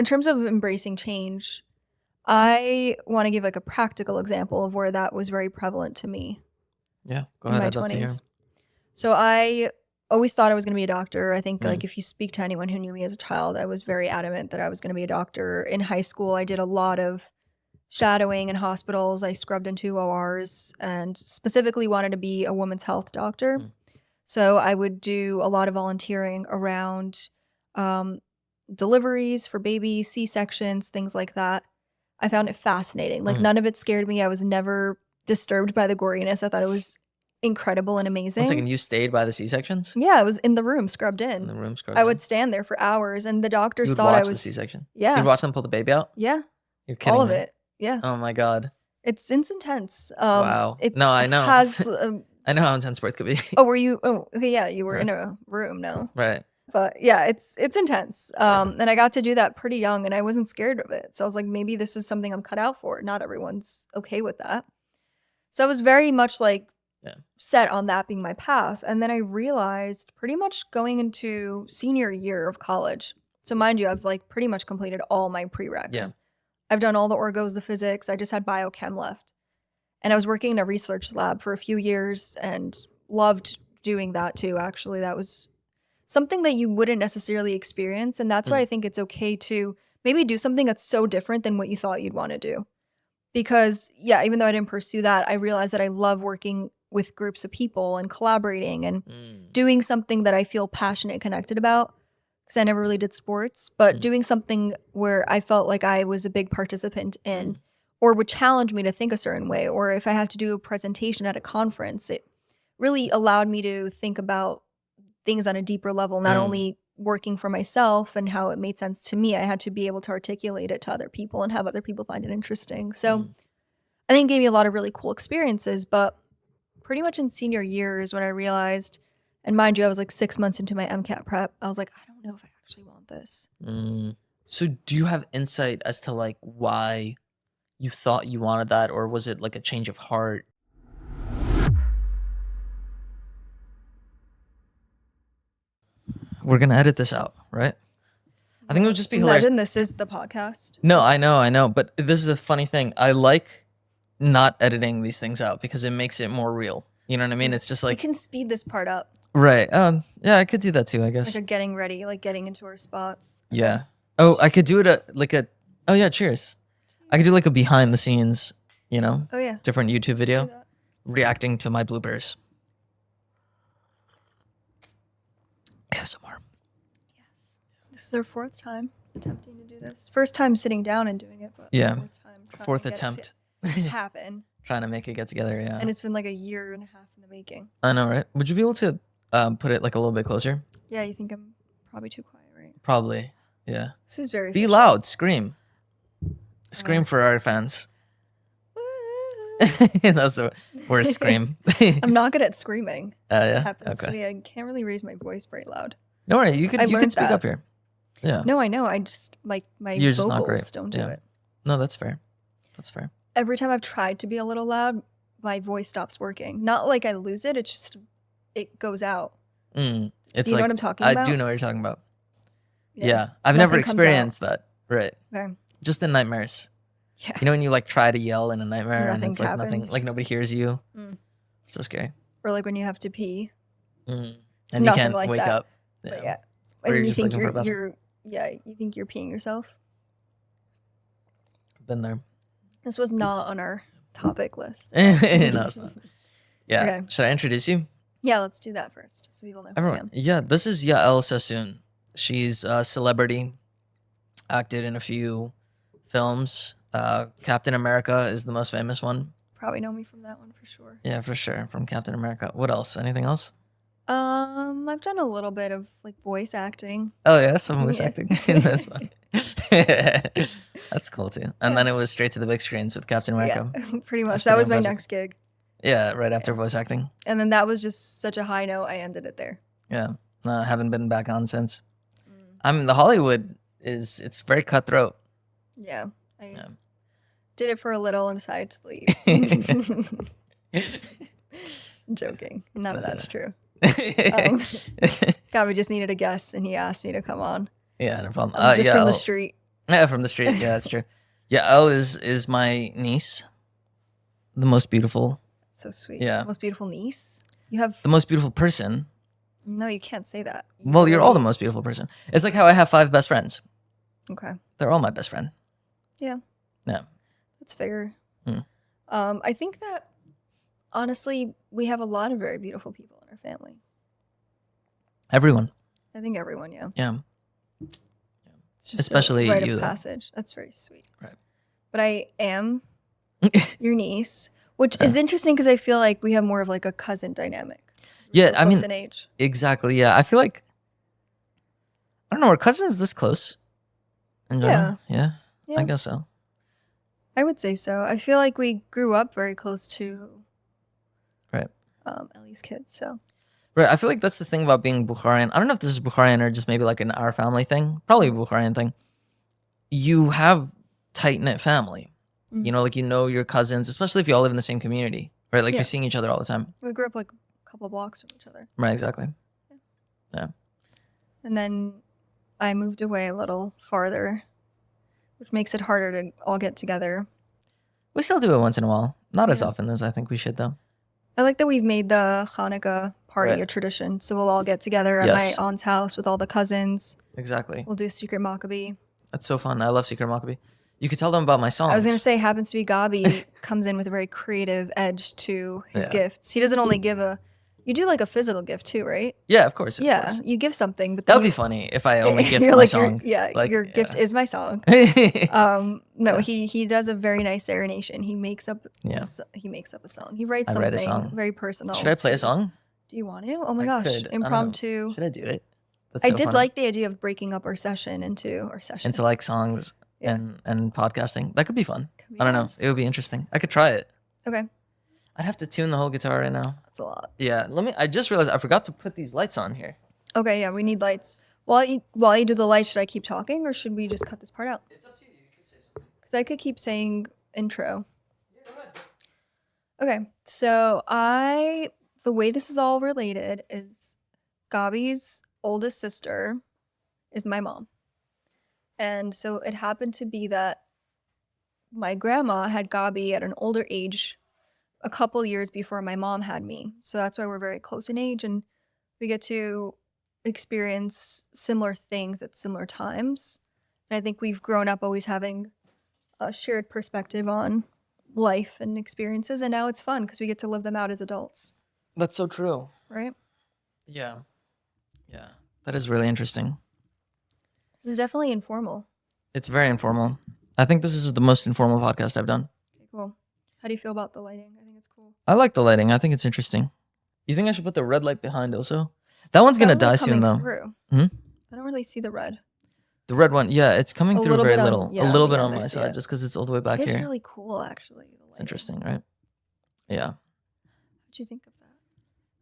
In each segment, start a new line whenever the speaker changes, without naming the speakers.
in terms of embracing change, I want to give like a practical example of where that was very prevalent to me.
Yeah, go
in
ahead.
my
I'd love to hear.
20s. So I always thought I was going to be a doctor. I think like if you speak to anyone who knew me as a child, I was very adamant that I was going to be a doctor. In high school, I did a lot of shadowing in hospitals. I scrubbed into ORs and specifically wanted to be a women's health doctor. So I would do a lot of volunteering around deliveries for babies, C-sections, things like that. I found it fascinating. Like none of it scared me. I was never disturbed by the goriness. I thought it was incredible and amazing.
1 second, you stayed by the C-sections?
Yeah, I was in the room, scrubbed in.
In the room, scrubbed
I
in.
would stand there for hours, and the doctors
You would
thought I
watch
was
the C-section?
Yeah,
You'd watch them pull the baby out?
yeah,
You're kidding
all of
me.
it. Yeah,
Oh my god.
it's intense.
Wow.
It
No, I know.
Has
I know how intense birth could be.
oh, were you? Oh, okay, yeah, you were
Right.
in a room. No,
Right.
but yeah, it's intense. And I got to do that pretty young, and I wasn't scared of it. So I was like, maybe this is something I'm cut out for. Not everyone's okay with that. So I was very much like set on that being my path. And then I realized pretty much going into senior year of college. So mind you, I've like pretty much completed all my prereqs.
Yeah.
I've done all the orgos, the physics. I just had biochem left. And I was working in a research lab for a few years and loved doing that too. Actually, that was something that you wouldn't necessarily experience. And that's why I think it's okay to maybe do something that's so different than what you thought you'd want to do. Because yeah, even though I didn't pursue that, I realized that I love working with groups of people and collaborating and doing something that I feel passionate and connected about. Because I never really did sports, but doing something where I felt like I was a big participant in or would challenge me to think a certain way. Or if I had to do a presentation at a conference, it really allowed me to think about things on a deeper level, not only working for myself and how it made sense to me. I had to be able to articulate it to other people and have other people find it interesting. So I think it gave me a lot of really cool experiences, but pretty much in senior year is when I realized, and mind you, I was like 6 months into my MCAT prep. I was like, I don't know if I actually want this.
So do you have insight as to like why you thought you wanted that, or was it like a change of heart? We're gonna edit this out, right? I think it would just be hilarious.
Imagine this is the podcast.
No, I know, but this is the funny thing. I like not editing these things out because it makes it more real. You know what I mean? It's just
We
like
can speed this part up.
right. Yeah, I could do that too, I guess.
Like a getting ready, like getting into our spots.
Yeah. Oh, I could do it oh yeah, cheers. I could do like a behind the scenes, you know,
Oh yeah.
different YouTube
Do
video
that.
reacting to my bloopers. ASMR.
Yes. This is our fourth time attempting to do this. First time sitting down and doing it, but
Yeah.
fourth time. trying
Fourth
to get it
attempt.
to happen.
Trying to make it get together, yeah.
And it's been like a year and a half in the making.
I know, right? Would you be able to put it like a little bit closer?
Yeah, you think I'm probably too quiet, right?
Probably. Yeah.
This is very
Be
official.
loud. Scream. Scream for our fans. That's the worst scream.
I'm not good at screaming.
Yeah.
It happens to
Okay.
me. I can't really raise my voice very loud.
No worry. You
I
can
learned
speak
that.
up here. Yeah.
No, I know. I just like my
You're just not
vocals
great.
don't do
Yeah.
it.
No, that's fair. That's fair.
Every time I've tried to be a little loud, my voice stops working. Not like I lose it. It's just it goes out.
It's
Do you
like
know what I'm talking
I
about?
do know what you're talking about. Yeah. I've never
Nothing comes
experienced that. Right.
Okay.
Just in nightmares.
Yeah.
You know when you like try to yell in a nightmare and
Nothing
it's like nothing,
happens.
like nobody hears you.
Mm.
It's so scary.
Or like when you have to pee.
And you
nothing
can't
like
wake
that.
up.
But yeah.
Or you're
And you
just
think
looking for a bathroom.
you think you're peeing yourself.
Been there.
This was not on our topic list.
No, it's not. Yeah.
Okay.
Should I introduce you?
Yeah, let's do that first so people know who I
Everyone.
am.
Yeah, this is Yael Sasoon. She's a celebrity, acted in a few films. Captain America is the most famous one.
Probably know me from that one for sure.
Yeah, for sure. From Captain America. What else? Anything else?
I've done a little bit of like voice acting.
Oh yeah, some voice
Yeah.
acting. That's fun. That's cool too. And then it was straight to the big screens with Captain America.
Yeah, pretty much.
That's
That
pretty
was my
impressive.
next gig.
Yeah, right after voice acting.
And then that was just such a high note. I ended it there.
Yeah, haven't been back on since. The Hollywood it's very cutthroat.
Yeah. I
Yeah.
did it for a little and decided to leave. I'm joking. None of that's true. Gabi just needed a guest and he asked me to come on.
Yeah, no problem.
I'm just from
Yael,
the street.
Yeah, from the street. Yeah, that's true. Yael is my niece, the most beautiful.
So sweet.
Yeah.
Most beautiful niece. You have
The most beautiful person.
no. You can't say that.
Well, you're all the most beautiful person. It's like how I have 5 best friends.
Okay.
They're all my best friend.
Yeah.
Yeah.
That's fair.
Mm.
I think that honestly, we have a lot of very beautiful people in our family.
Everyone.
I think everyone, yeah.
Yeah.
It's just
Especially
a rite
you,
of
though.
Passage. That's very sweet.
Right.
But I am your niece, which is interesting because I feel like we have more of like a cousin dynamic. We're
Yeah,
so
I
close
mean,
in age.
exactly. Yeah, I feel like I don't know. Are cousins this close? In general? Yeah.
Yeah.
I guess so.
I would say so. I feel like we grew up very close to
Right.
Ellie's kids. So
Right. I feel like that's the thing about being Bukharian. I don't know if this is Bukharian or just maybe like an our family thing. Probably a Bukharian thing. You have tight knit family. You know, like you know your cousins, especially if you all live in the same community. Right. Like
Yeah.
you're seeing each other all the time.
we grew up like a couple blocks from each other.
Right. Exactly. Yeah.
And then I moved away a little farther, which makes it harder to all get together.
We still do it once in a while. Not as
Yeah.
often as I think we should, though.
I like that we've made the Hanukkah party
Right.
a tradition. So we'll all get together at
Yes.
my aunt's house with all the cousins.
Exactly.
We'll do Secret Maccabee.
That's so fun. I love Secret Maccabee. You could tell them about my songs.
I was going to say, happens to be Gabi comes in with a very creative edge to his
Yeah.
gifts. He doesn't only give you do like a physical gift too, right?
Yeah, of course. Of
Yeah,
course.
you give something, but
That
then
would be funny if I only gift
you're
my
like,
song.
your gift is my song.
Yeah.
No, he does a very nice serenation. He makes up
Yeah.
he makes up a song. He writes
I
something
write a song.
very personal.
Should I play a song?
Do you want to? Oh my
I
gosh,
could. I don't know.
impromptu.
Should I do it? That's
I
so
did
fun.
like the idea of breaking up our session into
into like songs
Yeah.
and podcasting. That could be fun.
Could be
I don't know.
nice.
It would be interesting. I could try it.
Okay,
I'd have to tune the whole guitar right now.
that's a lot.
Yeah. I just realized I forgot to put these lights on here.
Okay, yeah, we need lights. While you do the lights, should I keep talking or should we just cut this part out?
It's up to you. You could say something.
Because I could keep saying intro.
Yeah, go ahead.
Okay, so the way this is all related is Gabi's oldest sister is my mom. And so it happened to be that my grandma had Gabi at an older age, a couple years before my mom had me. So that's why we're very close in age and we get to experience similar things at similar times. And I think we've grown up always having a shared perspective on life and experiences. And now it's fun because we get to live them out as adults,
That's so true.
right?
Yeah. Yeah. That is really interesting.
This is definitely informal.
It's very informal. I think this is the most informal podcast I've done.
Okay, cool. How do you feel about the lighting? I think it's cool.
I like the lighting. I think it's interesting. You think I should put the red light behind also? That one's gonna die soon though.
Hmm? I don't really see the red.
The red one, yeah, it's coming
A
through
little
very
bit on-
little.
yeah,
a little bit
yeah,
on
I
my
see
side,
it.
just because it's all the way back
It's
here.
really cool, actually. the
It's
lighting.
interesting, right? Yeah.
What'd you think of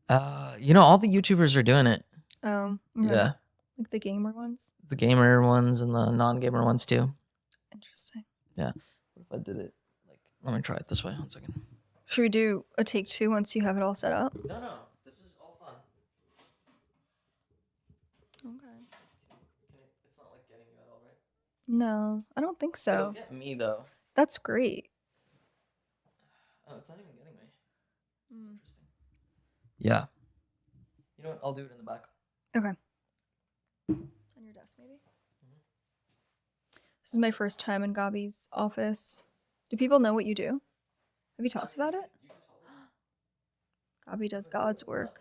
that?
All the YouTubers are doing it.
Okay.
Yeah.
Like the gamer ones?
The gamer ones and the non-gamer ones too.
Interesting.
What if I did it like? Let me try it this way. 1 second.
Should we do a take 2 once you have it all set up?
No. This is all fun.
Okay.
It's not like getting you at all, right?
No, I don't think
It'll
so.
get me though.
That's great.
Oh, it's not even getting me.
Mm.
Interesting. Yeah. You know what? I'll do it in the back.
Okay. On your desk, maybe? This is my first time in Gabi's office. Do people know what you do? Have you talked about it? Gabi does God's work.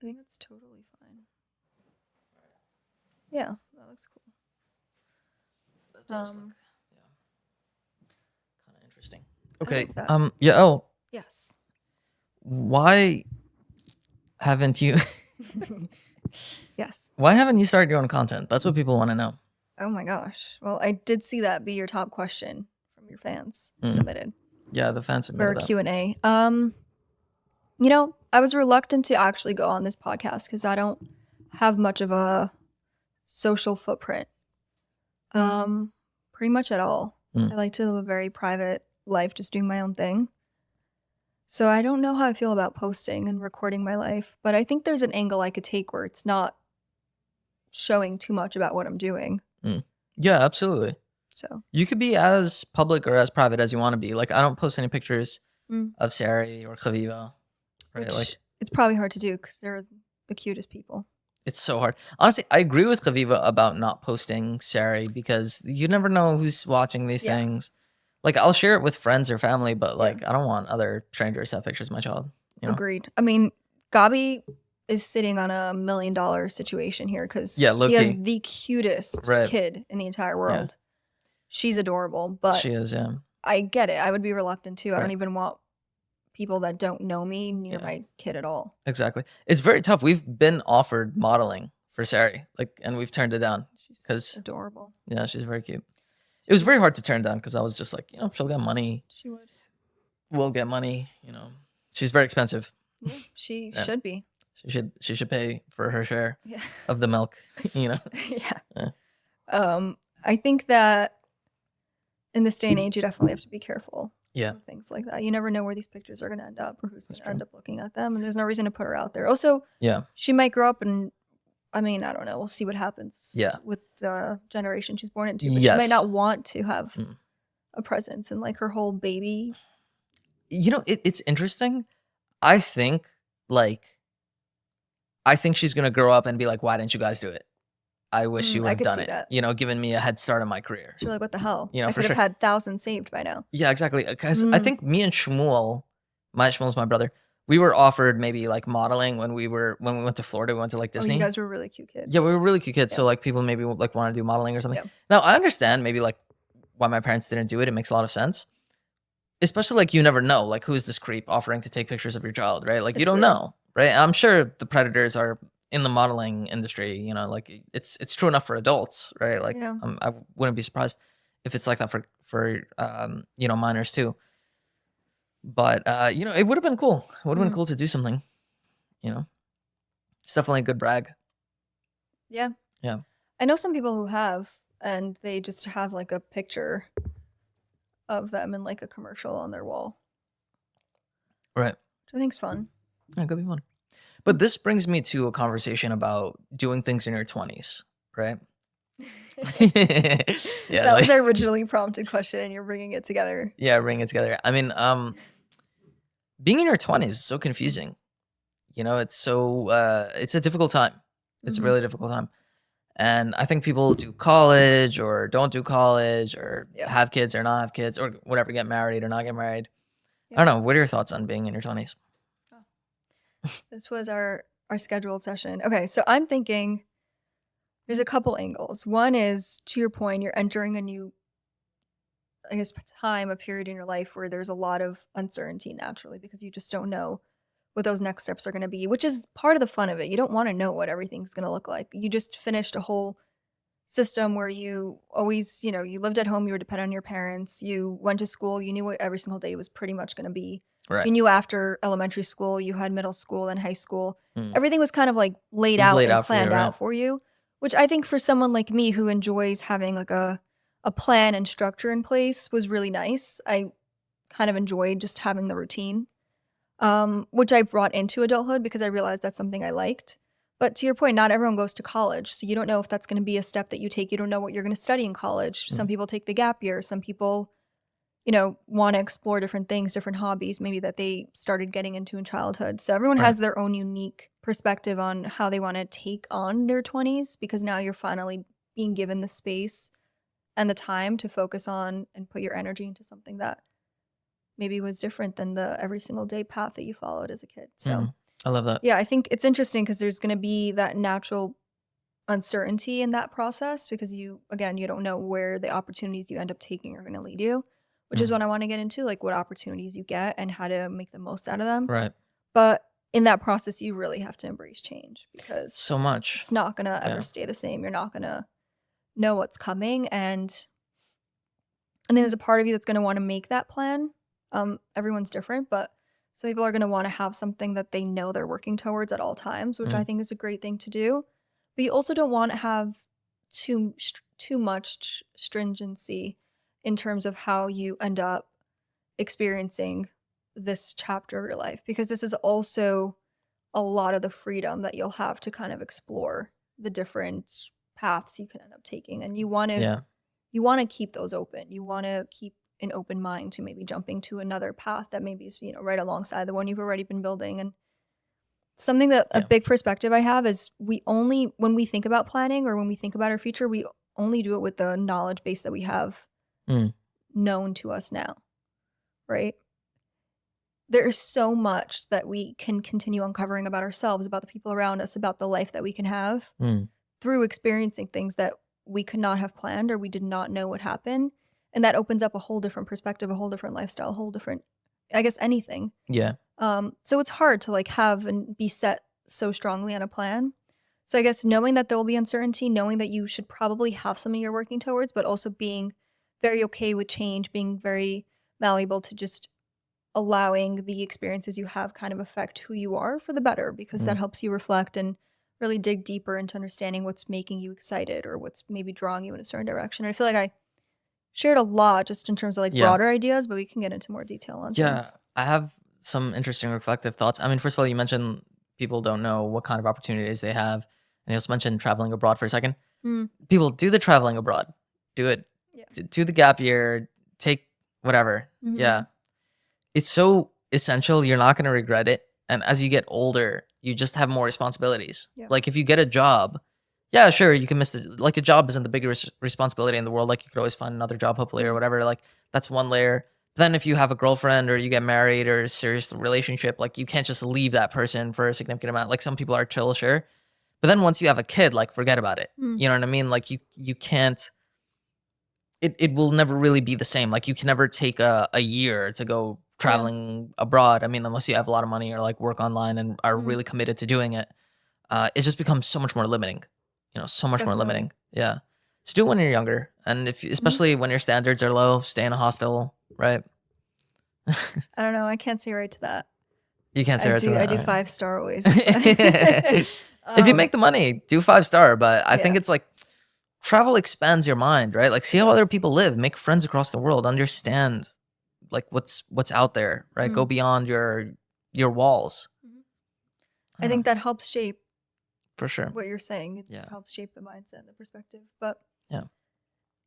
I think that's totally fine. Yeah, that looks cool.
That does
Um,
look, kind of interesting.
I
Okay.
like that.
Yael,
Yes.
why haven't you
Yes.
why haven't you started your own content? That's what people want to know.
Oh my gosh. Well, I did see that be your top question from your fans
Mm.
submitted
Yeah, the fans
for
submitted
a
that.
Q&A. I was reluctant to actually go on this podcast because I don't have much of a social footprint. Pretty much at all.
Mm.
I like to live a very private life, just doing my own thing. So I don't know how I feel about posting and recording my life, but I think there's an angle I could take where it's not showing too much about what I'm doing.
Mm. Yeah, absolutely.
So
You could be as public or as private as you want to be. Like, I don't post any pictures
mm.
of Sari or Chaviva, right? Like,
Which it's probably hard to do because they're the cutest people.
it's so hard. Honestly, I agree with Chaviva about not posting Sari because you never know who's watching these
Yeah.
things. Like, I'll share it with friends or family, but
Yeah.
like, I don't want other strangers to have pictures of my child. You know?
Agreed. I mean, Gabi is sitting on $1 million situation here because
Yeah, low
he has
key.
the cutest
Right.
kid in the entire world. She's adorable, but
She is, yeah.
I get it. I would be reluctant too. I don't
Right.
even want people that don't know me near
Yeah.
my kid at all.
Exactly. It's very tough. We've been offered modeling for Sari, like, and we've turned it down
She's
because,
adorable.
yeah, she's very cute. It was very hard to turn down because I was just like, she'll get money.
She would.
We'll get money. She's very expensive.
Yeah, she
Yeah.
should be.
She should pay for her share
Yeah.
of the milk.
Yeah.
Yeah.
I think that in this day and age, you definitely have to be careful.
Yeah.
With things like that. You never know where these pictures are going to end up or who's going
That's
to end
true.
up looking at them. And there's no reason to put her out there. Also,
Yeah.
she might grow up and, I mean, I don't know. We'll see what happens
Yeah.
with the generation she's born into. But
Yes.
she might not want to have
Mm.
a presence and like her whole baby.
It's interesting. I think she's gonna grow up and be like, why didn't you guys do it? I wish you
I
would have
could
done
see
it.
that.
Given me a head start in my career.
She's like, what the hell? I
for
could have
sure.
had thousands saved by now.
Yeah, exactly. Because I think me and Shmuel's my brother. We were offered maybe like modeling when we went to Florida. We went to like Disney.
Oh, you guys were really cute kids.
Yeah, we were really cute kids.
Yeah.
So like people maybe like want to do modeling or something.
Yeah.
Now I understand maybe like why my parents didn't do it. It makes a lot of sense. Especially like you never know like who's this creep offering to take pictures of your child, right? Like you
It's
don't
weird.
know, right? I'm sure the predators are in the modeling industry. Like it's true enough for adults, right? Like
Yeah.
I wouldn't be surprised if it's like that for minors too. But it would have been cool. It would have been cool to do something. It's definitely a good brag.
Yeah.
Yeah.
I know some people who have, and they just have like a picture of them in like a commercial on their wall,
Right.
which I think's fun.
Yeah, it could be fun. But this brings me to a conversation about doing things in your 20s, right? Yeah,
That was our originally prompted question, and you're bringing it together.
Yeah, bring it together. I mean, being in your 20s is so confusing. It's so it's a difficult time. It's a really difficult time. And I think people do college or don't do college or have kids or not have kids or whatever, get married or not get married.
Yeah.
I don't know. What are your thoughts on being in your 20s?
This was our scheduled session. Okay, so I'm thinking there's a couple angles. One is, to your point, you're entering a new, I guess, a period in your life where there's a lot of uncertainty naturally because you just don't know what those next steps are going to be, which is part of the fun of it. You don't want to know what everything's going to look like. You just finished a whole system where you always, you lived at home, you were dependent on your parents, you went to school, you knew what every single day was pretty much going to be.
Right.
You knew after elementary school, you had middle school and high school. Everything was kind of like laid out and planned out for you, which I think for someone like me who enjoys having like a plan and structure in place was really nice. I kind of enjoyed just having the routine, which I brought into adulthood because I realized that's something I liked. But to your point, not everyone goes to college, so you don't know if that's going to be a step that you take. You don't know what you're going to study in college. Some people take the gap year. Some people, want to explore different things, different hobbies, maybe that they started getting into in childhood. So everyone has their own unique perspective on how they want to take on their 20s because now you're finally being given the space and the time to focus on and put your energy into something that maybe was different than the every single day path that you followed as a kid. So
I love that.
yeah, I think it's interesting because there's going to be that natural uncertainty in that process because you don't know where the opportunities you end up taking are going to lead you, which is what I want to get into, like what opportunities you get and how to make the most out of them.
Right.
But in that process, you really have to embrace change because
so much.
It's not going to ever stay the same. You're not going to know what's coming. And then there's a part of you that's going to want to make that plan. Everyone's different, but some people are going to want to have something that they know they're working towards at all times, which I think is a great thing to do. But you also don't want to have too much stringency in terms of how you end up experiencing this chapter of your life, because this is also a lot of the freedom that you'll have to kind of explore the different paths you can end up taking, and you want to keep those open. You want to keep an open mind to maybe jumping to another path that maybe is, right alongside the one you've already been building. And something that a big perspective I have is when we think about planning or when we think about our future, we only do it with the knowledge base that we have known to us now, right? There is so much that we can continue uncovering about ourselves, about the people around us, about the life that we can have through experiencing things that we could not have planned or we did not know would happen. And that opens up a whole different perspective, a whole different lifestyle, a whole different, I guess, anything.
Yeah.
So it's hard to like have and be set so strongly on a plan. So I guess knowing that there will be uncertainty, knowing that you should probably have something you're working towards, but also being very okay with change, being very malleable to just allowing the experiences you have kind of affect who you are for the better, because that helps you reflect and really dig deeper into understanding what's making you excited or what's maybe drawing you in a certain direction. I feel like I shared a lot just in terms of like broader ideas, but we can get into more detail on things.
I have some interesting reflective thoughts. I mean, first of all, you mentioned people don't know what kind of opportunities they have. And you also mentioned traveling abroad for a second. People do the traveling abroad. Do it. Yeah. Do the gap year. Take whatever. Yeah. It's so essential. You're not going to regret it. And as you get older, you just have more responsibilities. Yeah. Like if you get a job, yeah, sure, you can miss like a job isn't the biggest responsibility in the world. Like you could always find another job, hopefully, or whatever. Like that's one layer. Then if you have a girlfriend or you get married or a serious relationship, like you can't just leave that person for a significant amount. Like some people are chill, sure. But then once you have a kid, like forget about it. You know what I mean? Like you can't, it will never really be the same. Like you can never take a year to go traveling abroad. I mean, unless you have a lot of money or like work online and are really committed to doing it. It just becomes so much more limiting, so much more limiting. Yeah. So do it when you're younger. And especially when your standards are low, stay in a hostel, right?
I don't know. I can't say right to that.
You can't say right to that.
I do 5-star always.
If you make the money, do 5-star. But I think it's like travel expands your mind, right? Like see how other people live, make friends across the world, understand like what's out there, right? Go beyond your walls.
I think that helps shape
for sure
what you're saying. It helps shape the mindset and the perspective. But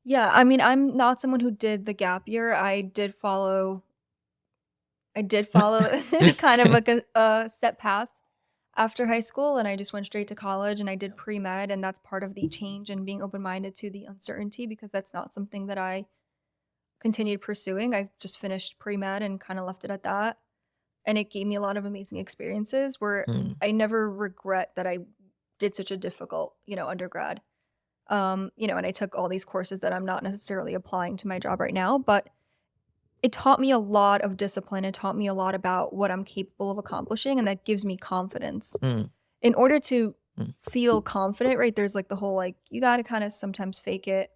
yeah,
I mean, I'm not someone who did the gap year. I did follow kind of like a set path after high school, and I just went straight to college and I did pre-med, and that's part of the change and being open-minded to the uncertainty, because that's not something that I continued pursuing. I just finished pre-med and kind of left it at that. And it gave me a lot of amazing experiences where I never regret that I did such a difficult, undergrad. And I took all these courses that I'm not necessarily applying to my job right now, but it taught me a lot of discipline. It taught me a lot about what I'm capable of accomplishing, and that gives me confidence. In order to feel confident, right, there's like the whole like, you got to kind of sometimes fake it,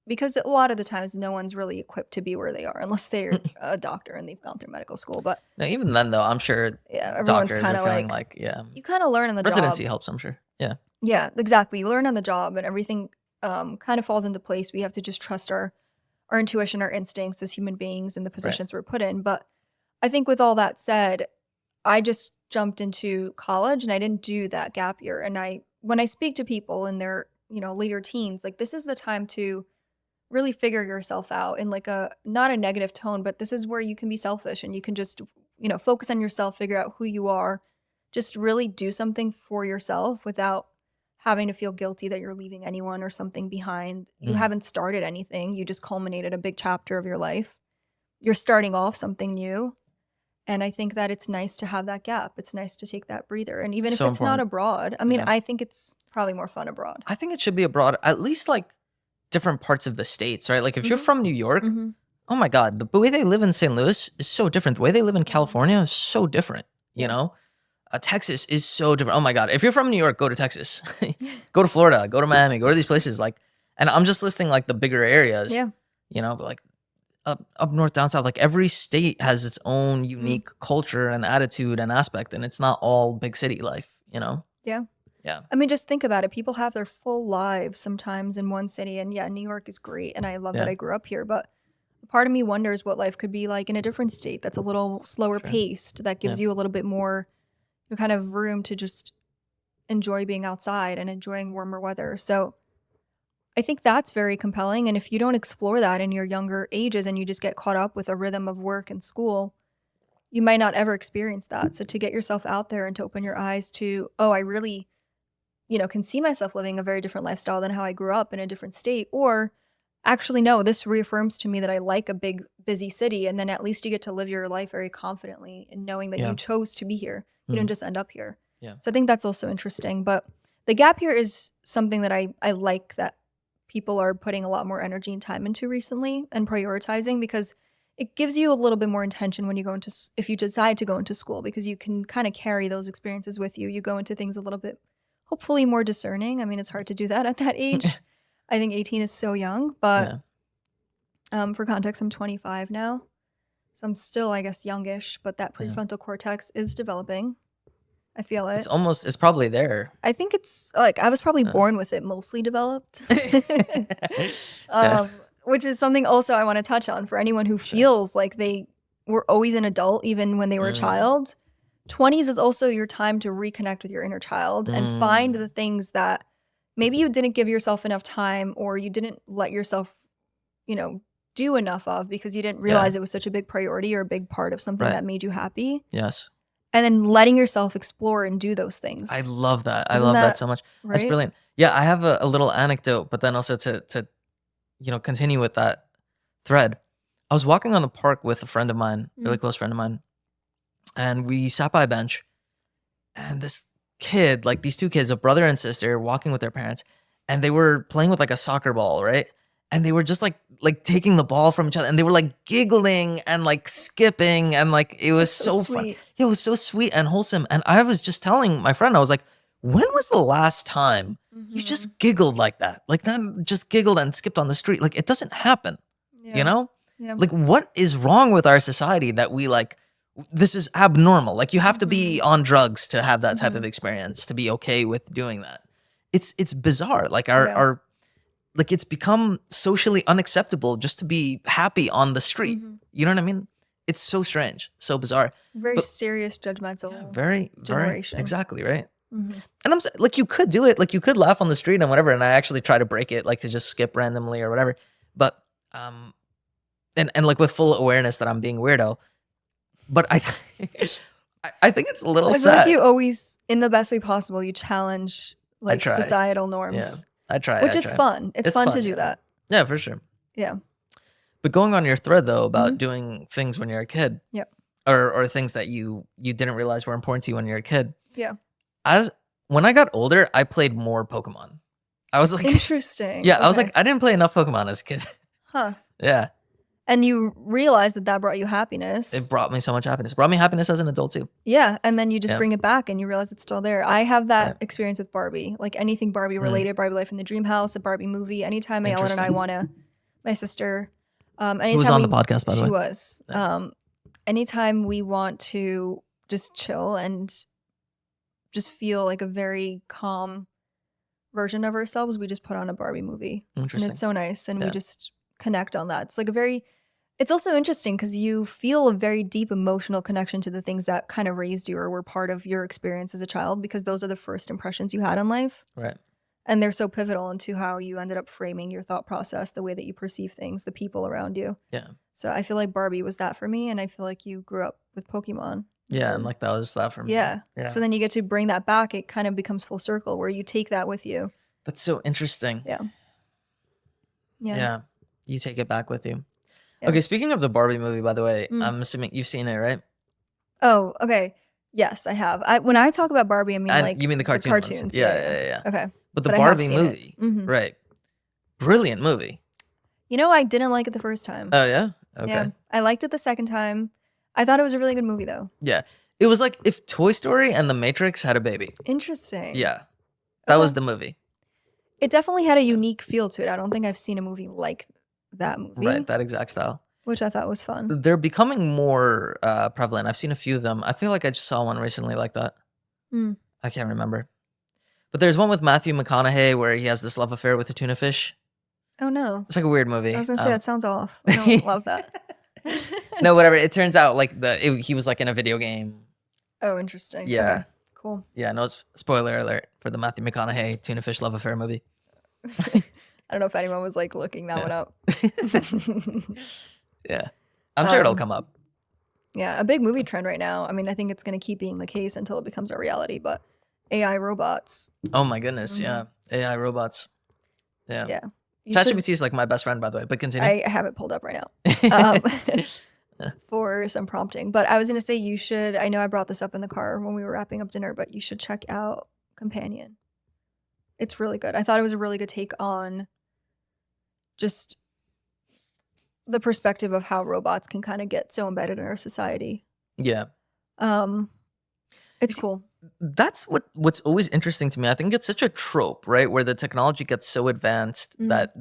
because a lot of the times no one's really equipped to be where they are unless they're a doctor and they've gone through medical school. But
now, even then though, I'm sure
everyone's kind of like you kind of learn on the job.
Residency helps, I'm sure.
Yeah, exactly. You learn on the job and everything kind of falls into place. We have to just trust our intuition, our instincts as human beings in the positions we're put in. But I think with all that said, I just jumped into college and I didn't do that gap year. And when I speak to people in their, later teens, like this is the time to really figure yourself out in like not a negative tone, but this is where you can be selfish and you can just, focus on yourself, figure out who you are, just really do something for yourself without having to feel guilty that you're leaving anyone or something behind. You haven't started anything. You just culminated a big chapter of your life. You're starting off something new. And I think that it's nice to have that gap. It's nice to take that breather. And even if it's not abroad, I mean, I think it's probably more fun abroad.
I think it should be abroad, at least like different parts of the States, right? Like if you're from New York, oh my God, the way they live in St. Louis is so different. The way they live in California is so different, you know? Texas is so different. Oh my God. If you're from New York, go to Texas. Go to Florida, go to Miami, go to these places. Like, and I'm just listing like the bigger areas, but like up north, down south, like every state has its own unique culture and attitude and aspect. And it's not all big city life, Yeah.
Yeah. I mean, just think about it. People have their full lives sometimes in one city. And New York is great. And I love that I grew up here. But part of me wonders what life could be like in a different state that's a little slower paced, that gives you a little bit more kind of room to just enjoy being outside and enjoying warmer weather. So I think that's very compelling. And if you don't explore that in your younger ages and you just get caught up with a rhythm of work and school, you might not ever experience that. So to get yourself out there and to open your eyes to, oh, I really, can see myself living a very different lifestyle than how I grew up in a different state. Or actually, no, this reaffirms to me that I like a big, busy city. And then at least you get to live your life very confidently in knowing that
Yeah.
you chose to be here. You didn't just end up here.
Yeah.
So I think that's also interesting. But the gap year is something that I like that people are putting a lot more energy and time into recently and prioritizing, because it gives you a little bit more intention when you go into, if you decide to go into school, because you can kind of carry those experiences with you. You go into things a little bit, hopefully more discerning. I mean, it's hard to do that at that age. I think 18 is so young, but for context, I'm 25 now. So I'm still, I guess, youngish, but that prefrontal cortex is developing. I feel it.
It's probably there.
I think it's like I was probably born with it mostly developed. Which is something also I want to touch on for anyone who feels like they were always an adult even when they were a child. 20s is also your time to reconnect with your inner child and find the things that maybe you didn't give yourself enough time, or you didn't let yourself, do enough of because you didn't realize it was such a big priority or a big part of something that made you happy.
Yes.
And then letting yourself explore and do those things.
I love that. I love that so much.
Right?
That's brilliant. Yeah, I have a little anecdote, but then also to continue with that thread. I was walking on the park with a friend of mine, really close friend of mine, and we sat by a bench, and this kid, like these two kids, a brother and sister, walking with their parents, and they were playing with like a soccer ball, right? And they were just like taking the ball from each other, and they were like giggling and like skipping, and like it was so fun. Yeah, it was so sweet and wholesome. And I was just telling my friend, I was like, when was the last time you just giggled like that? Like not just giggled and skipped on the street. Like it doesn't happen, you know?
Yeah.
Like what is wrong with our society that we like, this is abnormal. Like you have to be on drugs to have that type of experience, to be okay with doing that. It's bizarre. Like our like it's become socially unacceptable just to be happy on the street. You know what I mean? It's so strange, so bizarre.
Very serious, judgmental.
Very
generation.
Exactly, right? And I'm like, you could do it. Like you could laugh on the street and whatever. And I actually try to break it, like to just skip randomly or whatever. But and like with full awareness that I'm being weirdo. But I think it's a little
I feel
sad.
like you always, in the best way possible, you challenge like societal norms.
Yeah. I try.
Which it's fun. It's fun to do that.
Yeah, for sure.
Yeah.
But going on your thread though about doing things when you're a kid.
Yep.
Or things that you didn't realize were important to you when you're a kid.
Yeah.
When I got older, I played more Pokemon. I was like
interesting.
Yeah, I was like, I didn't play enough Pokemon as a kid.
Huh.
Yeah.
And you realized that brought you happiness.
It brought me so much happiness. It brought me happiness as an adult too.
Yeah. And then you just bring it back and you realize it's still there. I have that experience with Barbie. Like anything Barbie related, Barbie Life in the Dream House, a Barbie movie. Anytime Yael and I want to, my sister, anytime
who was on the podcast, by the way.
She was. Anytime we want to just chill and just feel like a very calm version of ourselves, we just put on a Barbie movie. And it's so nice. And we just connect on that. It's like it's also interesting because you feel a very deep emotional connection to the things that kind of raised you or were part of your experience as a child, because those are the first impressions you had on life.
Right.
And they're so pivotal into how you ended up framing your thought process, the way that you perceive things, the people around you.
Yeah.
So I feel like Barbie was that for me. And I feel like you grew up with Pokemon.
Yeah. And like that was that for me.
Yeah. So then you get to bring that back. It kind of becomes full circle where you take that with you.
That's so interesting.
Yeah.
Yeah. You take it back with you.
Yeah.
Okay, speaking of the Barbie movie, by the way, I'm assuming you've seen it, right?
Oh, okay. Yes, I have. When I talk about Barbie, I mean like
you mean the cartoons?
Ones.
Yeah.
Okay.
But the Barbie movie, right? Brilliant movie.
You know, I didn't like it the first time.
Oh yeah. Okay.
Yeah, I liked it the second time. I thought it was a really good movie, though.
Yeah, it was like if Toy Story and The Matrix had a baby.
Interesting.
Yeah, that was the movie.
It definitely had a unique feel to it. I don't think I've seen a movie like that movie.
Right, that exact style.
Which I thought was fun.
They're becoming more prevalent. I've seen a few of them. I feel like I just saw one recently like that. I can't remember. But there's one with Matthew McConaughey where he has this love affair with a tuna fish.
Oh, no.
It's like a weird movie.
I was going to say, that sounds off. I don't love that.
No, whatever. It turns out like he was like in a video game.
Oh, interesting.
Yeah.
Okay, cool.
Yeah, no, spoiler alert for the Matthew McConaughey tuna fish love affair movie.
I don't know if anyone was like looking that one up.
Yeah. I'm sure it'll come up.
Yeah, a big movie trend right now. I mean, I think it's going to keep being the case until it becomes a reality, but AI robots.
Oh my goodness, yeah. AI robots. Yeah.
Yeah.
ChatGPT is like my best friend, by the way, but continue.
I have it pulled up right now for some prompting. But I was going to say you should, I know I brought this up in the car when we were wrapping up dinner, but you should check out Companion. It's really good. I thought it was a really good take on just the perspective of how robots can kind of get so embedded in our society.
Yeah.
It's cool.
That's what's always interesting to me. I think it's such a trope, right? Where the technology gets so advanced that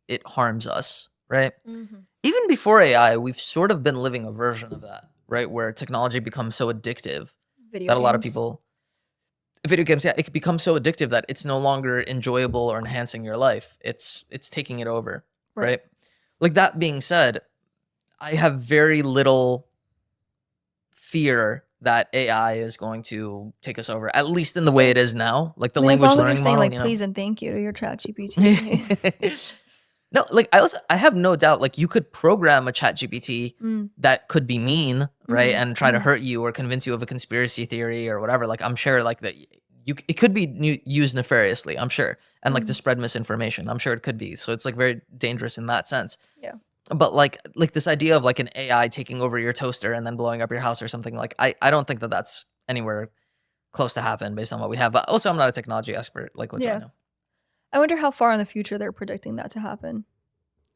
it harms us, right? Even before AI, we've sort of been living a version of that, right? Where technology becomes so addictive that a lot of people, video games, yeah, it can become so addictive that it's no longer enjoyable or enhancing your life. It's taking it over, right? Like, that being said, I have very little fear that AI is going to take us over, at least in the way it is now. Like the language learning model. As long as you're saying like
please and thank you to your ChatGPT.
No, like I have no doubt, like you could program a ChatGPT that could be mean, right? And try to hurt you or convince you of a conspiracy theory or whatever. Like, I'm sure like that it could be used nefariously, I'm sure. And like to spread misinformation, I'm sure it could be. So it's like very dangerous in that sense.
Yeah.
But like this idea of like an AI taking over your toaster and then blowing up your house or something, like I don't think that that's anywhere close to happen based on what we have. But also, I'm not a technology expert. Like, what do I know?
I wonder how far in the future they're predicting that to happen.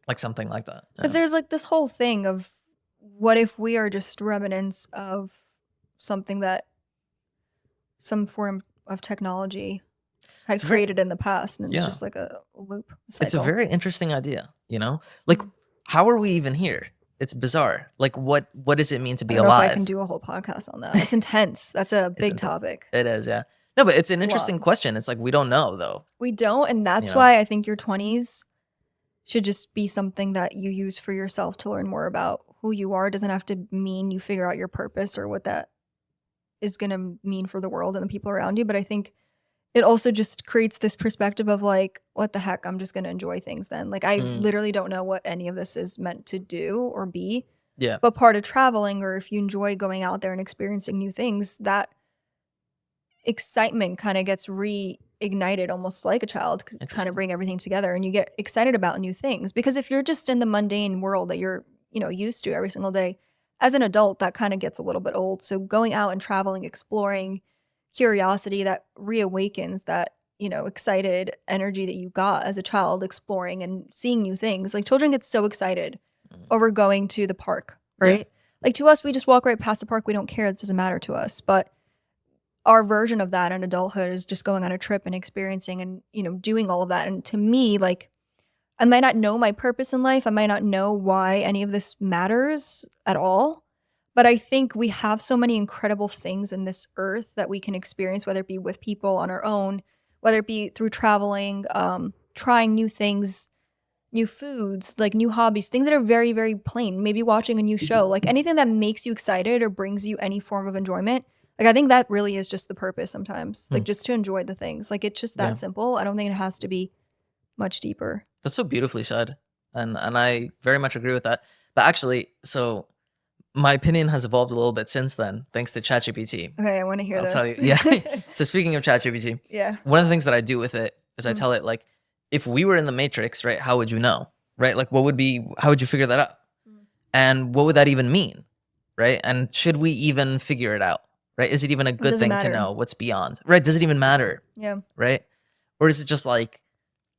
Like something like that.
Because there's like this whole thing of what if we are just remnants of something that some form of technology had created in the past, and it's just like a loop. Cycle.
It's a very interesting idea, you know? Like, how are we even here? It's bizarre. Like, what does it mean to be alive?
I don't know if I can do a whole podcast on that. It's intense. That's a big topic.
It is, yeah. No, but it's an interesting question. It's like, we don't know, though.
We don't, and that's why I think your 20s should just be something that you use for yourself to learn more about who you are. It doesn't have to mean you figure out your purpose or what that is going to mean for the world and the people around you. But I think it also just creates this perspective of like, what the heck? I'm just going to enjoy things then. Like, I literally don't know what any of this is meant to do or be.
Yeah.
But part of traveling, or if you enjoy going out there and experiencing new things, that excitement kind of gets reignited almost like a child, kind of bring everything together, and you get excited about new things. Because if you're just in the mundane world that you're, used to every single day, as an adult, that kind of gets a little bit old. So going out and traveling, exploring, curiosity that reawakens that, excited energy that you got as a child, exploring and seeing new things. Like, children get so excited over going to the park, right? Yeah. Like, to us, we just walk right past the park. We don't care. It doesn't matter to us. But our version of that in adulthood is just going on a trip and experiencing and, doing all of that. And to me, like, I might not know my purpose in life. I might not know why any of this matters at all. But I think we have so many incredible things in this earth that we can experience, whether it be with people on our own, whether it be through traveling, trying new things, new foods, like new hobbies, things that are very, very plain. Maybe watching a new show, like anything that makes you excited or brings you any form of enjoyment. Like, I think that really is just the purpose sometimes, like just to enjoy the things. Like, it's just that simple. I don't think it has to be much deeper.
That's so beautifully said. And I very much agree with that. But actually, so my opinion has evolved a little bit since then, thanks to ChatGPT.
Okay, I want to hear this.
I'll tell you. Yeah. So speaking of ChatGPT, one of the things that I do with it is I tell it, like, if we were in the Matrix, right, how would you know? Right? Like, how would you figure that out? And what would that even mean? Right? And should we even figure it out? Right? Is it even a good thing to know what's beyond? Right? Does it even matter?
Yeah.
Right? Or is it just like,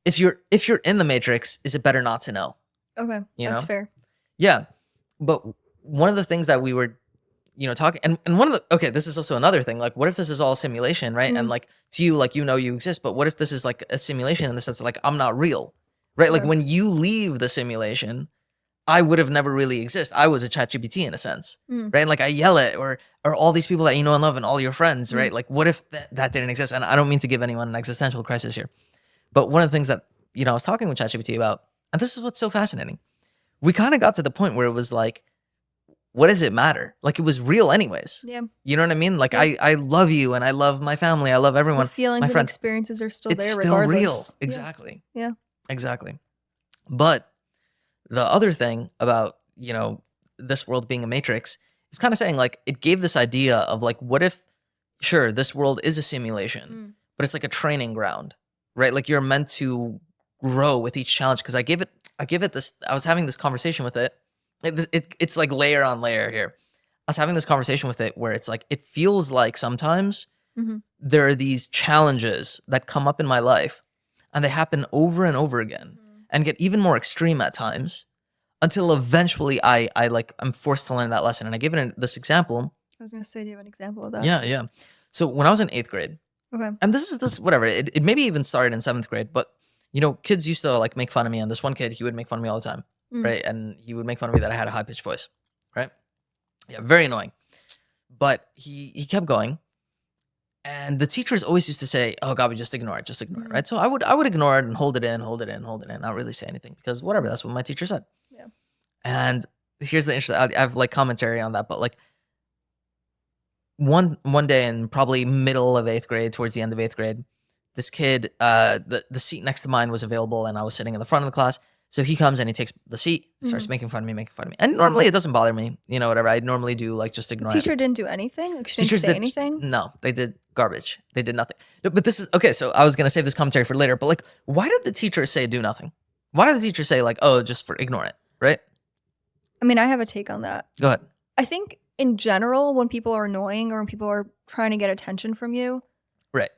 if you're in the Matrix, is it better not to know?
Okay. That's fair.
Yeah. But one of the things that we were, talking, and one of the, this is also another thing. Like, what if this is all simulation, right? And like, to you, like, you exist, but what if this is like a simulation in the sense that, like, I'm not real, right? Like, when you leave the simulation, I would have never really exist. I was a ChatGPT in a sense, right? And like, I yell at, or all these people that you know and love and all your friends, right? Like, what if that didn't exist? And I don't mean to give anyone an existential crisis here, but one of the things that, I was talking with ChatGPT about, and this is what's so fascinating. We kind of got to the point where it was like, what does it matter? Like, it was real anyways.
Yeah.
You know what I mean? Like, I love you, and I love my family. I love everyone.
The feelings
my
and
friends.
experiences are still
it's
there
still
regardless.
Real. Exactly.
Yeah.
Exactly. But the other thing about, this world being a matrix is kind of saying like it gave this idea of like, what if, sure, this world is a simulation, but it's like a training ground, right? Like you're meant to grow with each challenge. Cause I gave it this, I was having this conversation with it. It's like layer on layer here. I was having this conversation with it where it's like, it feels like sometimes there are these challenges that come up in my life and they happen over and over again and get even more extreme at times until eventually I'm forced to learn that lesson. And I give it this example.
I was going to say, do you have an example of that?
Yeah. So when I was in 8th grade,
Okay.
and this is whatever, it maybe even started in 7th grade, but kids used to like make fun of me. And this one kid, he would make fun of me all the time, right? And he would make fun of me that I had a high pitched voice, right? Yeah, very annoying. But he kept going. And the teachers always used to say, "Oh, Gabi, just ignore it, right?" So I would ignore it and hold it in, not really say anything because whatever, that's what my teacher said.
Yeah.
And here's the interesting, I have like commentary on that, but like one day in probably middle of 8th grade, towards the end of 8th grade, this kid, the seat next to mine was available and I was sitting in the front of the class. So he comes and he takes the seat, starts making fun of me. And normally it doesn't bother me, whatever. I normally do like just ignore it.
The teacher didn't do anything? Like she didn't say anything?
No, they did garbage. They did nothing. No, but this is, okay, so I was going to save this commentary for later, but like, why did the teacher say do nothing? Why did the teacher say like, oh, just ignore it, right?
I mean, I have a take on that.
Go ahead.
I think in general, when people are annoying or when people are trying to get attention from you,
right,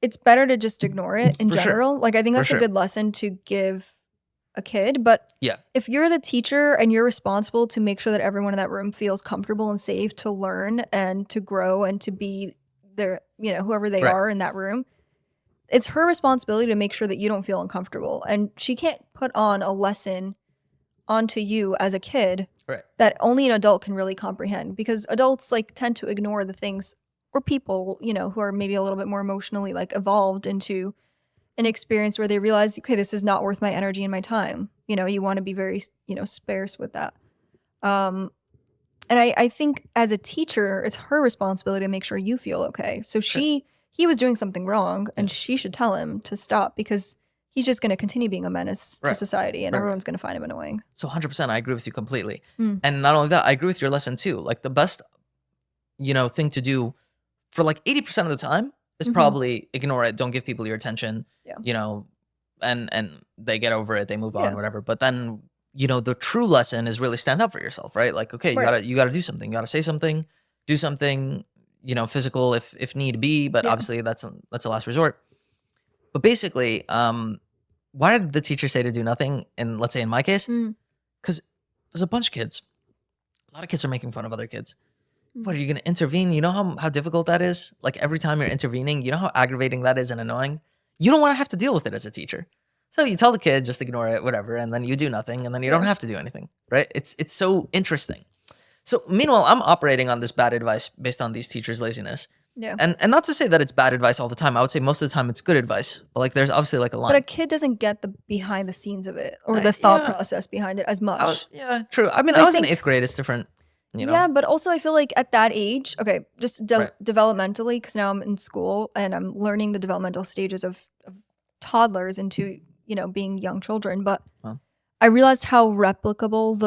it's better to just ignore it in general. Sure. Like, I think that's a good lesson to give a kid. But
yeah,
if you're the teacher and you're responsible to make sure that everyone in that room feels comfortable and safe to learn and to grow and to be their, whoever they are in that room, it's her responsibility to make sure that you don't feel uncomfortable. And she can't put on a lesson onto you as a kid that only an adult can really comprehend, because adults like tend to ignore the things, or people, who are maybe a little bit more emotionally like evolved into an experience where they realize, okay, this is not worth my energy and my time. You want to be very, sparse with that. And I think as a teacher, it's her responsibility to make sure you feel okay. So he was doing something wrong and she should tell him to stop, because he's just going to continue being a menace to society and everyone's going to find him annoying.
So 100%, I agree with you completely. And not only that, I agree with your lesson too. Like the best, thing to do for like 80% of the time is probably ignore it. Don't give people your attention, and they get over it. They move on, whatever. But then, the true lesson is really stand up for yourself, right? Like, okay, you gotta do something. You gotta say something, do something, physical if need be, but obviously that's a last resort. But basically, why did the teacher say to do nothing? And let's say in my case, because there's a bunch of kids. A lot of kids are making fun of other kids. What, are you going to intervene? You know how difficult that is? Like every time you're intervening, you know how aggravating that is and annoying? You don't want to have to deal with it as a teacher. So you tell the kid, just ignore it, whatever, and then you do nothing, and then you don't have to do anything, right? It's so interesting. So meanwhile, I'm operating on this bad advice based on these teachers' laziness.
Yeah.
And not to say that it's bad advice all the time. I would say most of the time it's good advice. But like there's obviously like a line.
But a kid doesn't get the behind the scenes of it or the thought process behind it as much.
True. I mean, I was in 8th grade. It's different.
Yeah, but also I feel like at that age, okay, just developmentally, because now I'm in school and I'm learning the developmental stages of toddlers into, being young children. But I realized how replicable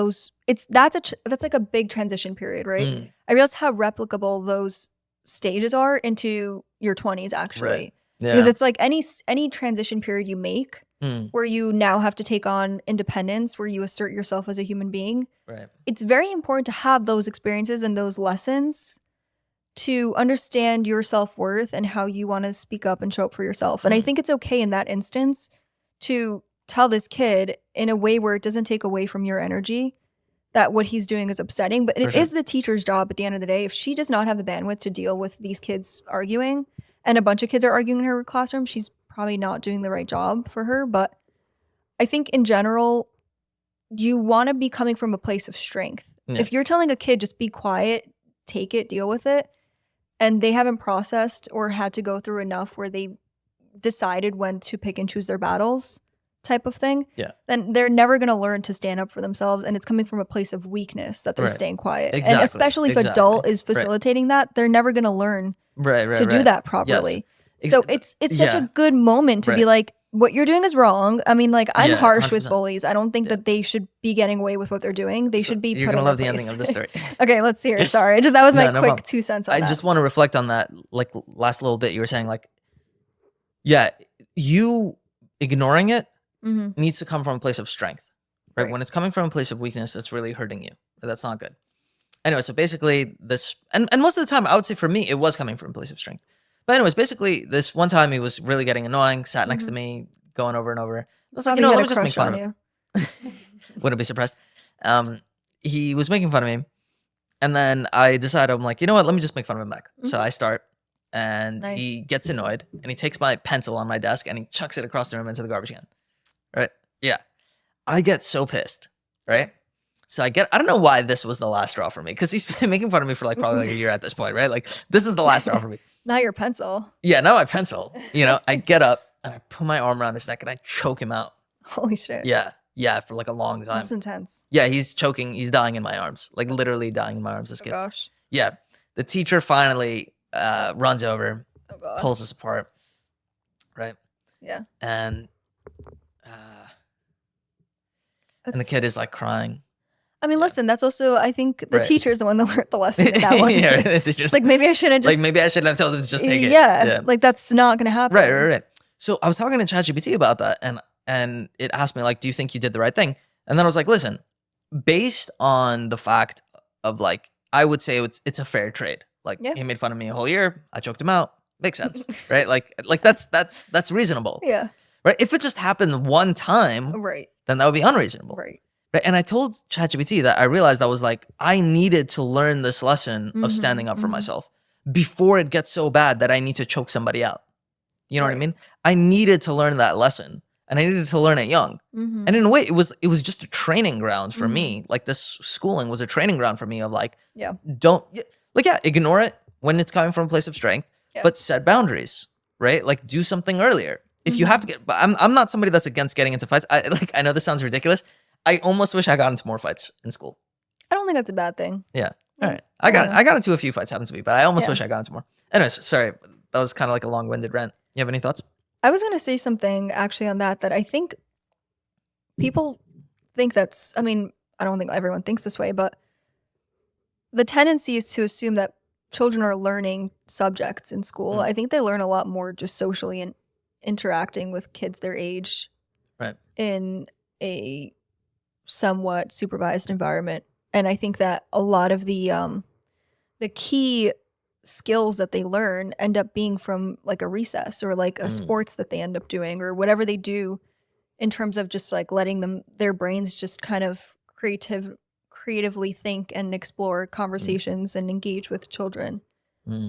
that's like a big transition period, right? I realized how replicable those stages are into your 20s actually. Yeah. Because it's like any transition period you make where you now have to take on independence, where you assert yourself as a human being.
Right.
It's very important to have those experiences and those lessons to understand your self-worth and how you want to speak up and show up for yourself. And I think it's okay in that instance to tell this kid in a way where it doesn't take away from your energy that what he's doing is upsetting. But it is the teacher's job at the end of the day. If she does not have the bandwidth to deal with these kids arguing, and a bunch of kids are arguing in her classroom, she's probably not doing the right job for her. But I think in general, you want to be coming from a place of strength. Yeah. If you're telling a kid, just be quiet, take it, deal with it, and they haven't processed or had to go through enough where they decided when to pick and choose their battles type of thing, then they're never going to learn to stand up for themselves. And it's coming from a place of weakness that they're staying quiet. Exactly. And especially if adult is facilitating that, they're never going to learn to do that properly. Yes. So it's such a good moment to be like, what you're doing is wrong. I mean, like, I'm
Yeah,
harsh with
100%.
bullies. I don't think that they should be getting away with what they're doing. They
So
should be
you're
put
gonna
in
love
their
the
place.
ending of this story.
Okay, let's hear it. Sorry. That was my
No, no
quick
problem.
2 cents on
I
that.
just want to reflect on that, like last little bit. You were saying, like, yeah, you ignoring it
Mm-hmm.
needs to come from a place of strength, right?
Right.
When it's coming from a place of weakness, that's really hurting you. That's not good. Anyway, so basically this, and most of the time, I would say for me, it was coming from a place of strength. But anyways, basically this one time he was really getting annoying, sat next to me, going over and over. I was like,
Probably had
let
a
me just make
crush
fun
on
of
you.
him. Wouldn't be surprised. He was making fun of me. And then I decided, I'm like, you know what? Let me just make fun of him back. So I start, and
Nice.
he gets annoyed, and he takes my pencil on my desk and he chucks it across the room into the garbage can. Right? Yeah. I get so pissed. Right? So I don't know why this was the last straw for me, because he's been making fun of me for like probably like a year at this point, right? Like, this is the last straw for me.
Not your pencil.
Yeah, now my pencil. I get up and I put my arm around his neck and I choke him out.
Holy shit.
Yeah, for like a long time.
That's intense.
Yeah, he's choking. He's dying in my arms, like literally dying in my arms. This
Oh
kid.
gosh.
Yeah, the teacher finally runs over,
Oh god.
pulls us apart, right?
Yeah.
And the kid is like crying.
I mean, listen, that's also, I think the
Right.
teacher is the one that learned the lesson in that one.
Yeah, it's
Just
just
like, maybe I shouldn't just.
like maybe I shouldn't have told him to just take it.
Yeah, like that's not going to happen.
Right. So I was talking to ChatGPT about that, and it asked me, like, do you think you did the right thing? And then I was like, listen, based on the fact of, like, I would say it's a fair trade. Like,
Yeah.
he made fun of me a whole year. I choked him out. Makes sense, right? Like that's reasonable.
Yeah.
Right? If it just happened one time,
Right.
then that would be unreasonable.
Right.
Right? And I told ChatGPT that I realized that was like, I needed to learn this lesson of standing up for myself before it gets so bad that I need to choke somebody out. You know what I mean? I needed to learn that lesson, and I needed to learn it young. And in a way, it was just a training ground for me. Like, this schooling was a training ground for me of like, ignore it when it's coming from a place of strength, but set boundaries, right? Like, do something earlier. If you have to get, but I'm not somebody that's against getting into fights. I know this sounds ridiculous. I almost wish I got into more fights in school.
I don't think that's a bad thing.
Yeah. All right. I got into a few fights, happens to me, but I almost wish I got into more. Anyways, sorry. That was kind of like a long-winded rant. You have any thoughts?
I was going to say something actually on that I think people think that's, I mean, I don't think everyone thinks this way, but the tendency is to assume that children are learning subjects in school. I think they learn a lot more just socially and interacting with kids their age,
right,
in a somewhat supervised environment. And I think that a lot of the key skills that they learn end up being from like a recess or like a sports that they end up doing or whatever they do, in terms of just like letting their brains just kind of creatively think and explore conversations and engage with children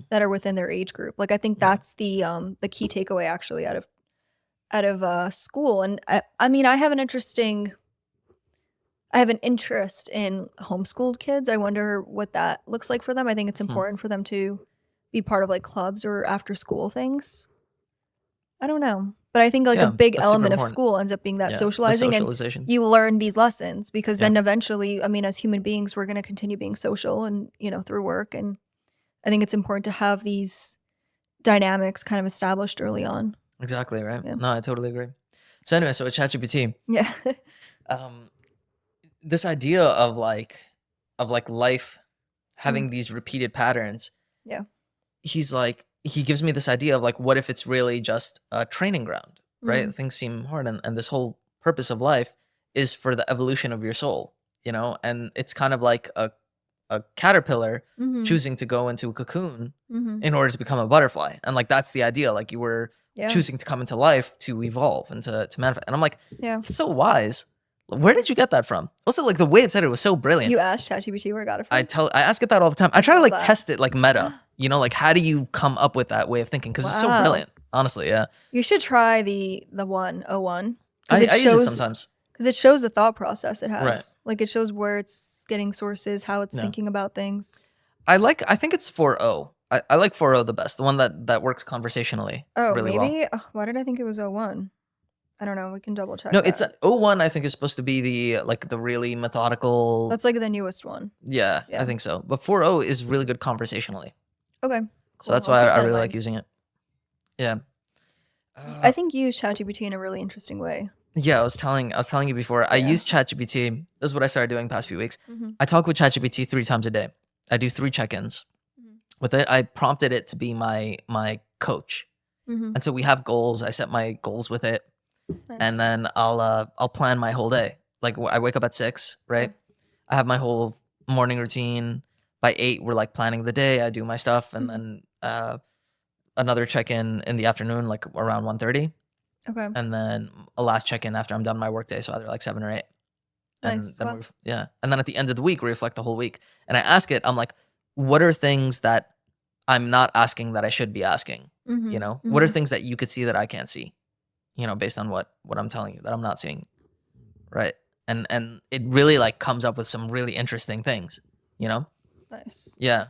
that are within their age group. Like, I think that's the key takeaway actually out of school. And I mean, I have an interest in homeschooled kids. I wonder what that looks like for them. I think it's important for them to be part of like clubs or after school things. I don't know. But I think like a big element of school ends up being that socializing, and you learn these lessons because then eventually, I mean, as human beings, we're going to continue being social and, through work. And I think it's important to have these dynamics kind of established early on.
Exactly, right?
Yeah.
No, I totally agree. So anyway, with ChatGPT, this idea of life having these repeated patterns.
Yeah.
He gives me this idea of like, what if it's really just a training ground, right? Things seem hard, and this whole purpose of life is for the evolution of your soul, and it's kind of like a caterpillar choosing to go into a cocoon in order to become a butterfly. And like, that's the idea. Like, you were choosing to come into life to evolve and to manifest. And I'm like, it's so wise. Where did you get that from? Also, like, the way it said it was so brilliant.
You asked ChatGPT where I got it from?
I ask it that all the time. I try to like test it like meta, like, how do you come up with that way of thinking? Because it's so brilliant. Honestly, yeah.
You should try the 101.
I use it sometimes.
Because it shows the thought process it has.
Right.
Like, it shows where it's getting sources, how it's thinking about things. I
think it's 4.0. I like 4.0 the best. The one that works conversationally really
maybe?
well.
Why did I think it was 01? I don't know. We can double check.
No,
that.
it's 01. I think is supposed to be the really methodical.
That's like the newest one.
Yeah, I think so. But 4.0 is really good conversationally.
Okay.
So that's why I really like using it. Yeah.
I think you use ChatGPT in a really interesting way.
Yeah, I was telling you before. I use ChatGPT. This is what I started doing the past few weeks. I talk with ChatGPT 3 times a day. I do 3 check-ins with it. I prompted it to be my coach, and so we have goals. I set my goals with it, and then I'll plan my whole day. Like I wake up at 6, right? I have my whole morning routine. By 8, we're like planning the day. I do my stuff, and then another check-in in the afternoon, like around 1:30.
Okay.
And then a last check-in after I'm done my workday, so either like 7 or 8. And
Nice.
then
Wow.
and then at the end of the week, we reflect the whole week. And I ask it, I'm like, what are things that I'm not asking that I should be asking? You know, what are things that you could see that I can't see? You know, based on what I'm telling you that I'm not seeing, right? And it really like comes up with some really interesting things. You know?
Nice.
Yeah.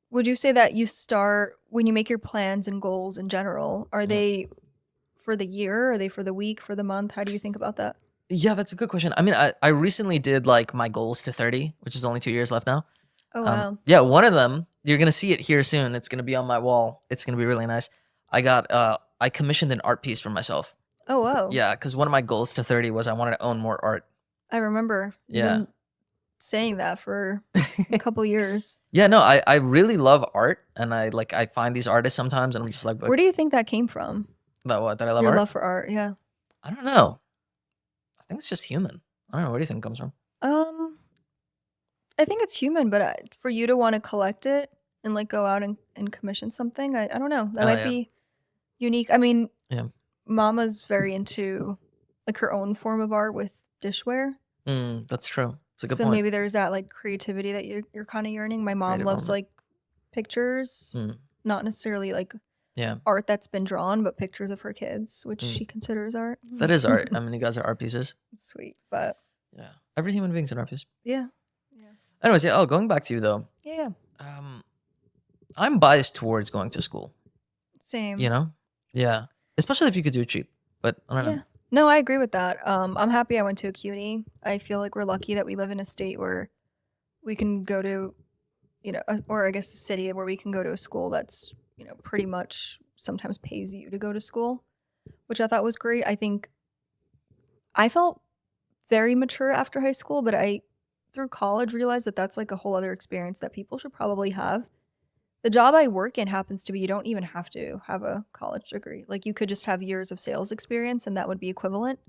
Would you say that you start when you make your plans and goals in general? Are they for the year? Are they for the week? For the month? How do you think about that?
Yeah, that's a good question. I mean, I recently did like my goals to 30, which is only 2 years left now.
Oh wow.
Yeah, one of them, you're gonna see it here soon. It's gonna be on my wall. It's gonna be really nice. I commissioned an art piece for myself.
Oh wow.
Yeah, because one of my goals to 30 was I wanted to own more art.
I remember. You've
Yeah.
been saying that for a couple years.
Yeah, no, I really love art, and I find these artists sometimes, and I'm just like
Where do you think that came from?
that I love
Your
art.
love for art, yeah.
I don't know. I think it's just human. I don't know. Where do you think it comes from?
I think it's human, but for you to want to collect it and like go out and commission something, I don't know. That might be unique. I mean,
Yeah.
Mama's very into like her own form of art with dishware.
That's true. It's a good
So
point.
maybe there's that like creativity that you're kind of yearning. My mom
Creative
loves
element.
like pictures, not necessarily like
Yeah,
art that's been drawn, but pictures of her kids, which she considers art.
that is art. I mean, you guys are art pieces.
Sweet, but
Yeah, every human being's an art piece.
yeah,
Anyways, yeah. Oh, going back to you though.
yeah,
I'm biased towards going to school.
same.
You know? Yeah. Especially if you could do it cheap. But I don't know.
No, I agree with that. I'm happy I went to a CUNY. I feel like we're lucky that we live in a state where we can go to, or I guess a city where we can go to a school that's, pretty much sometimes pays you to go to school, which I thought was great. I think I felt very mature after high school, but I, through college, realized that that's like a whole other experience that people should probably have. The job I work in happens to be you don't even have to have a college degree. Like you could just have years of sales experience and that would be equivalent.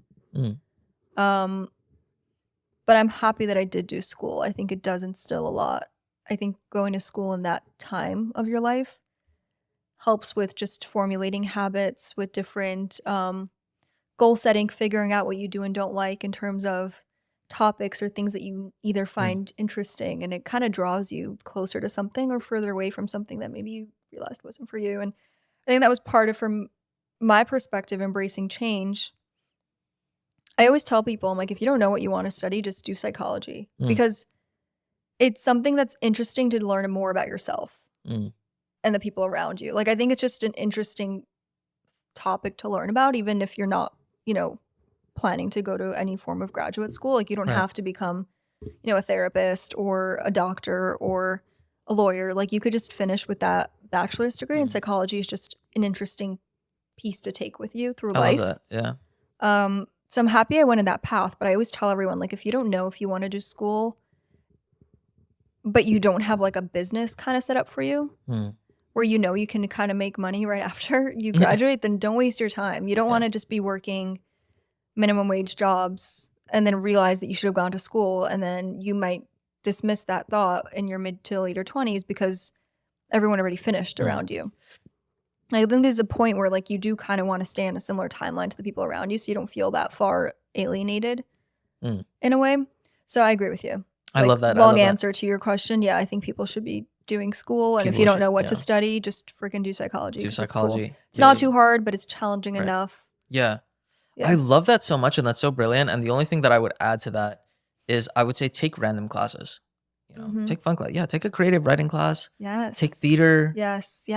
But I'm happy that I did do school. I think it does instill a lot. I think going to school in that time of your life helps with just formulating habits, with different goal setting, figuring out what you do and don't like in terms of topics or things that you either find interesting, and it kind of draws you closer to something or further away from something that maybe you realized wasn't for you. And I think that was part of, from my perspective, embracing change. I always tell people, I'm like, if you don't know what you want to study, just do psychology, because it's something that's interesting to learn more about yourself and the people around you. Like, I think it's just an interesting topic to learn about, even if you're not, planning to go to any form of graduate school. Like, you don't have to become, a therapist or a doctor or a lawyer. Like, you could just finish with that bachelor's degree, and psychology is just an interesting piece to take with you through life.
I love that. Yeah.
So I'm happy I went in that path, but I always tell everyone, like, if you don't know if you want to do school, but you don't have like a business kind of set up for you, where you can kind of make money right after you graduate, then don't waste your time. You don't want to just be working minimum wage jobs and then realize that you should have gone to school, and then you might dismiss that thought in your mid to later 20s because everyone already finished around you. I think there's a point where like you do kind of want to stay on a similar timeline to the people around you, so you don't feel that far alienated in a way. So I agree with you.
I love that.
Long answer to your question. Yeah, I think people should be doing school, and if you don't know what to study, just freaking do psychology.
Do psychology.
It's cool. It's not too hard, but it's challenging enough.
Yeah. I love that so much, and that's so brilliant. And the only thing that I would add to that is I would say take random classes. Take fun class. Yeah, take a creative writing class.
Yes.
Take theater.
Yes.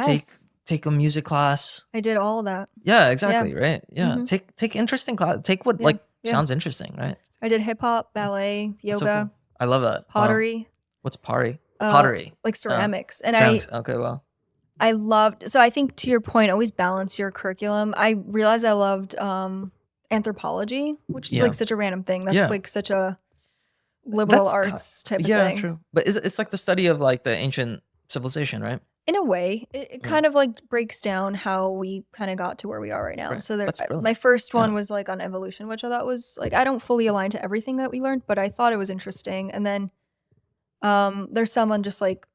Take a music class.
I did all of that.
Yeah, exactly. Yeah. Right. Yeah. Take interesting class. Take what sounds interesting, right?
I did hip hop, ballet, yoga. So cool.
I love that.
Pottery.
Wow. What's pottery? Pottery.
Like ceramics. And
ceramics. Okay, well.
So I think to your point, always balance your curriculum. I realized I loved anthropology, which is
Yeah.
like such a random thing. That's
Yeah.
like such a liberal
That's
arts type of
Yeah,
thing.
true. But it's like the study of like the ancient civilization, right?
In a way, it
Mm.
kind of like breaks down how we kind of got to where we are right now.
Right.
So
That's brilliant.
my first one
Yeah.
was like on evolution, which I thought was like, I don't fully align to everything that we learned, but I thought it was interesting. And then there's some on just like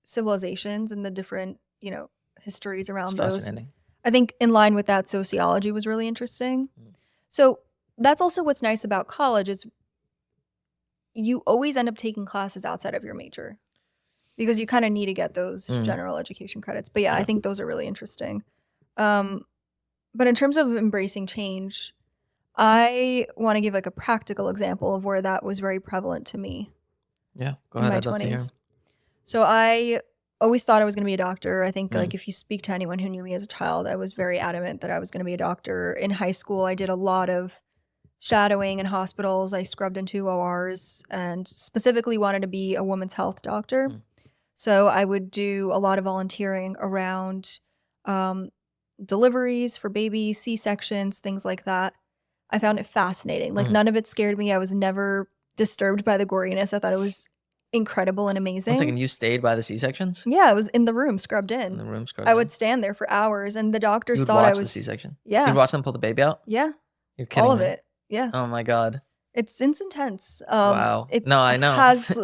civilizations and the different, histories
It's
around those.
fascinating.
I think in line with that, sociology was really interesting.
Mm.
So that's also what's nice about college is you always end up taking classes outside of your major because you kind of need to get those general education credits. But yeah, I think those are really interesting. But in terms of embracing change, I want to give like a practical example of where that was very prevalent to me.
Yeah, go
in
ahead.
my
I'd love to hear.
20s. So I always thought I was going to be a doctor. I think like if you speak to anyone who knew me as a child, I was very adamant that I was going to be a doctor. In high school, I did a lot of shadowing in hospitals. I scrubbed into ORs and specifically wanted to be a women's health doctor. So I would do a lot of volunteering around deliveries for babies, C-sections, things like that. I found it fascinating. Like none of it scared me. I was never disturbed by the goriness. I thought it was incredible and amazing.
1 second, you stayed by the C-sections?
Yeah, I was in the room, scrubbed in.
In the room, scrubbed
I
in?
would stand there for hours, and the doctors
You would
thought I
watch
was
the C-section?
Yeah,
You'd watch them pull the baby out?
yeah,
You're kidding
all of
me.
it. Yeah,
Oh my god.
it's intense.
Wow.
It
No, I know.
Has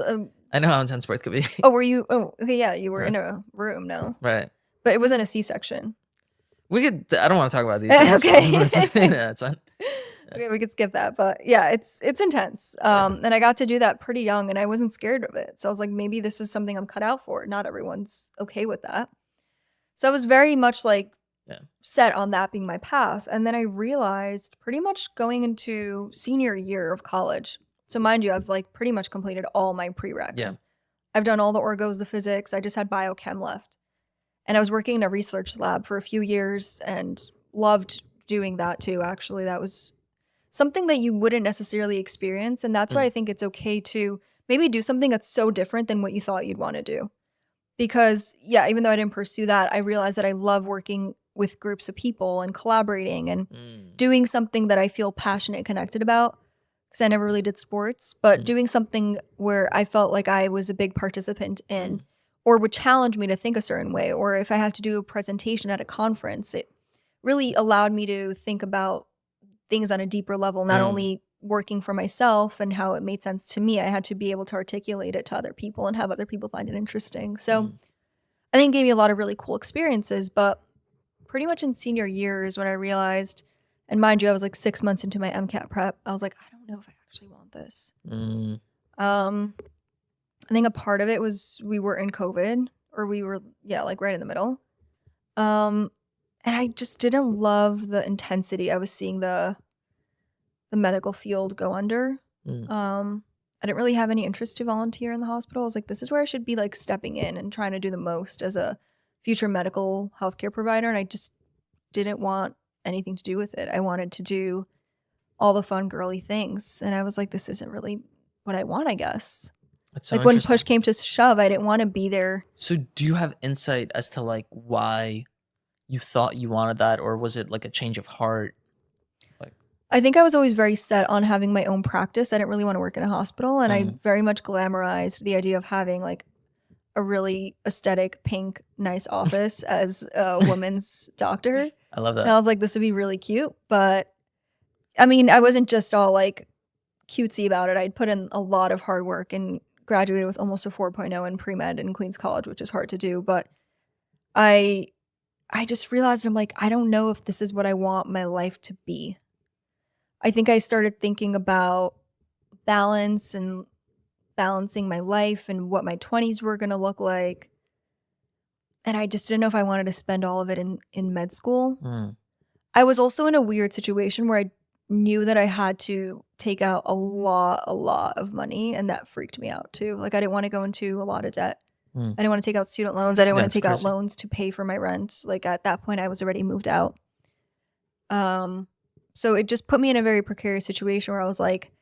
I know how intense birth could be.
oh, were you? Oh, okay, yeah, you were
Right.
in a room, no,
Right.
but it wasn't a C-section.
We could. I don't want to talk about these things.
Okay.
Yeah, it's fine.
Okay, we could skip that, but yeah, it's intense. And I got to do that pretty young, and I wasn't scared of it. So I was like, maybe this is something I'm cut out for. Not everyone's okay with that. So I was very much like set on that being my path. And then I realized pretty much going into senior year of college. So mind you, I've like pretty much completed all my prereqs.
Yeah.
I've done all the orgos, the physics. I just had biochem left. And I was working in a research lab for a few years and loved doing that too, actually. That was something that you wouldn't necessarily experience. And that's why I think it's okay to maybe do something that's so different than what you thought you'd want to do. Because, yeah, even though I didn't pursue that, I realized that I love working with groups of people and collaborating and doing something that I feel passionate and connected about. Because I never really did sports, but doing something where I felt like I was a big participant in or would challenge me to think a certain way. Or if I had to do a presentation at a conference, it really allowed me to think about things on a deeper level, not only working for myself and how it made sense to me. I had to be able to articulate it to other people and have other people find it interesting. So I think it gave me a lot of really cool experiences, but pretty much in senior years when I realized, and mind you, I was like 6 months into my MCAT prep, I was like, I don't know if I actually want this. I think a part of it was we were in COVID, or we were, like right in the middle. And I just didn't love the intensity I was seeing the medical field go under. I didn't really have any interest to volunteer in the hospital. I was like, this is where I should be like stepping in and trying to do the most as a future medical healthcare provider. And I just didn't want anything to do with it. I wanted to do all the fun girly things. And I was like, this isn't really what I want, I guess.
That's so
like when
interesting.
push came to shove, I didn't want to be there.
So do you have insight as to like why you thought you wanted that, or was it like a change of heart?
I think I was always very set on having my own practice. I didn't really want to work in a hospital, and I very much glamorized the idea of having like a really aesthetic, pink, nice office as a woman's doctor.
I love that.
And I was like, this would be really cute. But I mean, I wasn't just all like cutesy about it. I'd put in a lot of hard work and graduated with almost a 4.0 in pre-med in Queens College, which is hard to do. But I just realized I'm like, I don't know if this is what I want my life to be. I think I started thinking about balance and balancing my life and what my 20s were going to look like. And I just didn't know if I wanted to spend all of it in med school. I was also in a weird situation where I knew that I had to take out a lot of money, and that freaked me out too. Like I didn't want to go into a lot of debt. I didn't want to take out student loans. I didn't want to take out loans to pay for my rent. Like at that point I was already moved out. So it just put me in a very precarious situation where I was like,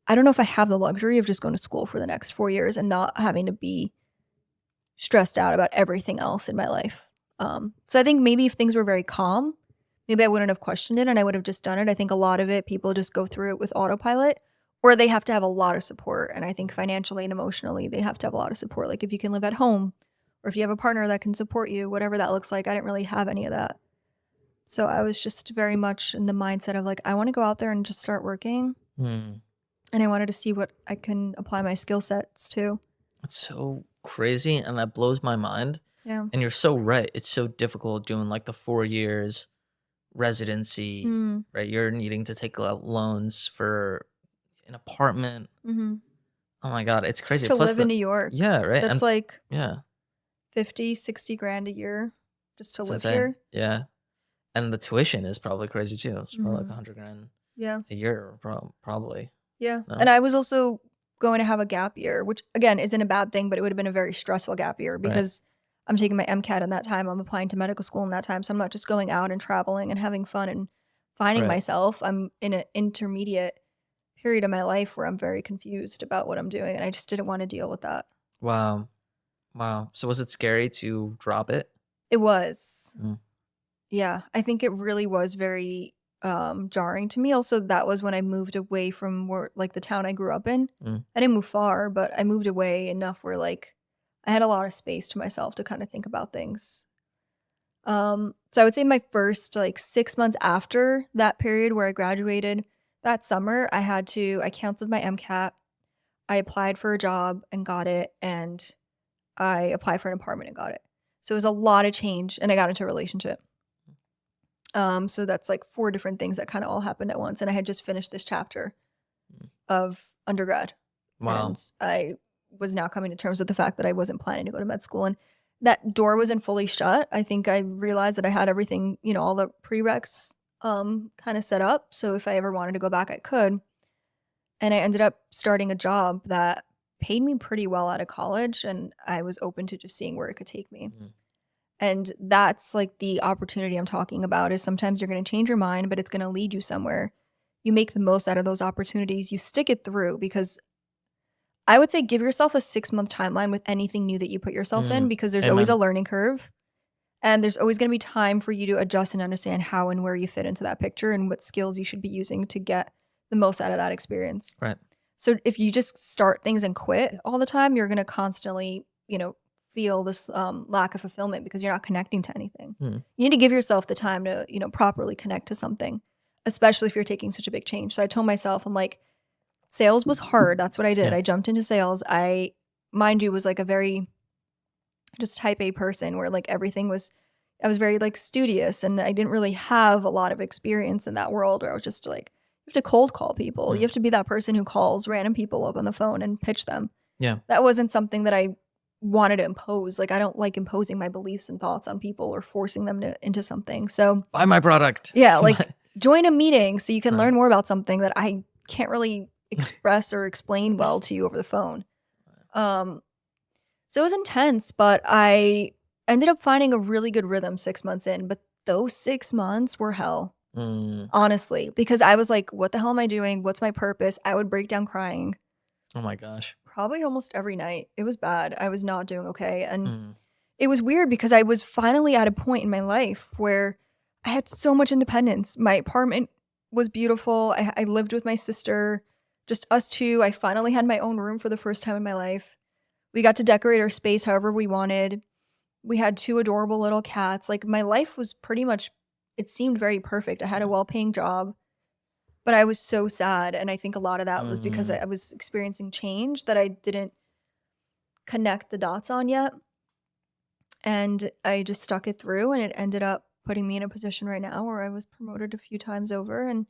I don't know if I have the luxury of just going to school for the next 4 years and not having to be stressed out about everything else in my life. So I think maybe if things were very calm, maybe I wouldn't have questioned it and I would have just done it. I think a lot of it, people just go through it with autopilot, or they have to have a lot of support. And I think financially and emotionally, they have to have a lot of support. Like if you can live at home, or if you have a partner that can support you, whatever that looks like. I didn't really have any of that. So I was just very much in the mindset of like, I want to go out there and just start working.
Mm.
And I wanted to see what I can apply my skill sets to.
It's so crazy, and that blows my mind.
Yeah.
And you're so right. It's so difficult doing like the 4 years residency,
Mm.
right? You're needing to take out loans for an apartment.
Mm-hmm.
Oh my God, it's
Just
crazy.
to
Plus
live in New York.
yeah, right.
That's
And
like
yeah,
50, 60 grand a year just to
it's
live
insane.
here.
Yeah, and the tuition is probably crazy too. It's probably like
Mhm.
100 grand
Yeah.
a year, probably.
Yeah.
No?
And I was also going to have a gap year, which again isn't a bad thing, but it would have been a very stressful gap year because I'm taking my MCAT in that time. I'm applying to medical school in that time. So I'm not just going out and traveling and having fun and finding
Right.
myself. I'm in an intermediate period of my life where I'm very confused about what I'm doing. And I just didn't want to deal with that.
Wow. So was it scary to drop it?
It was.
Mm.
Yeah. I think it really was very jarring to me. Also, that was when I moved away from where like the town I grew up in.
Mm.
I didn't move far, but I moved away enough where like I had a lot of space to myself to kind of think about things. So I would say my first like 6 months after that period where I graduated that summer, I canceled my MCAT. I applied for a job and got it, and I applied for an apartment and got it. So it was a lot of change, and I got into a relationship. So that's like 4 different things that kind of all happened at once, and I had just finished this chapter of undergrad.
Wow.
And I was now coming to terms with the fact that I wasn't planning to go to med school, and that door wasn't fully shut. I think I realized that I had everything, all the prereqs kind of set up. So if I ever wanted to go back, I could. And I ended up starting a job that paid me pretty well out of college, and I was open to just seeing where it could take me.
Mm.
And that's like the opportunity I'm talking about, is sometimes you're going to change your mind, but it's going to lead you somewhere. You make the most out of those opportunities. You stick it through, because I would say give yourself a 6-month timeline with anything new that you put yourself in, because there's always a
Amen.
learning curve. And there's always going to be time for you to adjust and understand how and where you fit into that picture and what skills you should be using to get the most out of that experience.
Right.
So if you just start things and quit all the time, you're going to constantly, feel this lack of fulfillment because you're not connecting to anything.
Mm.
You need to give yourself the time to, properly connect to something, especially if you're taking such a big change. So I told myself, I'm like, sales was hard. That's what I did.
Yeah.
I jumped into sales. Mind you, was like a very just type A person where like I was very like studious, and I didn't really have a lot of experience in that world where I was just like, you have to cold call people. You have to be that person who calls random people up on the phone and pitch them.
Yeah.
That wasn't something that I wanted to impose. Like, I don't like imposing my beliefs and thoughts on people or forcing them into something. So
Buy my product.
yeah, like join a meeting so you can
Right.
learn more about something that I can't really express or explain well to you over the phone. So it was intense, but I ended up finding a really good rhythm 6 months in. But those 6 months were hell, honestly, because I was like, what the hell am I doing? What's my purpose? I would break down crying
Oh my gosh.
probably almost every night. It was bad. I was not doing okay. And
Mm.
it was weird because I was finally at a point in my life where I had so much independence. My apartment was beautiful. I lived with my sister, just us two. I finally had my own room for the first time in my life. We got to decorate our space however we wanted. We had 2 adorable little cats. Like, my life was pretty much, it seemed very perfect. I had a well-paying job, but I was so sad. And I think a lot of that was because I was experiencing change that I didn't connect the dots on yet. And I just stuck it through, and it ended up putting me in a position right now where I was promoted a few times over and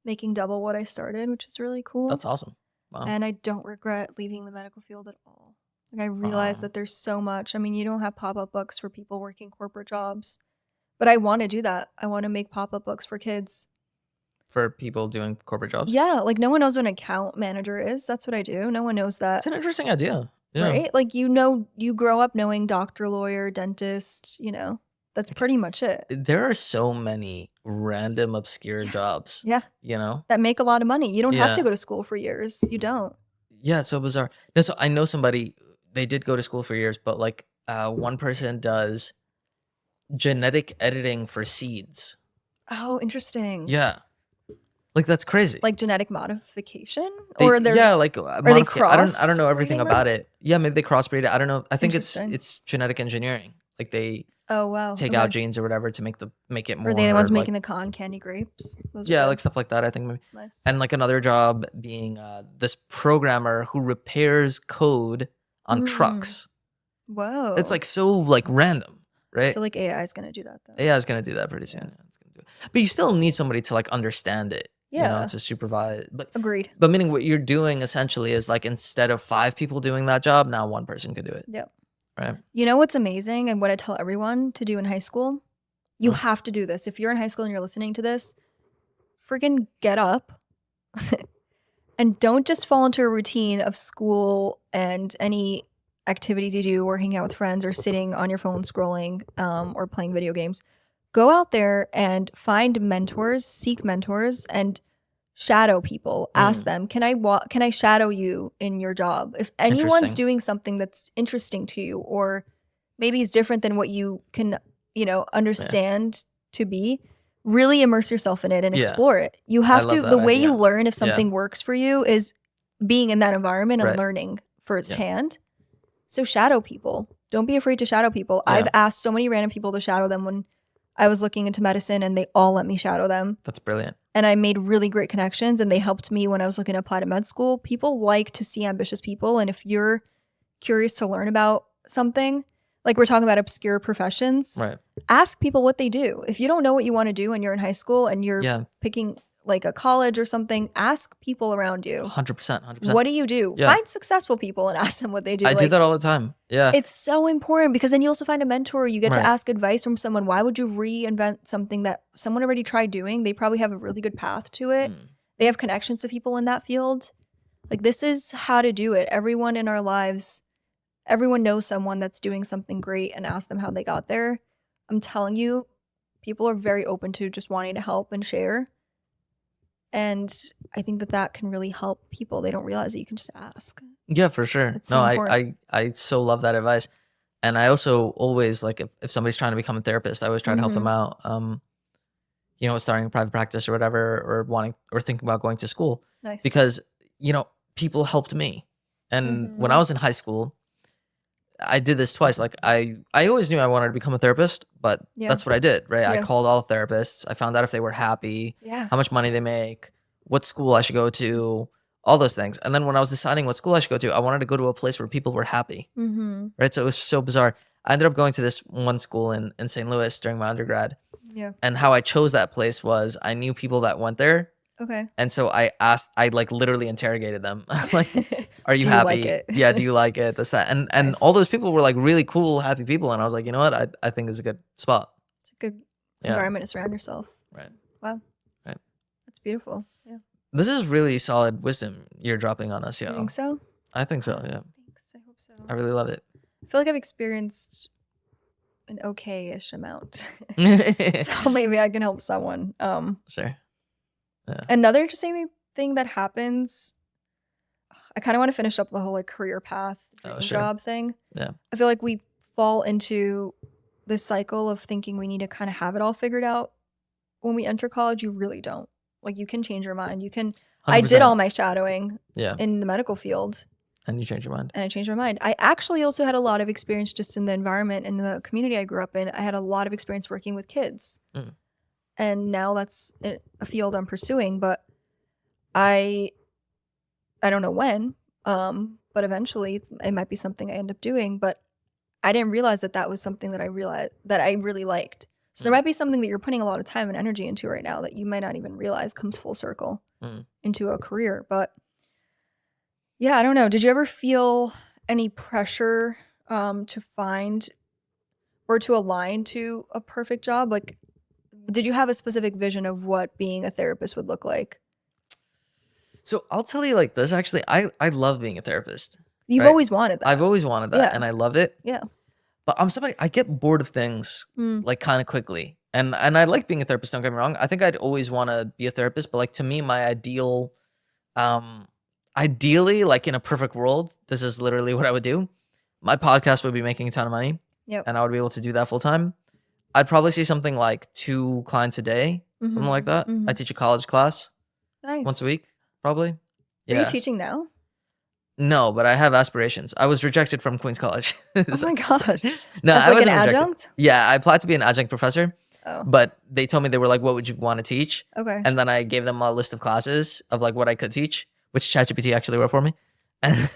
making double what I started, which is really cool.
That's awesome. Wow.
And I don't regret leaving the medical field at all. Like, I realized that there's so much. I mean, you don't have pop-up books for people working corporate jobs, but I want to do that. I want to make pop-up books for kids.
For people doing corporate jobs?
Yeah, like no one knows what an account manager is. That's what I do. No one knows that.
It's an interesting idea. Yeah.
Right? Like, you grow up knowing doctor, lawyer, dentist, that's pretty much it.
There are so many random obscure jobs.
Yeah. That make a lot of money. You don't have to go to school for years. You don't.
Yeah, it's so bizarre. No, so I know somebody, they did go to school for years, but like one person does genetic editing for seeds.
Oh, interesting.
Yeah. Like that's crazy.
Like genetic modification,
They,
they're
yeah, like
they
I don't know everything
crossbreeding
about
them?
it. Yeah, maybe they crossbreed it. I don't know. I think
Interesting.
it's genetic engineering. Like they
Oh wow.
take out genes or whatever to make it more
Are they the ones
like,
making the cotton candy grapes? Those are
yeah,
good.
like stuff like that. I think maybe.
Nice.
And like another job being this programmer who repairs code on trucks.
Whoa.
It's like so like random,
I
right?
feel like AI is gonna do that though.
AI is gonna do that pretty soon. Yeah, it's gonna do it. But you still need somebody to like understand it. You know,
Yeah.
to supervise. But
Agreed.
But meaning what you're doing essentially is like instead of 5 people doing that job, now one person could do it.
Yep.
Right.
You know what's amazing and what I tell everyone to do in high school? You have to do this. If you're in high school and you're listening to this, freaking get up and don't just fall into a routine of school and any activities you do or hanging out with friends or sitting on your phone scrolling or playing video games. Go out there and find mentors, seek mentors, and shadow people. Ask them, can I shadow you in your job? If anyone's
Interesting.
doing something that's interesting to you or maybe is different than what you can, understand to be, really immerse yourself in it and
Yeah.
explore it. You have
love
to,
that
the way
idea.
you learn if
Yeah.
something works for you is being in that environment and
Right.
learning firsthand. So shadow people. Don't be afraid to shadow people.
Yeah.
I've asked so many random people to shadow them when I was looking into medicine and they all let me shadow them.
That's brilliant.
And I made really great connections and they helped me when I was looking to apply to med school. People like to see ambitious people. And if you're curious to learn about something, like we're talking about obscure professions,
Right.
ask people what they do. If you don't know what you want to do and you're in high school and you're
Yeah.
picking like a college or something, ask people around you.
100%. 100%.
What do you do?
Yeah.
Find successful people and ask them what they do.
I do that all the time. Yeah.
It's so important because then you also find a mentor. You get
Right.
to ask advice from someone. Why would you reinvent something that someone already tried doing? They probably have a really good path to it. They have connections to people in that field. Like this is how to do it. Everyone in our lives, everyone knows someone that's doing something great and ask them how they got there. I'm telling you, people are very open to just wanting to help and share. And I think that can really help people. They don't realize that you can just ask.
Yeah, for sure.
It's so important.
I so love that advice. And I also always like if somebody's trying to become a therapist, I always try to help them out. Starting a private practice or whatever, or wanting or thinking about going to school.
Nice.
Because, people helped me. And when I was in high school, I did this twice. Like I always knew I wanted to become a therapist, but that's what I did, right? I
Yeah.
called all therapists. I found out if they were happy, how much money they make, what school I should go to, all those things. And then when I was deciding what school I should go to, I wanted to go to a place where people were happy, right? So it was so bizarre. I ended up going to this one school in St. Louis during my undergrad.
Yeah.
And how I chose that place was I knew people that went there.
Okay.
And so I like literally interrogated them. Like, are you
Do you
happy?
like it?
Yeah, do you like it? This, that. And
Nice.
all those people were like really cool, happy people. And I was like, you know what? I think it's a good spot.
It's a good
Yeah.
environment to surround yourself.
Right.
Wow.
Right.
That's beautiful. Yeah.
This is really solid wisdom you're dropping on us,
You
yo.
think so?
I think so, yeah.
Thanks. I hope so.
I really love it.
I feel like I've experienced an okay-ish amount. So maybe I can help someone.
Sure.
Another interesting thing that happens, I kind of want to finish up the whole like career path, dream
sure.
job thing.
Yeah.
I feel like we fall into this cycle of thinking we need to kind of have it all figured out. When we enter college, you really don't. Like you can change your mind. You can.
100%.
I did all my shadowing
Yeah.
in the medical field.
And you change your mind.
And I changed my mind. I actually also had a lot of experience just in the environment and the community I grew up in. I had a lot of experience working with kids. And now that's a field I'm pursuing, but I don't know when, but eventually it might be something I end up doing, but I didn't realize that was something that I really liked. So there might be something that you're putting a lot of time and energy into right now that you might not even realize comes full circle into a career. But yeah, I don't know. Did you ever feel any pressure to find or to align to a perfect job? Like, did you have a specific vision of what being a therapist would look like?
So I'll tell you like this, actually, I love being a therapist.
You've
right?
always wanted that.
I've always wanted that,
Yeah.
and I loved it.
Yeah.
But I'm somebody, I get bored of things like kind of quickly. And I like being a therapist, don't get me wrong. I think I'd always want to be a therapist, but like to me, my ideally, like in a perfect world, this is literally what I would do. my podcast would be making a ton of money.
Yep.
And I would be able to do that full time. I'd probably see something like 2 clients a day, something like that. I teach a college class
Nice.
once a week, probably.
Are you teaching now?
No, but I have aspirations. I was rejected from Queen's College.
Oh my God.
No,
As
I
like
wasn't
an
rejected.
adjunct?
Yeah, I applied to be an adjunct professor,
Oh.
but they told me, they were like, what would you want to teach?
Okay.
And then I gave them a list of classes of like what I could teach, which ChatGPT actually wrote for me. And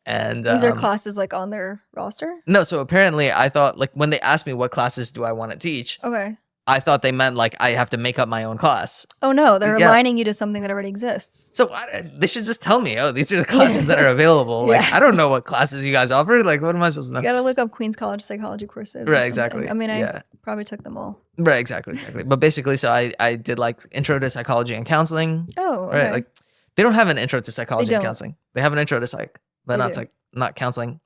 and
These are classes like on their roster?
no, so apparently I thought, like, when they asked me what classes do I want to teach,
Okay.
I thought they meant like I have to make up my own class.
Oh no, they're
Yeah.
aligning you to something that already exists.
So they should just tell me, oh, these are the classes that are available. Like,
Yeah.
I don't know what classes you guys offer. Like, what am I supposed to know?
You gotta look up Queen's College psychology courses. or
Right,
something.
exactly.
I mean, I
Yeah.
probably took them all.
Right, exactly. But basically, so I did like intro to psychology and counseling.
Oh, okay.
Right, like they don't have an intro to psychology and
don't.
counseling. They have an intro to psych, but
They do.
not counseling.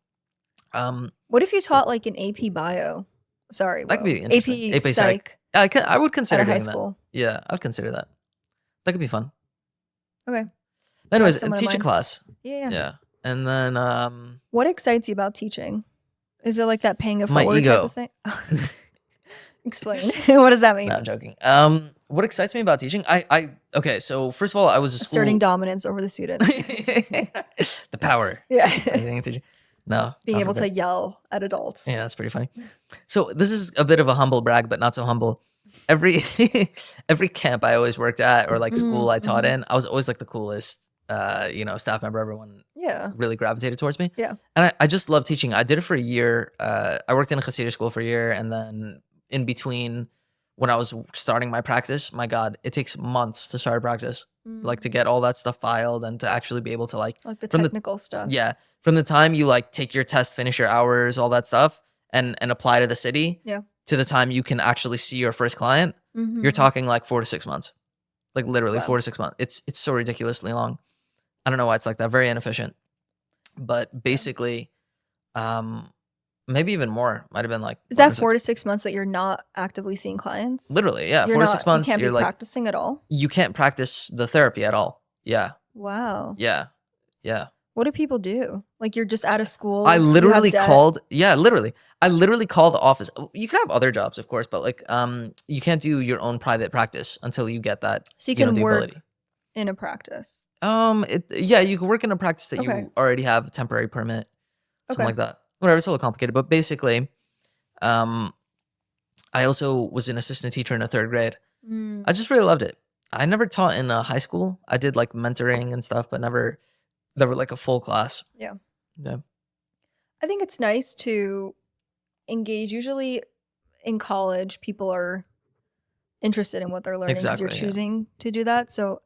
What if you taught like an AP bio? Sorry,
That could
whoa.
be interesting.
AP Psych
I would
at
consider
a high
doing that.
school.
Yeah, I would consider that. That could be fun.
Okay.
Anyways,
someone in
teach a
mind.
class.
Yeah.
Yeah, and then
What excites you about teaching? Is it like that paying it
My
forward type
ego.
of thing? Explain. What does that mean?
no, I'm joking. What excites me about teaching? Okay. So first of all, I was a school.
Asserting dominance over the students.
The power.
Yeah.
Anything in teaching? No.
Being
not
able
for
to yell at adults.
Yeah, that's pretty funny. So this is a bit of a humble brag, but not so humble. Every every camp I always worked at, or like school I taught in, I was always like the coolest, staff member. Everyone
Yeah.
really gravitated towards me.
Yeah.
And I just love teaching. I did it for a year. I worked in a Hasidic school for a year, and then in between, when I was starting my practice, my God, it takes months to start a practice, like to get all that stuff filed and to actually be able to
Like the
from the-
technical stuff.
yeah, from the time you like take your test, finish your hours, all that stuff, and apply to the city,
Yeah.
to the time you can actually see your first client,
Mhm.
you're talking like 4 to 6 months, like literally
Wow.
4 to 6 months. It's so ridiculously long. I don't know why it's like that. Very inefficient. But basically, maybe even more. Might have been like
Is
4
that
to 6
4 to 6 months that you're not actively seeing clients?
Literally, yeah,
You're
4 to
not,
6 months.
You can't
You're
be
like
practicing at all?
you can't practice the therapy at all. Yeah,
Wow.
yeah.
What do people do? Like you're just out of school.
I
you have
literally
debt?
called. Yeah, literally. I literally called the office. You can have other jobs, of course, but like, you can't do your own private practice until you get that.
So you can
the
work
ability.
in a practice.
You can work in a practice that
Okay.
you already have a temporary permit, something
Okay.
like that. Whatever, it's a little complicated, but basically, I also was an assistant teacher in a 3rd grade.
Mm.
I just really loved it. I never taught in high school. I did like mentoring and stuff, but never like a full class.
Yeah.
Yeah.
I think it's nice to engage. Usually in college, people are interested in what they're learning because you're
Exactly, yeah.
choosing to do that. So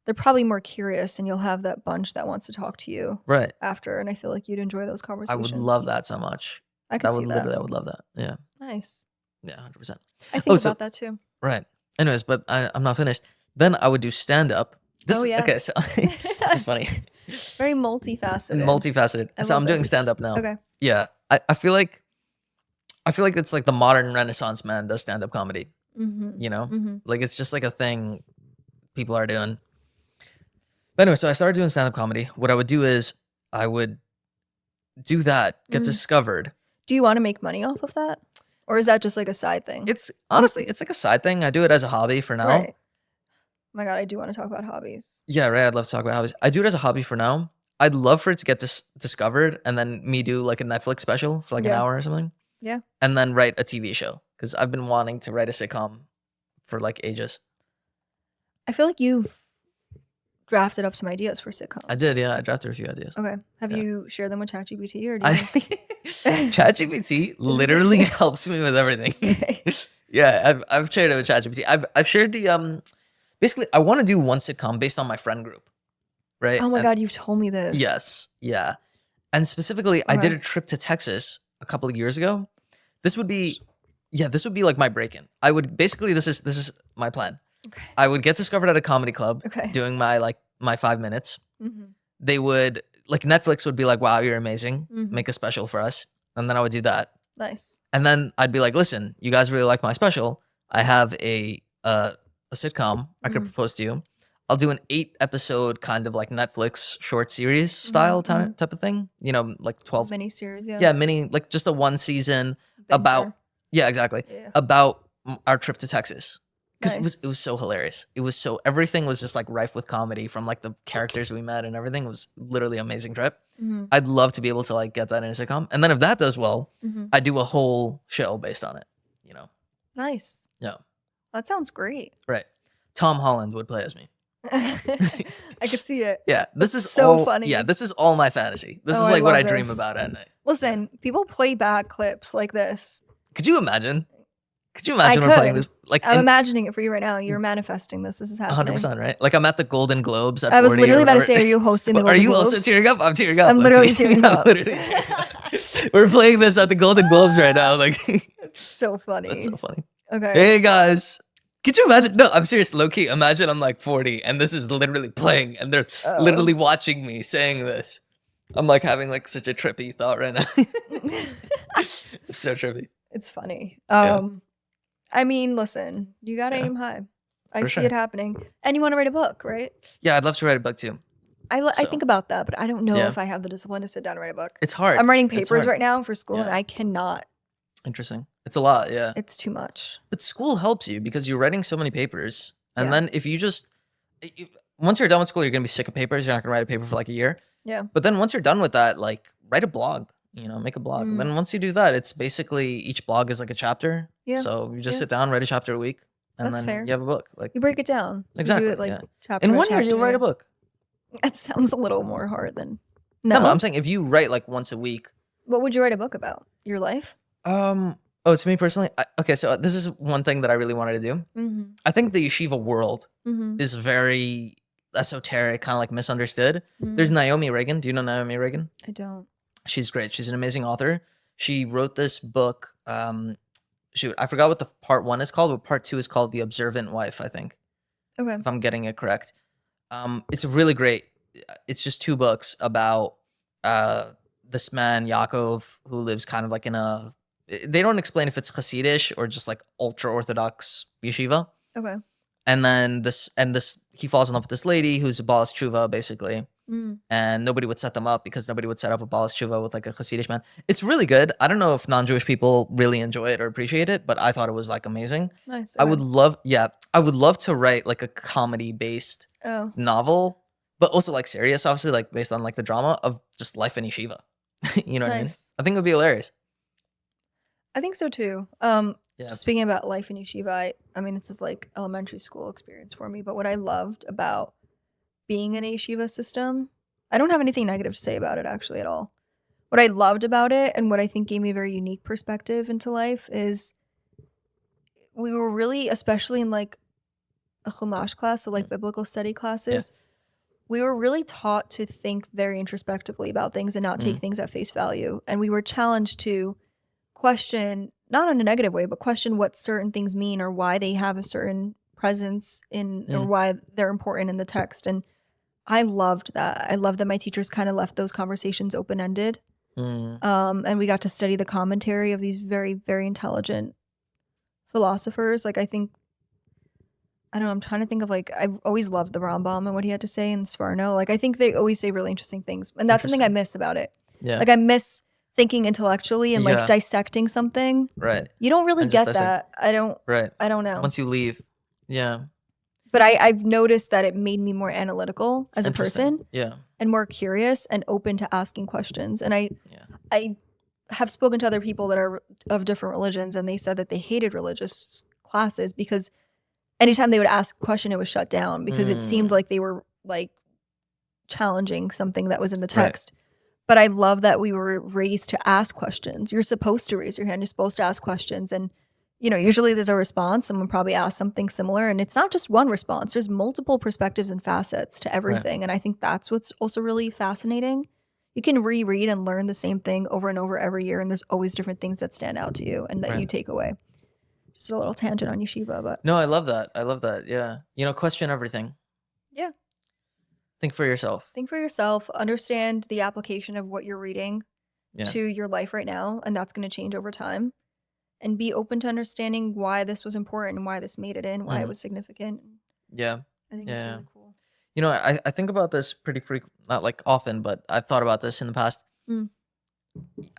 they're probably more curious and you'll have that bunch that wants to talk to you
Right.
after. And I feel like you'd enjoy those
I
conversations.
would love that so much.
I could see that.
I would love that. Yeah.
Nice.
Yeah, 100%.
I think
so-
about that too.
Right. Anyways, but I'm not finished. Then I would do stand up.
Oh, yeah.
Okay, so this is funny.
Very multifaceted.
Multifaceted.
I
So
love
I'm doing
this.
stand up now.
Okay.
Yeah. I feel like it's like the modern Renaissance man does stand up comedy.
Mm-hmm.
You know?
Mm-hmm.
Like it's just like a thing people are doing. But anyway, so I started doing stand up comedy. What I would do is I would do that, get
Mm.
discovered.
Do you want to make money off of that? Or is that just like a side thing?
It's honestly, it's like a side thing. I do it as a hobby for now.
Right. My God, I do want to talk about hobbies.
Yeah, right. I'd love to talk about hobbies. I do it as a hobby for now. I'd love for it to get discovered and then me do like a Netflix special for like an
Yeah.
hour or something.
Yeah.
And then write a TV show because I've been wanting to write a sitcom for like ages.
I feel like you've drafted up some ideas for sitcoms.
I did, yeah. I drafted a few ideas.
Okay. Have
Yeah.
you shared them with ChatGPT or do you?
ChatGPT literally helps me with everything.
Okay.
Yeah, I've shared it with ChatGPT. I've shared the basically I want to do one sitcom based on my friend group. Right?
Oh my
And-
God, you've told me this.
Yes. Yeah. And specifically, I did
Okay.
a trip to Texas a couple of years ago. This would be like my break-in. I would basically this is my plan.
Okay.
I would get discovered at a comedy club
Okay.
doing my 5 minutes.
Mm-hmm.
They would like Netflix would be like, "Wow, you're amazing.
Mhm.
Make a special for us." And then I would do that.
Nice.
And then I'd be like, "Listen, you guys really like my special. I have a sitcom I could
Mhm.
propose to you. I'll do an 8-episode kind of like Netflix short series style type of thing. You know, like 12
mini series.
yeah, mini, like just a one season
Binger.
about exactly
Yeah.
about our trip to Texas. Because
Nice.
it was so hilarious. It was so, everything was just like rife with comedy from like the characters we met and everything. It was literally an amazing trip. I'd love to be able to like get that in a sitcom. And then if that does well, I do a whole show based on it, you know?
Nice.
Yeah.
That sounds great.
Right. Tom Holland would play as me.
I could see it.
Yeah. This is
so
all,
funny.
Yeah. This is all my fantasy. This
Oh,
is
I
like what
love
I dream
this.
about at night.
Listen, people play back clips like this.
Could you imagine? Could you imagine we're playing this? Like,
I'm imagining it for you right now. You're manifesting this. This is happening.
100%, right? Like I'm at the Golden Globes at
I was
40
literally
or
about to
whatever.
say, are you hosting the
Are
Golden
you
Globes?
also tearing up? I'm tearing up.
I'm literally tearing up.
I'm literally tearing up. We're playing this at the Golden Globes right now. Like,
It's so funny.
that's so funny.
Okay.
Hey guys, could you imagine? No, I'm serious, low key. Imagine I'm like 40 and this is literally playing and they're literally watching me saying this. I'm like having like such a trippy thought right now. It's so trippy.
It's funny.
Yeah.
I mean, listen, you gotta aim high. I see it happening. And you want to write a book, right?
Yeah, I'd love to write a book too.
I think about that, but I don't know
Yeah.
if I have the discipline to sit down and write a book.
It's hard.
I'm writing
It's
papers
hard.
right now for school,
Yeah.
and I cannot.
Interesting. It's a lot, yeah.
It's too much.
But school helps you because you're writing so many papers. And
Yeah.
then if you just, once you're done with school, you're going to be sick of papers. You're not going to write a paper for like a year.
Yeah.
But then once you're done with that, like write a blog, you know, make a blog.
Mm.
Then once you do that, it's basically each blog is like a chapter.
Yeah.
So you just
Yeah.
sit down, write a chapter a week, and
That's
then
fair.
you have a book. Like
You break it down.
Exactly,
You do it like
yeah.
chapter
in
by
1 year, you'll
chapter.
write a book.
That sounds a little more hard than.
No, I'm saying if you write like once a week.
What would you write a book about? Your life?
Oh, to me personally, okay. So this is one thing that I really wanted to do.
Mm-hmm.
I think the yeshiva world
Mm-hmm.
is very esoteric, kind of like misunderstood.
Mm-hmm.
There's Naomi Reagan. Do you know Naomi Reagan?
I don't.
She's great. She's an amazing author. She wrote this book. Shoot, I forgot what the part 1 is called, but part 2 is called The Observant Wife, I think,
Okay.
if I'm getting it correct. It's really great. It's just 2 books about this man, Yaakov, who lives kind of like in a, they don't explain if it's Hasidish or just like ultra-Orthodox yeshiva.
Okay.
And then he falls in love with this lady who's a Baal Tshuva, basically.
Mm.
And nobody would set them up because nobody would set up a Baal Tshuva with like a Hasidish man. It's really good. I don't know if non-Jewish people really enjoy it or appreciate it, but I thought it was like amazing.
Nice.
I
okay.
would love to write like a comedy-based
Oh.
novel, but also like serious, obviously, like based on like the drama of just life in yeshiva. You know what I mean?
Nice.
I think it would be hilarious.
I think so too.
Yeah.
Speaking about life in yeshiva, I mean, this is like elementary school experience for me. But what I loved about being in a yeshiva system, I don't have anything negative to say about it actually at all. What I loved about it and what I think gave me a very unique perspective into life is we were really, especially in like a Chumash class, so like biblical study classes, we were really taught to think very introspectively about things and not take things at face value. And we were challenged to question, not in a negative way, but question what certain things mean or why they have a certain presence in or why they're important in the text. And I loved that. I loved that my teachers kind of left those conversations open-ended. And we got to study the commentary of these very, very intelligent philosophers. Like I don't know, I'm trying to think of like, I've always loved the Rambam and what he had to say in Sforno. Like I think they always say really interesting things. And that's something I miss about it.
Yeah.
Like I miss thinking intellectually and like dissecting something.
Right.
You don't really
And just
get that. I don't know.
Once you leave. Yeah.
But I've noticed that it made me more analytical as a person.
Yeah.
And more curious and open to asking questions. And I have spoken to other people that are of different religions, and they said that they hated religious classes because anytime they would ask a question, it was shut down because it seemed like they were like challenging something that was in the text. Right. But I love that we were raised to ask questions. You're supposed to raise your hand. You're supposed to ask questions. And, you know, usually there's a response. Someone probably asks something similar. And it's not just one response. There's multiple perspectives and facets to everything. Right. And I think that's what's also really fascinating. You can reread and learn the same thing over and over every year. And there's always different things that stand out to you and that you take away. Just a little tangent on yeshiva, but.
No, I love that. I love that. Yeah. You know, question everything.
Yeah.
Think for yourself.
Think for yourself. Understand the application of what you're reading to your life right now. And that's going to change over time. And be open to understanding why this was important and why this made it in, why it was significant.
Yeah.
I think it's really cool.
You know, I think about this pretty frequent, not like often, but I've thought about this in the past.
Mm.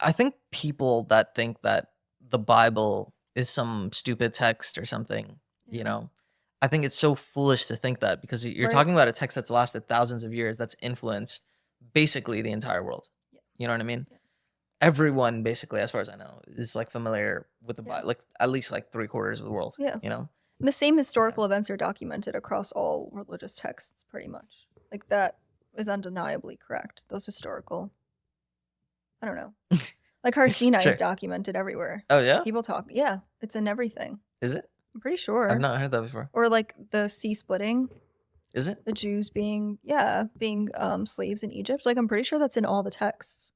I think people that think that the Bible is some stupid text or something, you
Yeah.
know, I think it's so foolish to think that, because you're
Right.
talking about a text that's lasted thousands of years, that's influenced basically the entire world.
Yeah.
You know what I mean?
Yeah.
Everyone, basically, as far as I know, is like familiar with the
Yeah.
Bible, like at least like 3/4 of the world.
Yeah.
You know?
And the same historical events are documented across all religious texts, pretty much. Like that is undeniably correct. Those historical, I don't know. Like Har Sinai
Sure.
is documented everywhere.
Oh yeah,
People talk. Yeah, it's in everything.
is it?
I'm pretty sure.
I've not heard that before.
Or like the sea splitting,
Is it?
the Jews being slaves in Egypt. Like I'm pretty sure that's in all the texts.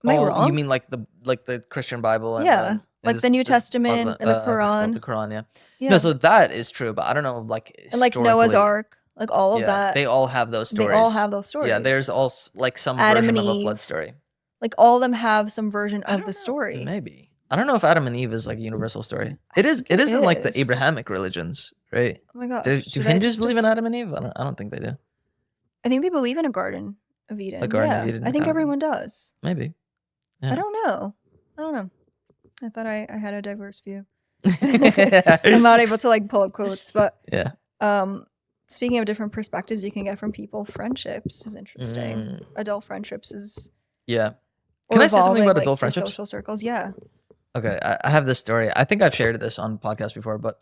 Am I
Oh,
wrong?
you mean like the Christian Bible? And
Yeah,
and
like
this-
the New
this part of
Testament and the
what's it called?
Quran.
The Quran, yeah.
Yeah.
No, so that is true, but I don't know, like
and like Noah's
historically-
Ark, like all of
yeah,
that.
they all have those stories.
They all have those stories.
Yeah, there's all like some
Adam
version
and
of a flood
Eve.
story.
Like all of them have some version
I
of
don't
the
know,
story.
Maybe. I don't know if Adam and Eve is like a universal story. It is.
think
It
it
is in like the
is.
Abrahamic religions, right?
Oh my gosh.
Do
should I
Hindus
just
believe in
dis-
Adam and Eve? I don't think they do.
I think they believe in a Garden of Eden.
A Garden of
yeah,
Eden,
I think
okay.
everyone does.
Maybe.
I
Yeah.
don't know. I thought I had a diverse view. I'm not able to like pull up quotes, but
Yeah.
speaking of different perspectives you can get from people, friendships is interesting.
Mm,
Adult friendships is
yeah.
or
Can I say something
evolving,
about
like,
adult
through
friendships?
social circles. Yeah.
Okay, I have this story. I think I've shared this on podcast before, but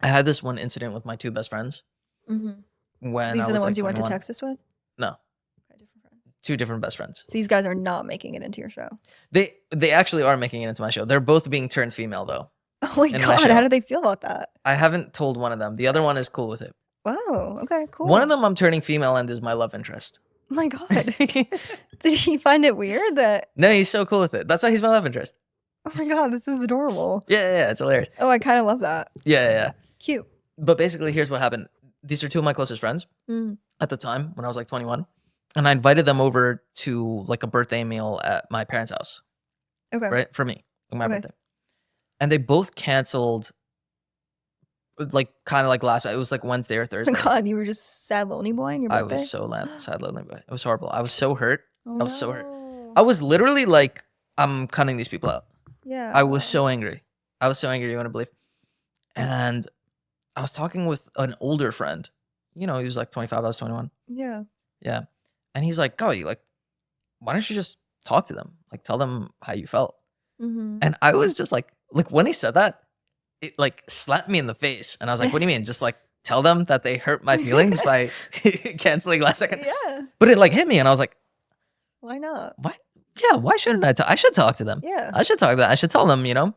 I had this one incident with my two best friends
Mm-hmm.
when
These
I
are the
was
ones
like
you went to
21.
Texas with?
No,
Okay, different friends.
two different best friends.
So these guys are not making it into your show.
They actually are making it into my show. They're both being turned female though.
Oh my
In my
god,
show.
how do they feel about that?
I haven't told one of them. The other one is cool with it.
Wow. Okay, cool.
One of them I'm turning female and is my love interest.
Oh my god. Did he find it weird that
No, he's so cool with it. That's why he's my love interest.
oh my god, this is adorable.
Yeah, it's hilarious.
Oh, I kinda love that.
Yeah.
Cute.
But basically, here's what happened. These are two of my closest friends
Mm.
at the time when I was like 21. And I invited them over to like a birthday meal at my parents' house,
Okay.
right? For me, like my
Okay.
birthday. And they both canceled like kind of like last, it was like Wednesday or
Oh
Thursday.
my god, you were just sad lonely boy on your
I
birthday?
was so sad, lonely boy. It was horrible. I was so hurt.
Oh,
I was so hurt.
no.
I was literally like, I'm cutting these people out.
Yeah.
I was so angry. You wouldn't believe. And I was talking with an older friend. You know, he was like 25, I was 21.
Yeah.
Yeah. And he's like, Gabi, like, why don't you just talk to them? Like, tell them how you felt.
Mm-hmm.
And I was just like when he said that, it like slapped me in the face. And I was like, what do you mean? Just like tell them that they hurt my feelings by canceling last second.
Yeah.
But it like hit me and I was like,
Why not?
why? Yeah, why shouldn't I? I should talk to them.
Yeah.
I should talk to them. I should tell them, you know?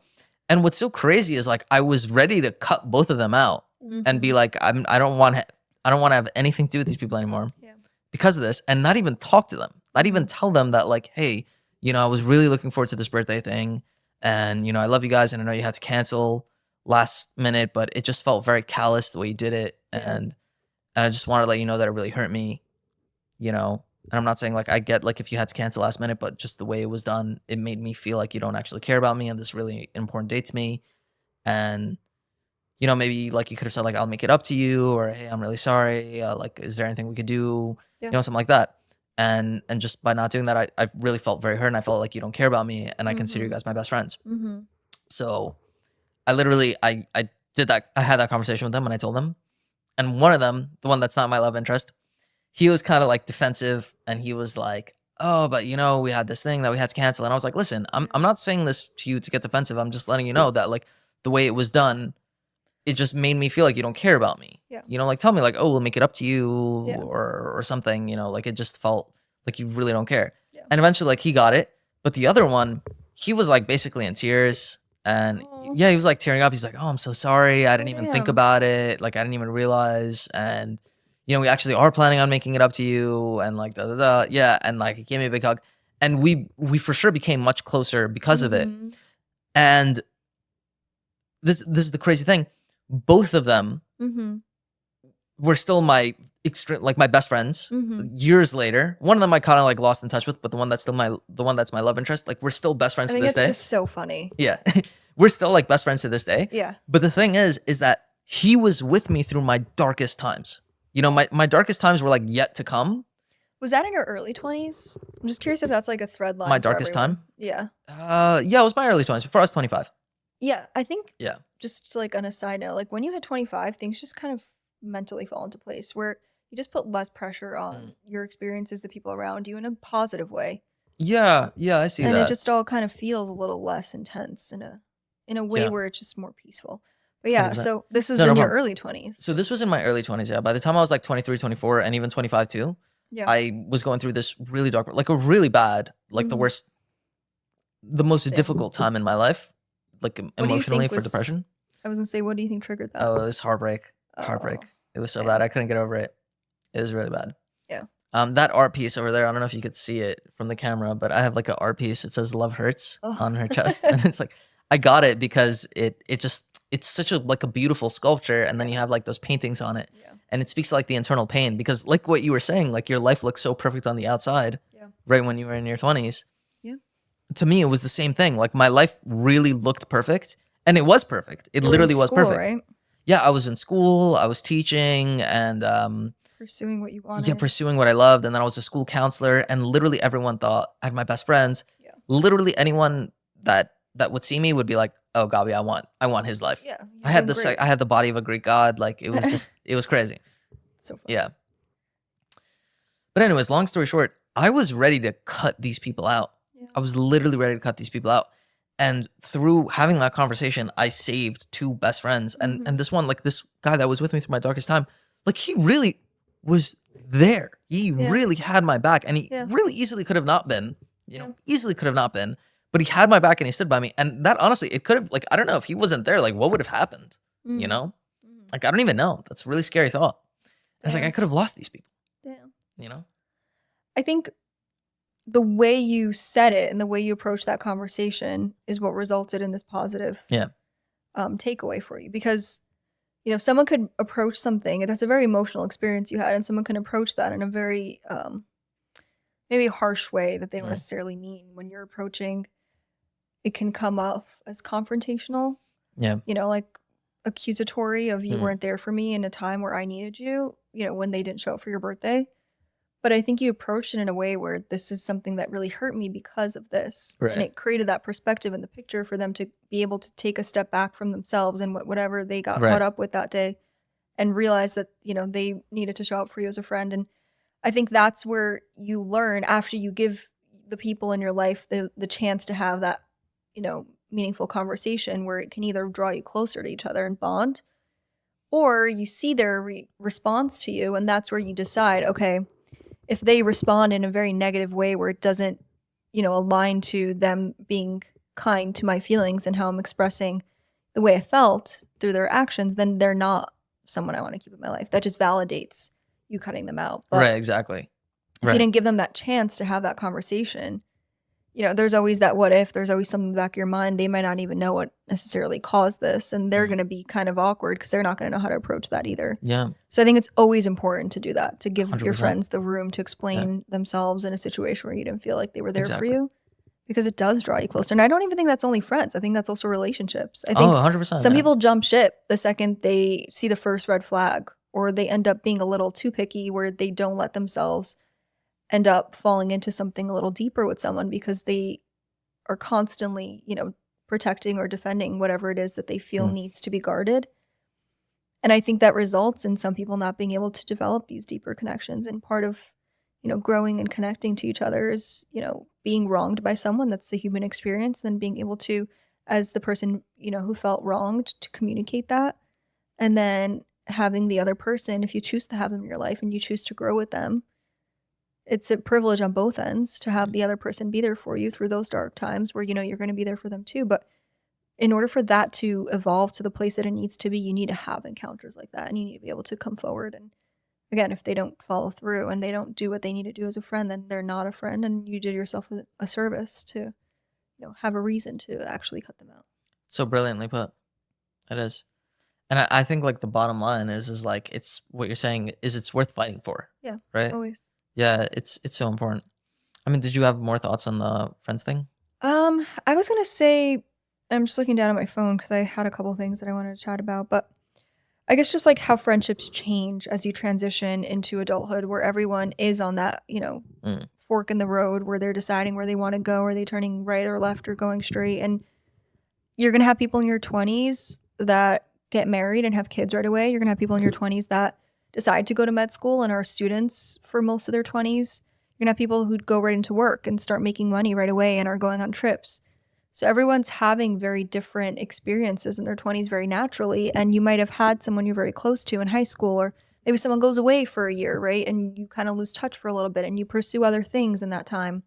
And what's so crazy is like I was ready to cut both of them out and be like, I don't want to have anything to do with these people anymore.
Yeah.
Because of this, and not even talk to them, not even tell them that like, hey, you know, I was really looking forward to this birthday thing, and you know, I love you guys, and I know you had to cancel last minute, but it just felt very callous the way you did it,
Yeah.
and I just wanted to let you know that it really hurt me, you know. And I'm not saying like I get like if you had to cancel last minute, but just the way it was done, it made me feel like you don't actually care about me and this really important date to me, and you know, maybe like you could have said like I'll make it up to you, or hey, I'm really sorry, like is there anything we could do,
Yeah.
you know, something like that. And just by not doing that, I really felt very hurt, and I felt like you don't care about me, and I consider you guys my best friends.
Mm-hmm.
So I literally I did that. I had that conversation with them, and I told them, and one of them, the one that's not my love interest, he was kind of like defensive, and he was like, oh, but you know, we had this thing that we had to cancel, and I was like, listen, I'm not saying this to you to get defensive. I'm just letting you know that like the way it was done, it just made me feel like you don't care about me.
Yeah.
You know, like tell me like, oh, we'll make it up to you,
Yeah.
or something, you know, like it just felt like you really don't care.
Yeah.
And eventually like he got it. But the other one, he was like basically in tears, and
Aw.
yeah, he was like tearing up. He's like, oh, I'm so sorry. I didn't even think
damn.
about it. Like I didn't even realize. And you know, we actually are planning on making it up to you, and like yeah. And like he gave me a big hug. And we for sure became much closer because of it.
Mhm.
And this is the crazy thing. Both of them
Mhm.
were still my my best friends.
Mhm.
Years later, one of them I kind of like lost in touch with, but the one that's my love interest, like we're still best friends
I
to
think
this
it's
day.
just so funny.
Yeah, we're still like best friends to this day.
Yeah.
But the thing is that he was with me through my darkest times. You know, my darkest times were like yet to come.
Was that in your early 20s? I'm just curious if that's like a thread line.
My
for
darkest
everyone.
time?
Yeah.
Yeah, it was my early 20s before I was 25.
Yeah, I think
Yeah.
just like on a side note, like when you hit 25, things just kind of mentally fall into place where you just put less pressure on your experiences, the people around you in a positive way.
Yeah, I see
And
that.
it just all kind of feels a little less intense in a way where it's just more peaceful. But yeah,
100%.
so this was
No
in your
problem.
early 20s.
So this was in my early 20s, yeah. By the time I was like 23, 24, and even 25 too,
Yeah.
I was going through this really dark, like a really bad, like the worst, the most difficult time in my life, like
What do you
emotionally
think
for depression.
I was gonna say, what do you think triggered that?
Oh, it was heartbreak. Heartbreak.
Oh,
It was so
yeah.
bad. I couldn't get over it. It was really bad.
Yeah.
That art piece over there, I don't know if you could see it from the camera, but I have like an art piece. It says "Love Hurts" on her chest, and it's like I got it because it's such a like a beautiful sculpture, and then you have like those paintings on it, and it speaks to like the internal pain because like what you were saying, like your life looks so perfect on the outside, right when you were in your 20s.
Yeah.
To me, it was the same thing. Like my life really looked perfect, and it was perfect. It literally was
school,
perfect.
Right?
Yeah, I was in school, I was teaching, and
pursuing what you wanted.
yeah, pursuing what I loved. And then I was a school counselor, and literally everyone thought I had my best friends.
Yeah.
Literally anyone that would see me would be like, "Oh, Gabi, I want his life."
Yeah.
I had this, I had the body of a Greek god. Like it was just, it was crazy.
So fun.
Yeah. But anyways, long story short, I was ready to cut these people out.
Yeah.
I was literally ready to cut these people out. And through having that conversation, I saved 2 best friends. And this one, like this guy that was with me through my darkest time, like he really was there. He really had my back, and he really easily could have not been, easily could have not been, but he had my back and he stood by me. And that honestly, it could have, like, I don't know if he wasn't there, like what would have happened, you know? Like, I don't even know. That's a really scary thought. It's like, I could have lost these people, you know?
I think the way you said it and the way you approach that conversation is what resulted in this positive takeaway for you. Because, you know, someone could approach something, that's a very emotional experience you had, and someone can approach that in a very maybe harsh way that they don't necessarily mean. When you're approaching, it can come off as confrontational.
Yeah.
You know, like accusatory of you weren't there for me in a time where I needed you, you know, when they didn't show up for your birthday. But I think you approached it in a way where this is something that really hurt me because of this.
Right.
And it created that perspective in the picture for them to be able to take a step back from themselves and whatever they got caught up with that day and realize that, you know, they needed to show up for you as a friend. And I think that's where you learn, after you give the people in your life the chance to have that, you know, meaningful conversation where it can either draw you closer to each other and bond, or you see their response to you, and that's where you decide, okay, if they respond in a very negative way where it doesn't, you know, align to them being kind to my feelings and how I'm expressing the way I felt through their actions, then they're not someone I want to keep in my life. That just validates you cutting them out. But
right, exactly.
if you didn't give them that chance to have that conversation, you know, there's always that what if, there's always something in the back of your mind. They might not even know what necessarily caused this, and they're going to be kind of awkward because they're not going to know how to approach that either.
Yeah.
So I think it's always important to do that, to give
100%.
your friends the room to explain themselves in a situation where you didn't feel like they were there for you, because it does draw you closer. And I don't even think that's only friends. I think that's also relationships. I think
100%,
some people jump ship the second they see the first red flag, or they end up being a little too picky where they don't let themselves end up falling into something a little deeper with someone because they are constantly, you know, protecting or defending whatever it is that they feel needs to be guarded. And I think that results in some people not being able to develop these deeper connections. And part of, you know, growing and connecting to each other is, you know, being wronged by someone. That's the human experience. Then being able to, as the person, you know, who felt wronged, to communicate that. And then having the other person, if you choose to have them in your life and you choose to grow with them, it's a privilege on both ends to have the other person be there for you through those dark times where, you know, you're going to be there for them too. But in order for that to evolve to the place that it needs to be, you need to have encounters like that, and you need to be able to come forward. And again, if they don't follow through and they don't do what they need to do as a friend, then they're not a friend, and you did yourself a service to, you know, have a reason to actually cut them out.
So brilliantly put. It is. And I think like the bottom line is like, it's what you're saying is it's worth fighting for.
Yeah.
Right?
Always.
Yeah, it's so important. I mean, did you have more thoughts on the friends thing?
I was gonna say, I'm just looking down at my phone because I had a couple things that I wanted to chat about, but I guess just like how friendships change as you transition into adulthood, where everyone is on that, fork in the road where they're deciding where they want to go. Are they turning right or left or going straight? And you're going to have people in your 20s that get married and have kids right away. You're going to have people in your 20s that decide to go to med school and are students for most of their 20s. You're going to have people who go right into work and start making money right away and are going on trips. So everyone's having very different experiences in their 20s very naturally. And you might have had someone you're very close to in high school, or maybe someone goes away for a year, right? And you kind of lose touch for a little bit and you pursue other things in that time.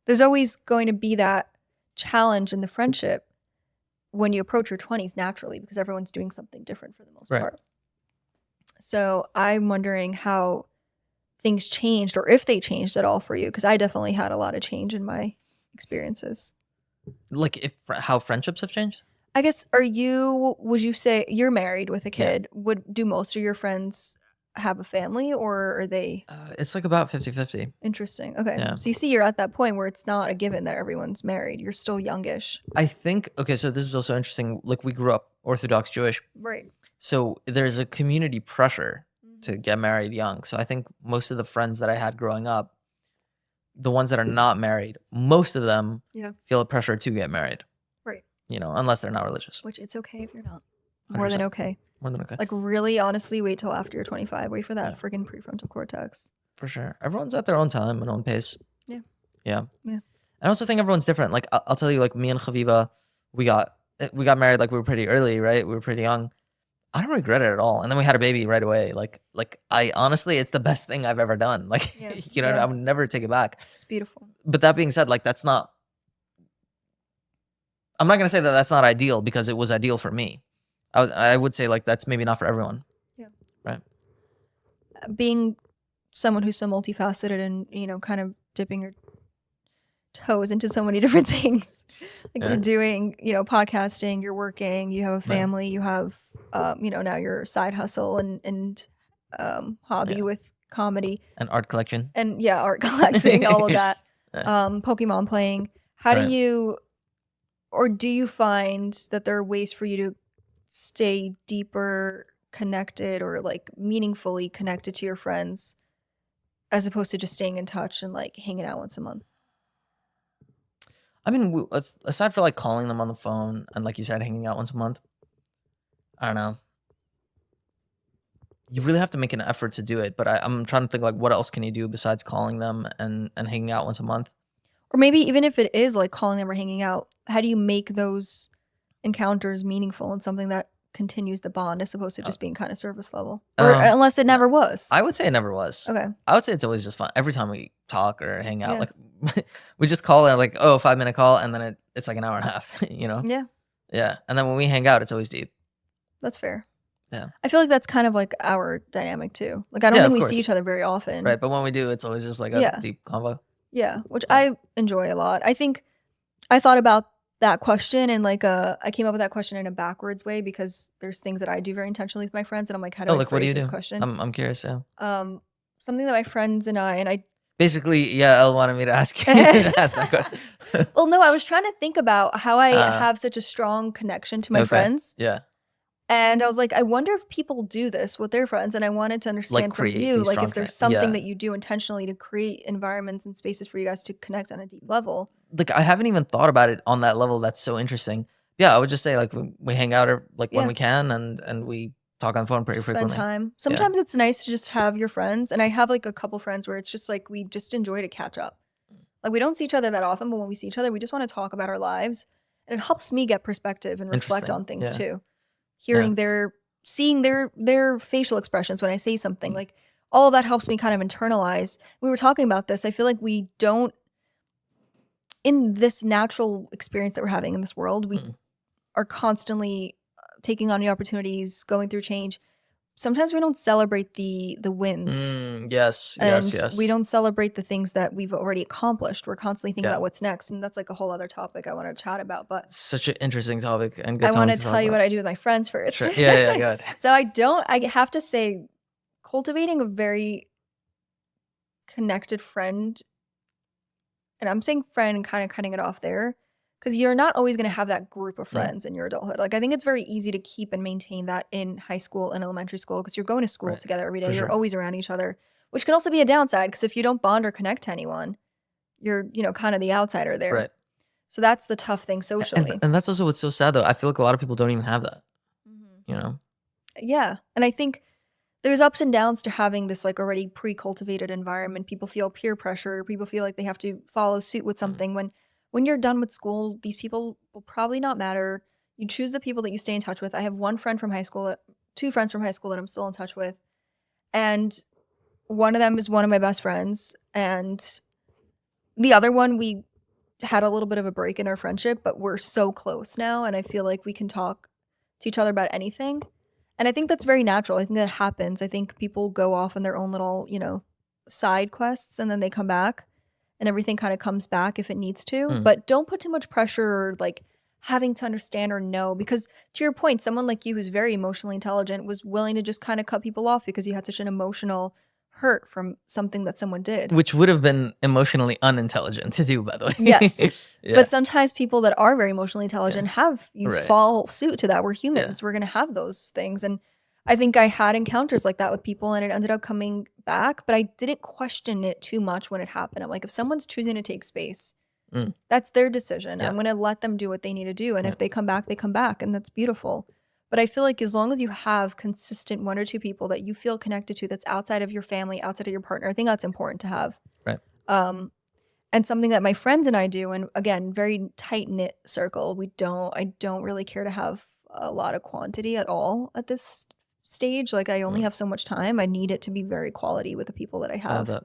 There's always going to be that challenge in the friendship when you approach your 20s naturally, because everyone's doing something different for the most part. So I'm wondering how things changed, or if they changed at all for you, because I definitely had a lot of change in my experiences.
Like how friendships have changed?
I guess, would you say you're married with a kid? Yeah. Do most of your friends have a family, or are they?
It's like about 50-50.
Interesting. Okay.
Yeah.
So you see, you're at that point where it's not a given that everyone's married. You're still youngish.
I think, okay, so this is also interesting. Like, we grew up Orthodox Jewish.
Right.
So there's a community pressure to get married young. So I think most of the friends that I had growing up, the ones that are not married, most of them feel a pressure to get married.
Right.
Unless they're not religious.
Which it's okay if you're not.
100%.
More than okay.
More than okay.
Like, really, honestly, wait till after you're 25. Wait for that friggin' prefrontal cortex.
For sure. Everyone's at their own time and own pace.
Yeah.
Yeah. Yeah. I also think everyone's different. Like, I'll tell you, like, me and Chaviva, we got married like we were pretty early, right? We were pretty young. I don't regret it at all. And then we had a baby right away. Like I honestly, it's the best thing I've ever done. Like, I would never take it back.
It's beautiful.
But that being said, like, I'm not going to say that that's not ideal, because it was ideal for me. I would say, like, that's maybe not for everyone. Yeah. Right.
Being someone who's so multifaceted and, kind of dipping your toes into so many different things. Like, you're doing, podcasting, you're working, you have a family, you have, now your side hustle and hobby with comedy.
And art collection.
And art collecting, all of that. Pokemon playing. How do you, or do you find that there are ways for you to stay deeper connected, or like meaningfully connected to your friends, as opposed to just staying in touch and like hanging out once a month?
I mean, aside for like calling them on the phone and, like you said, hanging out once a month, I don't know. You really have to make an effort to do it. But I'm trying to think, like, what else can you do besides calling them and hanging out once a month?
Or maybe even if it is like calling them or hanging out, how do you make those encounters meaningful and something that continues the bond, as opposed to just being kind of surface level? Or unless it never was.
I would say it never was.
Okay.
I would say it's always just fun. Every time we talk or hang out, like, we just call it like, 5-minute call, and then it's like an hour and a half,
Yeah.
Yeah. And then when we hang out, it's always deep.
That's fair.
Yeah.
I feel like that's kind of like our dynamic too. Like, I don't think we see each other very often.
Right. But when we do, it's always just like a deep convo.
Yeah. Which I enjoy a lot. I think I thought about that question, and like I came up with that question in a backwards way, because there's things that I do very intentionally with my friends, and I'm like, how do I phrase this question?
I'm curious. Yeah.
Something that my friends and I
basically, Elle wanted me to ask you ask that question.
Well, no, I was trying to think about how I have such a strong connection to my friends.
Yeah.
And I was like, I wonder if people do this with their friends, and I wanted to understand from you, like, if there's something that you do intentionally to create environments and spaces for you guys to connect on a deep level.
Like, I haven't even thought about it on that level. That's so interesting. Yeah, I would just say, like, we hang out, or like when we can, and we talk on the phone pretty frequently.
Spend time. Sometimes it's nice to just have your friends, and I have like a couple friends where it's just like we just enjoy to catch up. Like, we don't see each other that often, but when we see each other, we just want to talk about our lives, and it helps me get perspective and reflect on things too. Hearing seeing their facial expressions when I say something, like, all of that helps me kind of internalize. We were talking about this. I feel like we don't, in this natural experience that we're having in this world, we are constantly taking on new opportunities, going through change. Sometimes we don't celebrate the wins.
Yes.
We don't celebrate the things that we've already accomplished. We're constantly thinking about what's next, and that's like a whole other topic I want to chat about. But
such an interesting topic, and good
I want to tell you what I do with my friends first.
Sure. Yeah, good.
So I have to say, cultivating a very connected friend, and I'm saying friend and kind of cutting it off there, Because you're not always going to have that group of
Mm.
friends in your adulthood. Like, I think it's very easy to keep and maintain that in high school and elementary school because you're going to school
Right.
together every day.
For
You're
sure.
always around each other, which can also be a downside because if you don't bond or connect to anyone, you're, kind of the outsider there.
Right.
So that's the tough thing socially.
And that's also what's so sad though. I feel like a lot of people don't even have that.
Mhm.
You know?
Yeah. And I think there's ups and downs to having this like already pre-cultivated environment. People feel peer pressure. People feel like they have to follow suit with something. When you're done with school, these people will probably not matter. You choose the people that you stay in touch with. I have two friends from high school that I'm still in touch with. And one of them is one of my best friends. And the other one, we had a little bit of a break in our friendship, but we're so close now. And I feel like we can talk to each other about anything. And I think that's very natural. I think that happens. I think people go off on their own little, side quests and then they come back and everything kind of comes back if it needs to.
Mm.
But don't put too much pressure or like having to understand or know, because to your point, someone like you who's very emotionally intelligent was willing to just kind of cut people off because you had such an emotional hurt from something that someone did.
Which would have been emotionally unintelligent to do, by the way.
Yes.
Yeah.
But sometimes people that are very emotionally intelligent
Right.
fall suit to that. We're humans. We're going to have those things. And I think I had encounters like that with people and it ended up coming back, but I didn't question it too much when it happened. I'm like, if someone's choosing to take space, that's their decision.
Yeah.
I'm going to let them do what they need to do. And if they come back, they come back. And that's beautiful. But I feel like as long as you have consistent one or two people that you feel connected to that's outside of your family, outside of your partner, I think that's important to have.
Right.
And something that my friends and I do, and again, very tight-knit circle, I don't really care to have a lot of quantity at all at this stage. Like I only have so much time. I need it to be very quality with the people that I have.
Love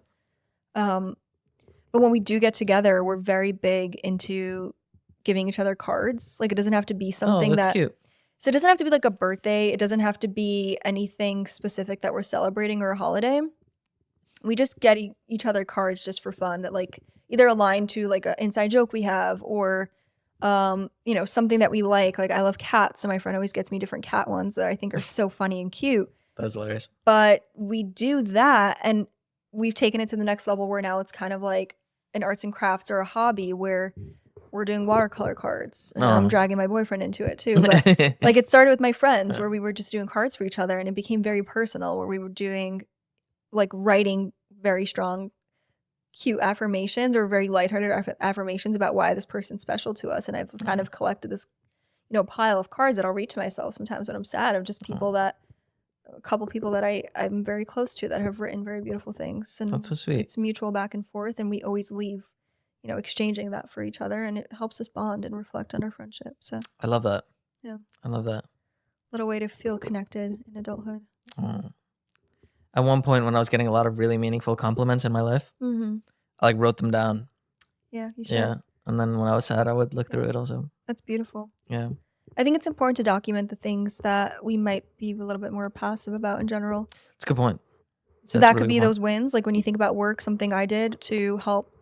But when we do get together, we're very big into giving each other cards. Like it doesn't have to be
that.
something
That's cute.
So it doesn't have to be like a birthday. It doesn't have to be anything specific that we're celebrating or a holiday. We just get each other cards just for fun that like either align to like an inside joke we have or, something that we like. Like I love cats. So my friend always gets me different cat ones that I think are so funny and cute.
That's hilarious.
But we do that and we've taken it to the next level where now it's kind of like an arts and crafts or a hobby where we're doing watercolor cards. And I'm dragging my boyfriend into it too. But like it started with my friends where we were just doing cards for each other and it became very personal where we were doing like writing very strong, cute affirmations or very lighthearted affirmations about why this person's special to us. And I've kind of collected this, pile of cards that I'll read to myself sometimes when I'm sad of just people a couple people that I'm very close to that have written very beautiful things. And
That's so sweet.
It's mutual back and forth and we always leave exchanging that for each other and it helps us bond and reflect on our friendship. So
I love that.
Yeah.
I love that.
Little way to feel connected in adulthood.
At one point when I was getting a lot of really meaningful compliments in my life,
Mm-hmm.
I like wrote them down.
Yeah, you should.
Yeah. And then when I was sad, I would look through it also.
That's beautiful.
Yeah.
I think it's important to document the things that we might be a little bit more passive about in general.
It's a good point.
So
That's
that
a
could
really
be
good
those wins. Like when you think about work, something I did to help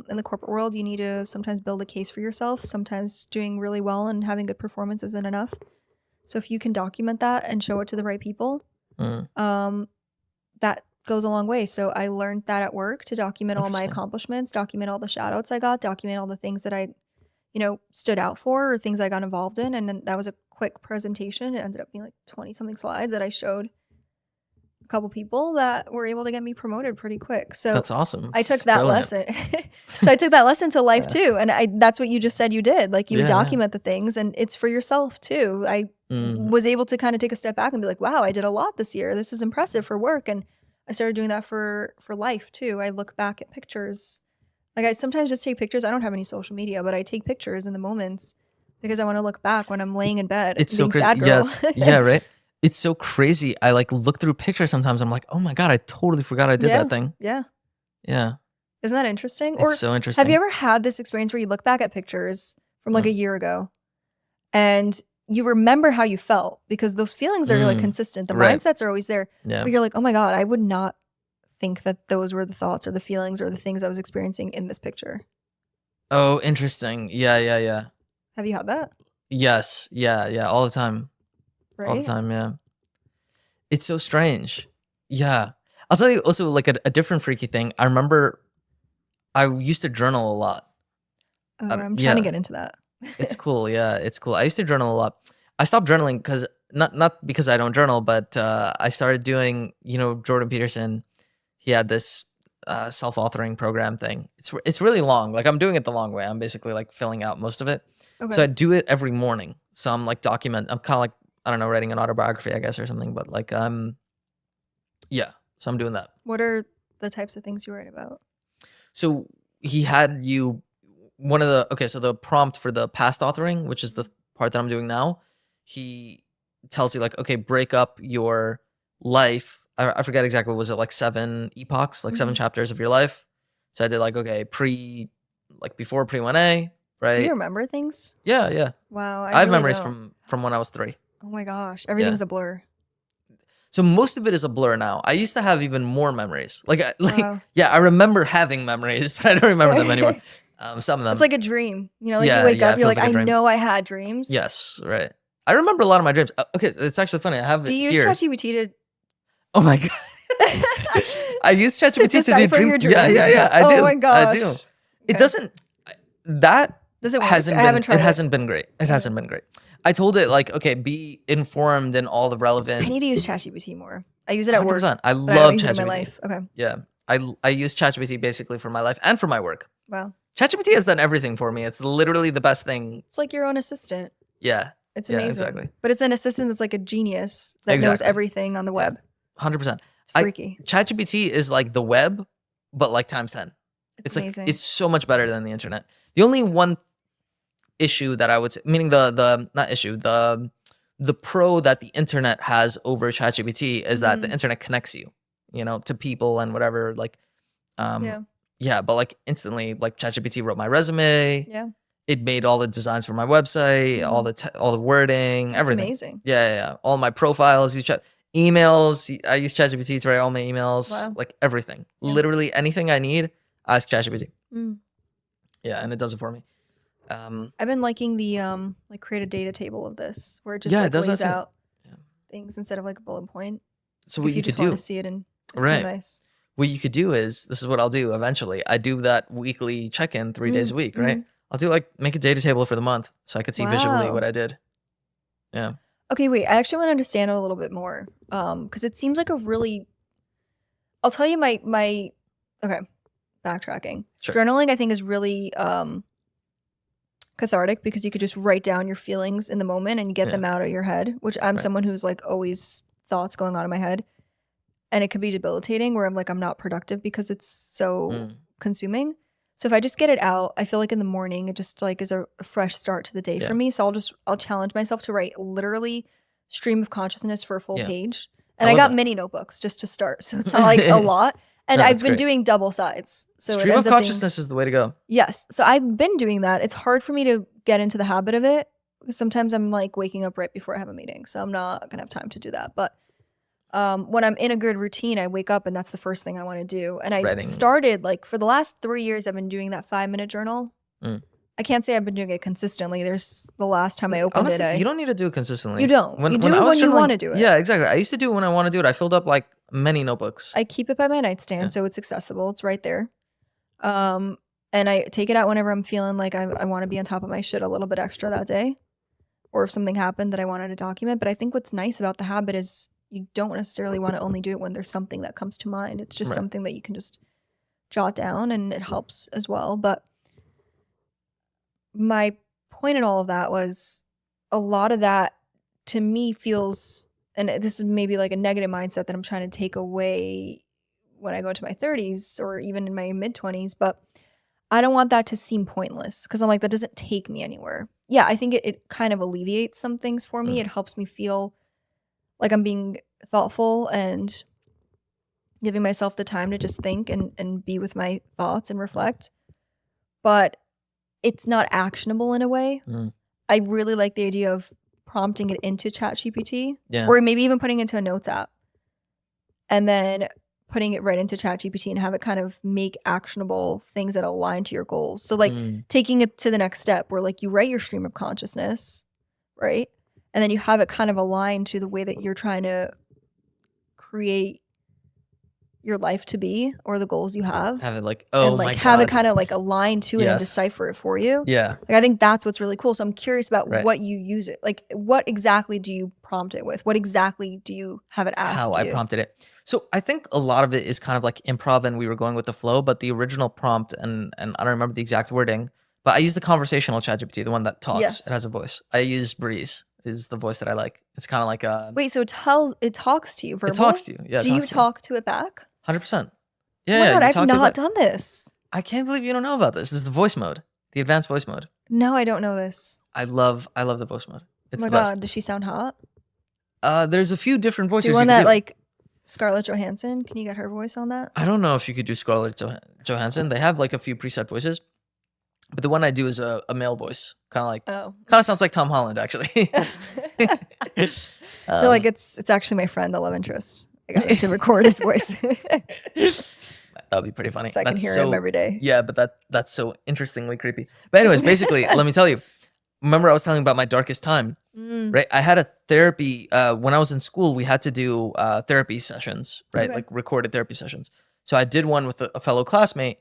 in the corporate world, you need to sometimes build a case for yourself. Sometimes doing really well and having good performance isn't enough. So if you can document that and show it to the right people, that goes a long way. So I learned that at work to document all my
Interesting.
accomplishments, document all the shout outs I got, document all the things that I, stood out for or things I got involved in. And then that was a quick presentation. It ended up being like 20 something slides that I showed a couple people that were able to get me promoted pretty quick. So
That's awesome.
I took
It's
that
brilliant.
lesson. So I took that lesson to life too. And that's what you just said you did. Like you
Yeah, yeah.
document the things and it's for yourself too. I was able to kind of take a step back and be like, wow, I did a lot this year. This is impressive for work. And I started doing that for life too. I look back at pictures. Like I sometimes just take pictures. I don't have any social media, but I take pictures in the moments because I want to look back when I'm laying in bed
It's
being
so crazy.
sad girl.
Yes. Yeah, right. It's so crazy. I like look through pictures sometimes. I'm like, oh my God, I totally forgot I did that thing.
Yeah.
Yeah.
Isn't that interesting?
It's so interesting.
Have you ever had this experience where you look back at pictures from like a year ago and you remember how you felt because those feelings are like consistent. The
Right.
mindsets are always there.
Yeah.
But you're like, oh my God, I would not think that those were the thoughts or the feelings or the things I was experiencing in this picture.
Oh, interesting. Yeah.
Have you had that?
Yes. Yeah. All the time.
Right?
All the time. Yeah. It's so strange. Yeah. I'll tell you also like a different freaky thing. I remember I used to journal a lot.
Oh, I'm trying
yeah.
to get into that.
It's cool. Yeah, it's cool. I used to journal a lot. I stopped journaling because not because I don't journal, but I started doing, Jordan Peterson. He had this self-authoring program thing. It's really long. Like I'm doing it the long way. I'm basically like filling out most of it. So I
Okay.
do it every morning. So I'm like I'm kind of like, I don't know, writing an autobiography, I guess, or something. But like yeah. So I'm doing that.
What are the types of things you write about?
So he had you so the prompt for the past authoring, which is the part that I'm doing now, he tells you like, okay, break up your life. I forget exactly, was it like 7 epochs, like 7 chapters of your life? So I did like, okay, before pre 1A,
Do you
right?
remember things?
Yeah, yeah.
Wow,
I
I
have
really
memories
don't.
from when I was 3.
Oh my gosh, everything's a blur.
So most of it is a blur now. I used to have even more memories.
Wow.
Yeah, I remember having memories, but I don't remember them anymore. Some of them.
It's like a dream. Like you
Yeah,
wake
yeah,
up,
it
you're
feels
like,
like a
I
dream.
know I had dreams.
Yes, right. I remember a lot of my dreams. Okay, it's actually funny. I have
Do
it
you use
here.
ChatGPT
Oh my god. I use ChatGPT to do
decipher your
dreams. Yeah,
dreams?
yeah. I do.
Oh my gosh.
I do.
Okay.
It doesn't. That
Does it work?
hasn't
I
been.
haven't tried
It
it.
hasn't been great. It hasn't been great. I told it like, okay, be informed in all the
I
relevant.
need to use ChatGPT more. I use it at work.
100%. I
but I don't
love
use it in my
ChatGPT.
life. Okay.
Yeah, I use ChatGPT basically for my life and for my work.
Wow.
ChatGPT has done everything for me. It's literally the best thing.
It's like your own assistant.
Yeah.
It's
Yeah,
amazing.
exactly.
But it's an assistant that's like a genius that knows
Exactly.
everything on the web.
100%.
It's freaky.
ChatGPT is like the web, but like times 10.
It's
Like
amazing.
it's so much better than the internet. The only one issue that I would say, meaning the not issue, the pro that the internet has over ChatGPT is that the internet connects you, to people and whatever. Like,
Yeah.
yeah, but like instantly, like ChatGPT wrote my resume.
Yeah.
It made all the designs for my website, all the wording,
That's
everything.
amazing.
Yeah. All my profiles, emails. I use ChatGPT to write all my emails,
Wow.
like everything.
Yeah.
Literally anything I need, I ask ChatGPT.
Mm.
Yeah, and it does it for me.
I've been liking the like create a data table of this where it just
Yeah,
like
it does
lays
that too.
out
Yeah.
things instead of like a bullet point.
So
Like,
what
if
you
you
could
just want
do,
to see it and it's
right?
so nice.
What you could do is, this is what I'll do eventually. I do that weekly check-in 3 days a week, right? I'll do like make a data table for the month so I could see visually what I did. Yeah.
Okay, wait. I actually want to understand it a little bit more. Because it seems like a really I'll tell you my okay, backtracking.
Sure.
Journaling I think is really cathartic because you could just write down your feelings in the moment and get them out of your head, which I'm someone who's like always thoughts going on in my head. And it could be debilitating where I'm like, I'm not productive because it's so consuming. So if I just get it out, I feel like in the morning, it just like is a fresh start to the day for me. So I'll challenge myself to write literally stream of consciousness for a full page. And I got mini notebooks just to start. So it's not like a lot. And I've been doing double sides. So
stream
it ends
of
up
consciousness is the way to go.
Yes. So I've been doing that. It's hard for me to get into the habit of it because sometimes I'm like waking up right before I have a meeting. So I'm not going to have time to do that. But when I'm in a good routine, I wake up and that's the first thing I want to do. And I started like for the last 3 years, I've been doing that 5-minute journal. I can't say I've been doing it consistently. There's the last time I opened
Honestly,
it.
You don't need to do it consistently.
You don't. You do it when you want to do it.
Yeah, exactly. I used to do it when I want to do it. I filled up like many notebooks.
I keep it by my nightstand, so it's accessible. It's right there. And I take it out whenever I'm feeling like I want to be on top of my shit a little bit extra that day. Or if something happened that I wanted to document. But I think what's nice about the habit is you don't necessarily want to only do it when there's something that comes to mind. It's just something that you can just jot down and it helps as well. But my point in all of that was a lot of that to me feels, and this is maybe like a negative mindset that I'm trying to take away when I go into my 30s or even in my mid-20s, but I don't want that to seem pointless because I'm like, that doesn't take me anywhere. Yeah, I think it kind of alleviates some things for me. It helps me feel like I'm being thoughtful and giving myself the time to just think and be with my thoughts and reflect. But it's not actionable in a way. I really like the idea of prompting it into ChatGPT or maybe even putting it into a notes app and then putting it right into ChatGPT and have it kind of make actionable things that align to your goals. So like taking it to the next step where like you write your stream of consciousness, right? And then you have it kind of aligned to the way that you're trying to create your life to be or the goals you have.
Have it like,
and
oh
like
my
have it
God.
kind of like align to it and
Yes.
decipher it for you.
Yeah.
Like I think that's what's really cool. So I'm curious about
Right.
what you use it. Like what exactly do you prompt it with? What exactly do you have it ask
How
you?
I prompted it. So I think a lot of it is kind of like improv and we were going with the flow, but the original prompt, and I don't remember the exact wording, but I use the conversational ChatGPT, the one that talks.
Yes.
It has a voice. I use Breeze is the voice that I like. It's kind of like a...
Wait, so it talks to you verbally?
It talks to you. Yeah.
Do you talk to it back?
100%.
Oh
Yeah.
my God,
you
I've
talk to it
not
back.
done this.
I can't believe you don't know about this. This is the voice mode, the advanced voice mode.
No, I don't know this.
I love the voice mode. It's
Oh my
the best.
God, does she sound hot?
There's a few different voices.
Do you want
could
that
do.
like Scarlett Johansson? Can you get her voice on that?
I don't know if you could do Scarlett Johansson. They have like a few preset voices, but the one I do is a male voice, kind of sounds like Tom Holland actually.
I feel like it's actually my friend, the love interest. I got him to record his voice.
That'd be pretty funny.
So I can hear him every day.
Yeah, but that's so interestingly creepy. But anyways, basically, let me tell you. Remember I was telling you about my darkest time, right? I had a therapy, when I was in school, we had to do therapy sessions, right?
Okay.
Like recorded therapy sessions. So I did one with a fellow classmate.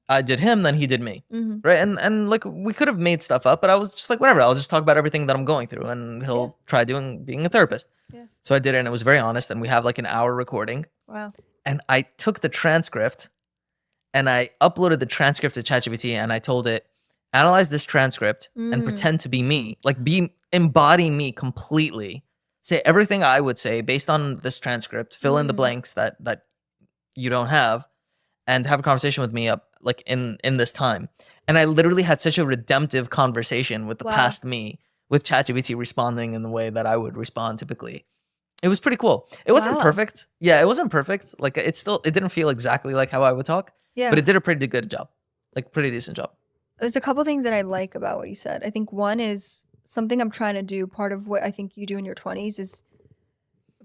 I did him, then he did me, right? And like we could have made stuff up, but I was just like, whatever, I'll just talk about everything that I'm going through and he'll try being a therapist.
Yeah.
So I did it and it was very honest and we have like an hour recording.
Wow.
And I took the transcript and I uploaded the transcript to ChatGPT and I told it, analyze this transcript and pretend to be me, like embody me completely. Say everything I would say based on this transcript, fill in the blanks that you don't have, and have a conversation with me up like in this time. And I literally had such a redemptive conversation with the past me, with ChatGPT responding in the way that I would respond typically. It was pretty cool. It wasn't perfect. Yeah, it wasn't perfect. Like it didn't feel exactly like how I would talk.
Yeah.
But it did a pretty good job. Like pretty decent job.
There's a couple things that I like about what you said. I think one is something I'm trying to do. Part of what I think you do in your 20s is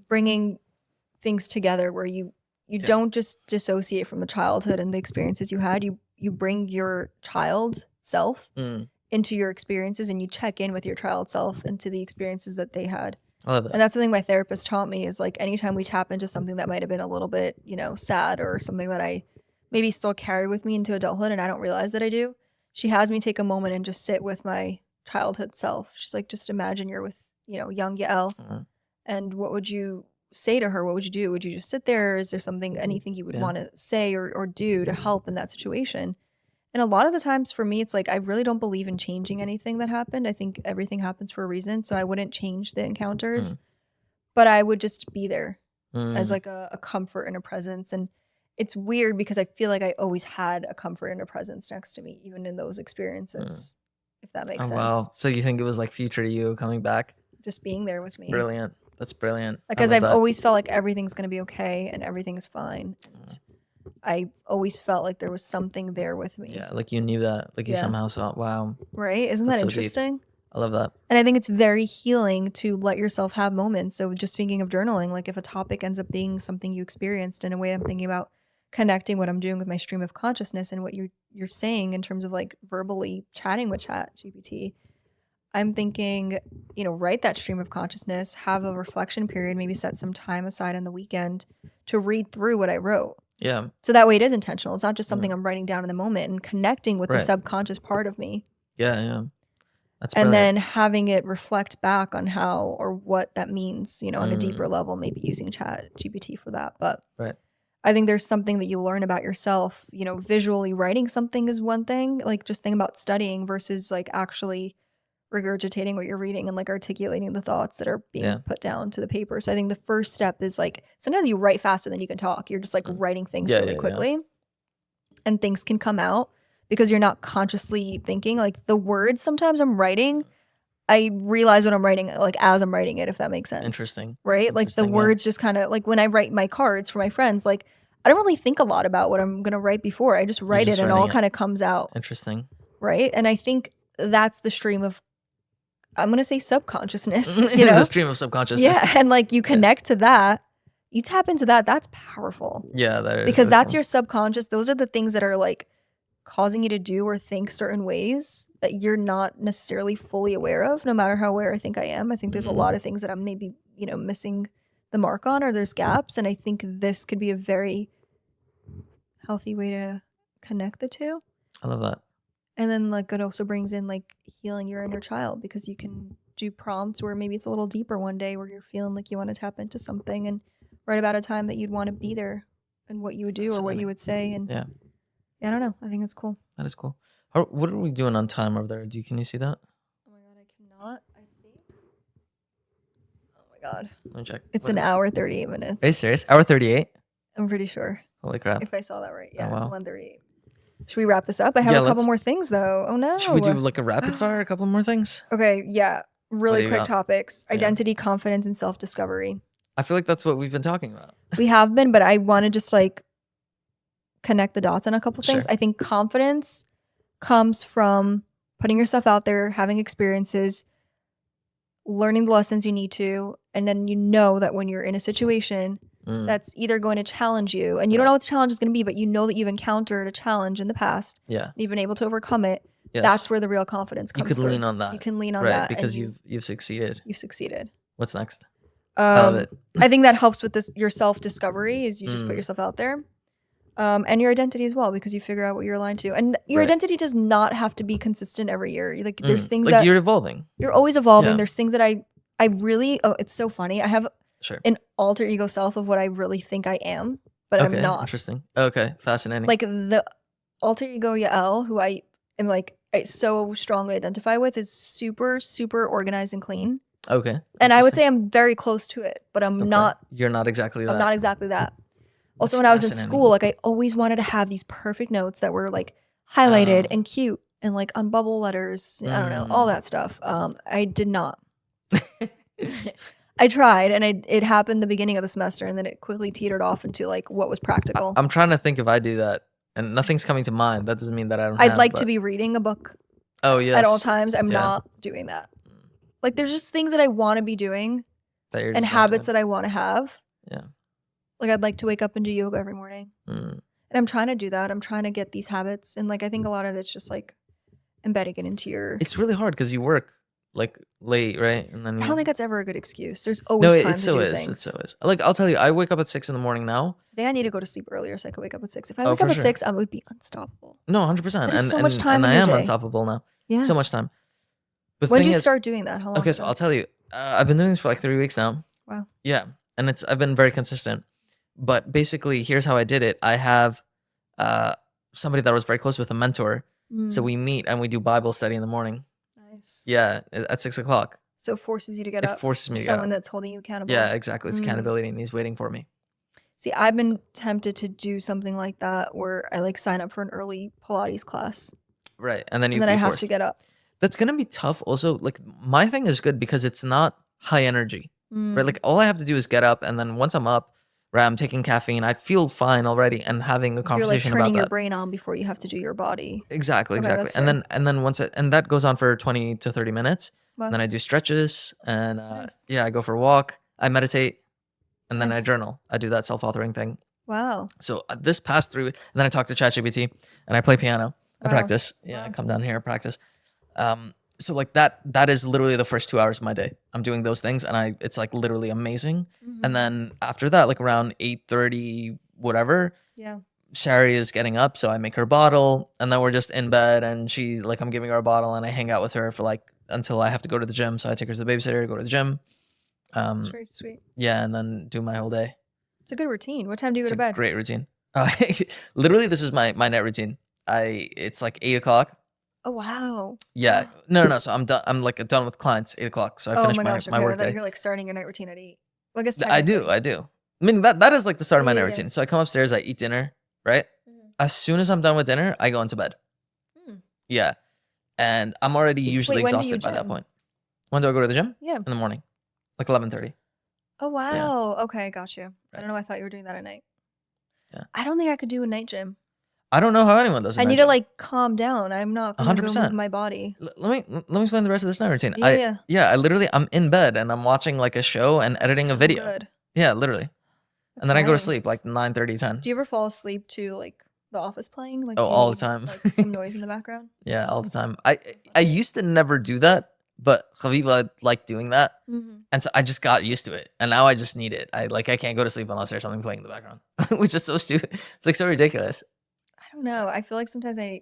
bringing things together where you don't just dissociate from the childhood and the experiences you had. You bring your child self into your experiences and you check in with your child self into the experiences that they had.
I love that.
And that's something my therapist taught me is like anytime we tap into something that might have been a little bit, sad or something that I maybe still carry with me into adulthood and I don't realize that I do. She has me take a moment and just sit with my childhood self. She's like, just imagine you're with, young Yael. And what would you say to her? What would you do? Would you just sit there? Is there anything you would want to say or do to help in that situation? And a lot of the times for me, it's like, I really don't believe in changing anything that happened. I think everything happens for a reason. So I wouldn't change the encounters, but I would just be there as like a comfort and a presence. And it's weird because I feel like I always had a comfort and a presence next to me, even in those experiences, if that makes sense.
Wow. So you think it was like future you coming back?
Just being there with me.
Brilliant. That's brilliant.
Because I've always felt like everything's going to be okay and everything's fine. And I always felt like there was something there with me.
Yeah, like you knew that. Like you somehow saw it. Wow.
Right? Isn't that
so deep.
interesting?
I love that.
And I think it's very healing to let yourself have moments. So just speaking of journaling, like if a topic ends up being something you experienced, in a way I'm thinking about connecting what I'm doing with my stream of consciousness and what you're saying in terms of like verbally chatting with ChatGPT. I'm thinking, write that stream of consciousness, have a reflection period, maybe set some time aside on the weekend to read through what I wrote.
Yeah.
So that way it is intentional. It's not just something I'm writing down in the moment and connecting with the subconscious part of me.
Yeah, yeah. That's
and
brilliant.
then having it reflect back on how or what that means, on a deeper level, maybe using ChatGPT for that. But I think there's something that you learn about yourself, visually writing something is one thing, like just think about studying versus like actually regurgitating what you're reading and like articulating the thoughts that are being put down to the paper. So I think the first step is like, sometimes you write faster than you can talk. You're just like writing things really quickly and things can come out because you're not consciously thinking. Like the words sometimes I'm writing, I realize what I'm writing like as I'm writing it, if that makes sense.
Interesting.
Right? Like the words just kind of like when I write my cards for my friends, like I don't really think a lot about what I'm going to write before. I just write it and all kind of comes out.
Interesting.
Right? And I think that's the stream of, I'm going to say subconsciousness.
The stream of subconsciousness.
Yeah. And like you connect to that, you tap into that. That's powerful.
Yeah. That is
because
really
that's
cool.
your subconscious. Those are the things that are like causing you to do or think certain ways that you're not necessarily fully aware of, no matter how aware I think I am. I think there's a lot of things that I'm maybe, missing the mark on or there's gaps. And I think this could be a very healthy way to connect the two.
I love that.
And then like it also brings in like healing your inner child, because you can do prompts where maybe it's a little deeper one day where you're feeling like you want to tap into something, and write about a time that you'd want to be there and what you would do or what you would say. And
yeah,
I don't know. I think it's cool.
That is cool. What are we doing on time over there? Can you see that?
Oh my God, I cannot. I think. Oh my God.
Let me check.
It's an hour 38 minutes.
Are you serious? Hour 38?
I'm pretty sure.
Holy crap.
If I saw that right. Yeah,
wow.
It's 1:38. Should we wrap this up? I have a couple more things though. Oh no.
Should we do like a rapid fire? A couple more things?
Okay, yeah. Really quick
got?
topics. Identity, confidence, and self-discovery.
I feel like that's what we've been talking about.
We have been, but I want to just like connect the dots on a couple things.
Sure.
I think confidence comes from putting yourself out there, having experiences, learning the lessons you need to, and then you know that when you're in a situation that's either going to challenge you, and you don't know what the challenge is going to be, but you know that you've encountered a challenge in the past.
Yeah.
You've been able to overcome it.
Yes.
That's where the real confidence comes
You could
through.
lean on that.
You can lean on
right,
that.
because you've succeeded.
You've succeeded.
What's next? I love it.
I think that helps with this your self-discovery is you just put yourself out there. And your identity as well, because you figure out what you're aligned to. And your identity does not have to be consistent every year. Like there's things
like
that
you're evolving.
You're always evolving.
Yeah.
There's things that I really it's so funny. I have an alter ego self of what I really think I am, but I'm not.
Interesting. Okay, fascinating.
Like the alter ego Yael, who I am like I so strongly identify with, is super, super organized and clean.
Okay.
And I would say I'm very close to it, but I'm not.
You're not exactly that.
I'm not exactly that. Also,
That's
when I was in
fascinating.
school, like I always wanted to have these perfect notes that were like highlighted and cute and like on bubble letters. I don't know, all that stuff. I did not. I tried, and it happened the beginning of the semester, and then it quickly teetered off into like what was practical.
I'm trying to think if I do that, and nothing's coming to mind. That doesn't mean that I don't.
I'd like to be reading a book.
Oh yes.
At all times, I'm not doing that. Like there's just things that I want to be doing, and habits that I want to have.
Yeah.
Like I'd like to wake up and do yoga every morning. And I'm trying to do that. I'm trying to get these habits. And like I think a lot of it's just like embedding it into your.
It's really hard because you work like late, right? And then
I don't think that's ever a good excuse. There's always time to do things.
It so is. Like I'll tell you, I wake up at 6 a.m. now.
I think I need to go to sleep earlier so I could wake up at 6. If I wake up at 6, I would be unstoppable.
No, 100%.
And so much time
and
in
I
your
am
day.
unstoppable now.
Yeah.
So much time. But
When did you start doing that? How long?
Okay, so I'll tell you. I've been doing this for like 3 weeks now.
Wow.
Yeah, and I've been very consistent. But basically, here's how I did it. I have somebody that I was very close with, a mentor. So we meet and we do Bible study in the morning.
Nice.
Yeah, at 6 o'clock.
So it forces you to get up.
It forces me to get
Someone
up.
that's holding you accountable.
Yeah, exactly. It's accountability, and he's waiting for me.
See, I've been tempted to do something like that where I like sign up for an early Pilates class.
Right, and then
I have to get up.
That's gonna be tough. Also, like my thing is good because it's not high energy. Right, like all I have to do is get up, and then once I'm up, right, I'm taking caffeine. I feel fine already, and having a conversation
You're like turning
about
your
that.
brain on before you have to do your body.
Exactly,
Okay,
exactly.
that's
And then once and that goes on for 20 to 30 minutes.
Wow.
And then I do stretches, and
Nice.
yeah, I go for a walk. I meditate, and then I
Nice.
journal. I do that self-authoring thing.
Wow.
So this past 3 weeks, and then I talk to ChatGPT, and I play piano. I
Wow.
practice. Yeah, I come down here and practice. So like that is literally the first 2 hours of my day. I'm doing those things, and it's like literally amazing. And then after that, like around 8:30, whatever,
Yeah.
Shari is getting up, so I make her a bottle, and then we're just in bed, and I'm giving her a bottle, and I hang out with her for like until I have to go to the gym. So I take her to the babysitter, go to the gym.
That's very sweet.
Yeah, and then do my whole day.
It's a good routine. What time do you
It's
go to
a
bed?
great routine. Literally, this is my night routine. It's like 8 o'clock.
Oh wow.
Yeah, no. So I'm done. I'm like done with clients 8 o'clock. So I finish
my gosh.
my
Okay, I
work
thought
day.
you're like starting your night routine at 8. Well, I guess
I do.
technically.
I mean that is like the start of my
Yeah,
night
yeah,
routine. So I come upstairs, I eat dinner, right? As soon as I'm done with dinner, I go into bed. Yeah, and I'm already usually
when do you
exhausted by that
gym?
point. When do I go to the gym?
Yeah.
In the morning, like 11:30.
Oh wow. Okay, got you. I don't know. I thought you were doing that at night.
Yeah.
I don't think I could do a night gym.
I don't know how anyone does it.
I need to like calm down. I'm not gonna go
100%.
move my body.
Let me explain the rest of this night routine.
Yeah.
I literally I'm in bed and I'm watching like a show and editing a
So
video.
good.
Yeah, literally.
That's
And then I go to
nice.
sleep like 9:30, 10.
Do you ever fall asleep to like The Office playing? Like
Oh,
you
all the
need,
time.
Like some noise in the background.
Yeah, all the time. I used to never do that, but Khaviva liked doing that. And so I just got used to it. And now I just need it. I can't go to sleep unless there's something playing in the background, which is so stupid. It's like so ridiculous.
don't know. I feel like sometimes I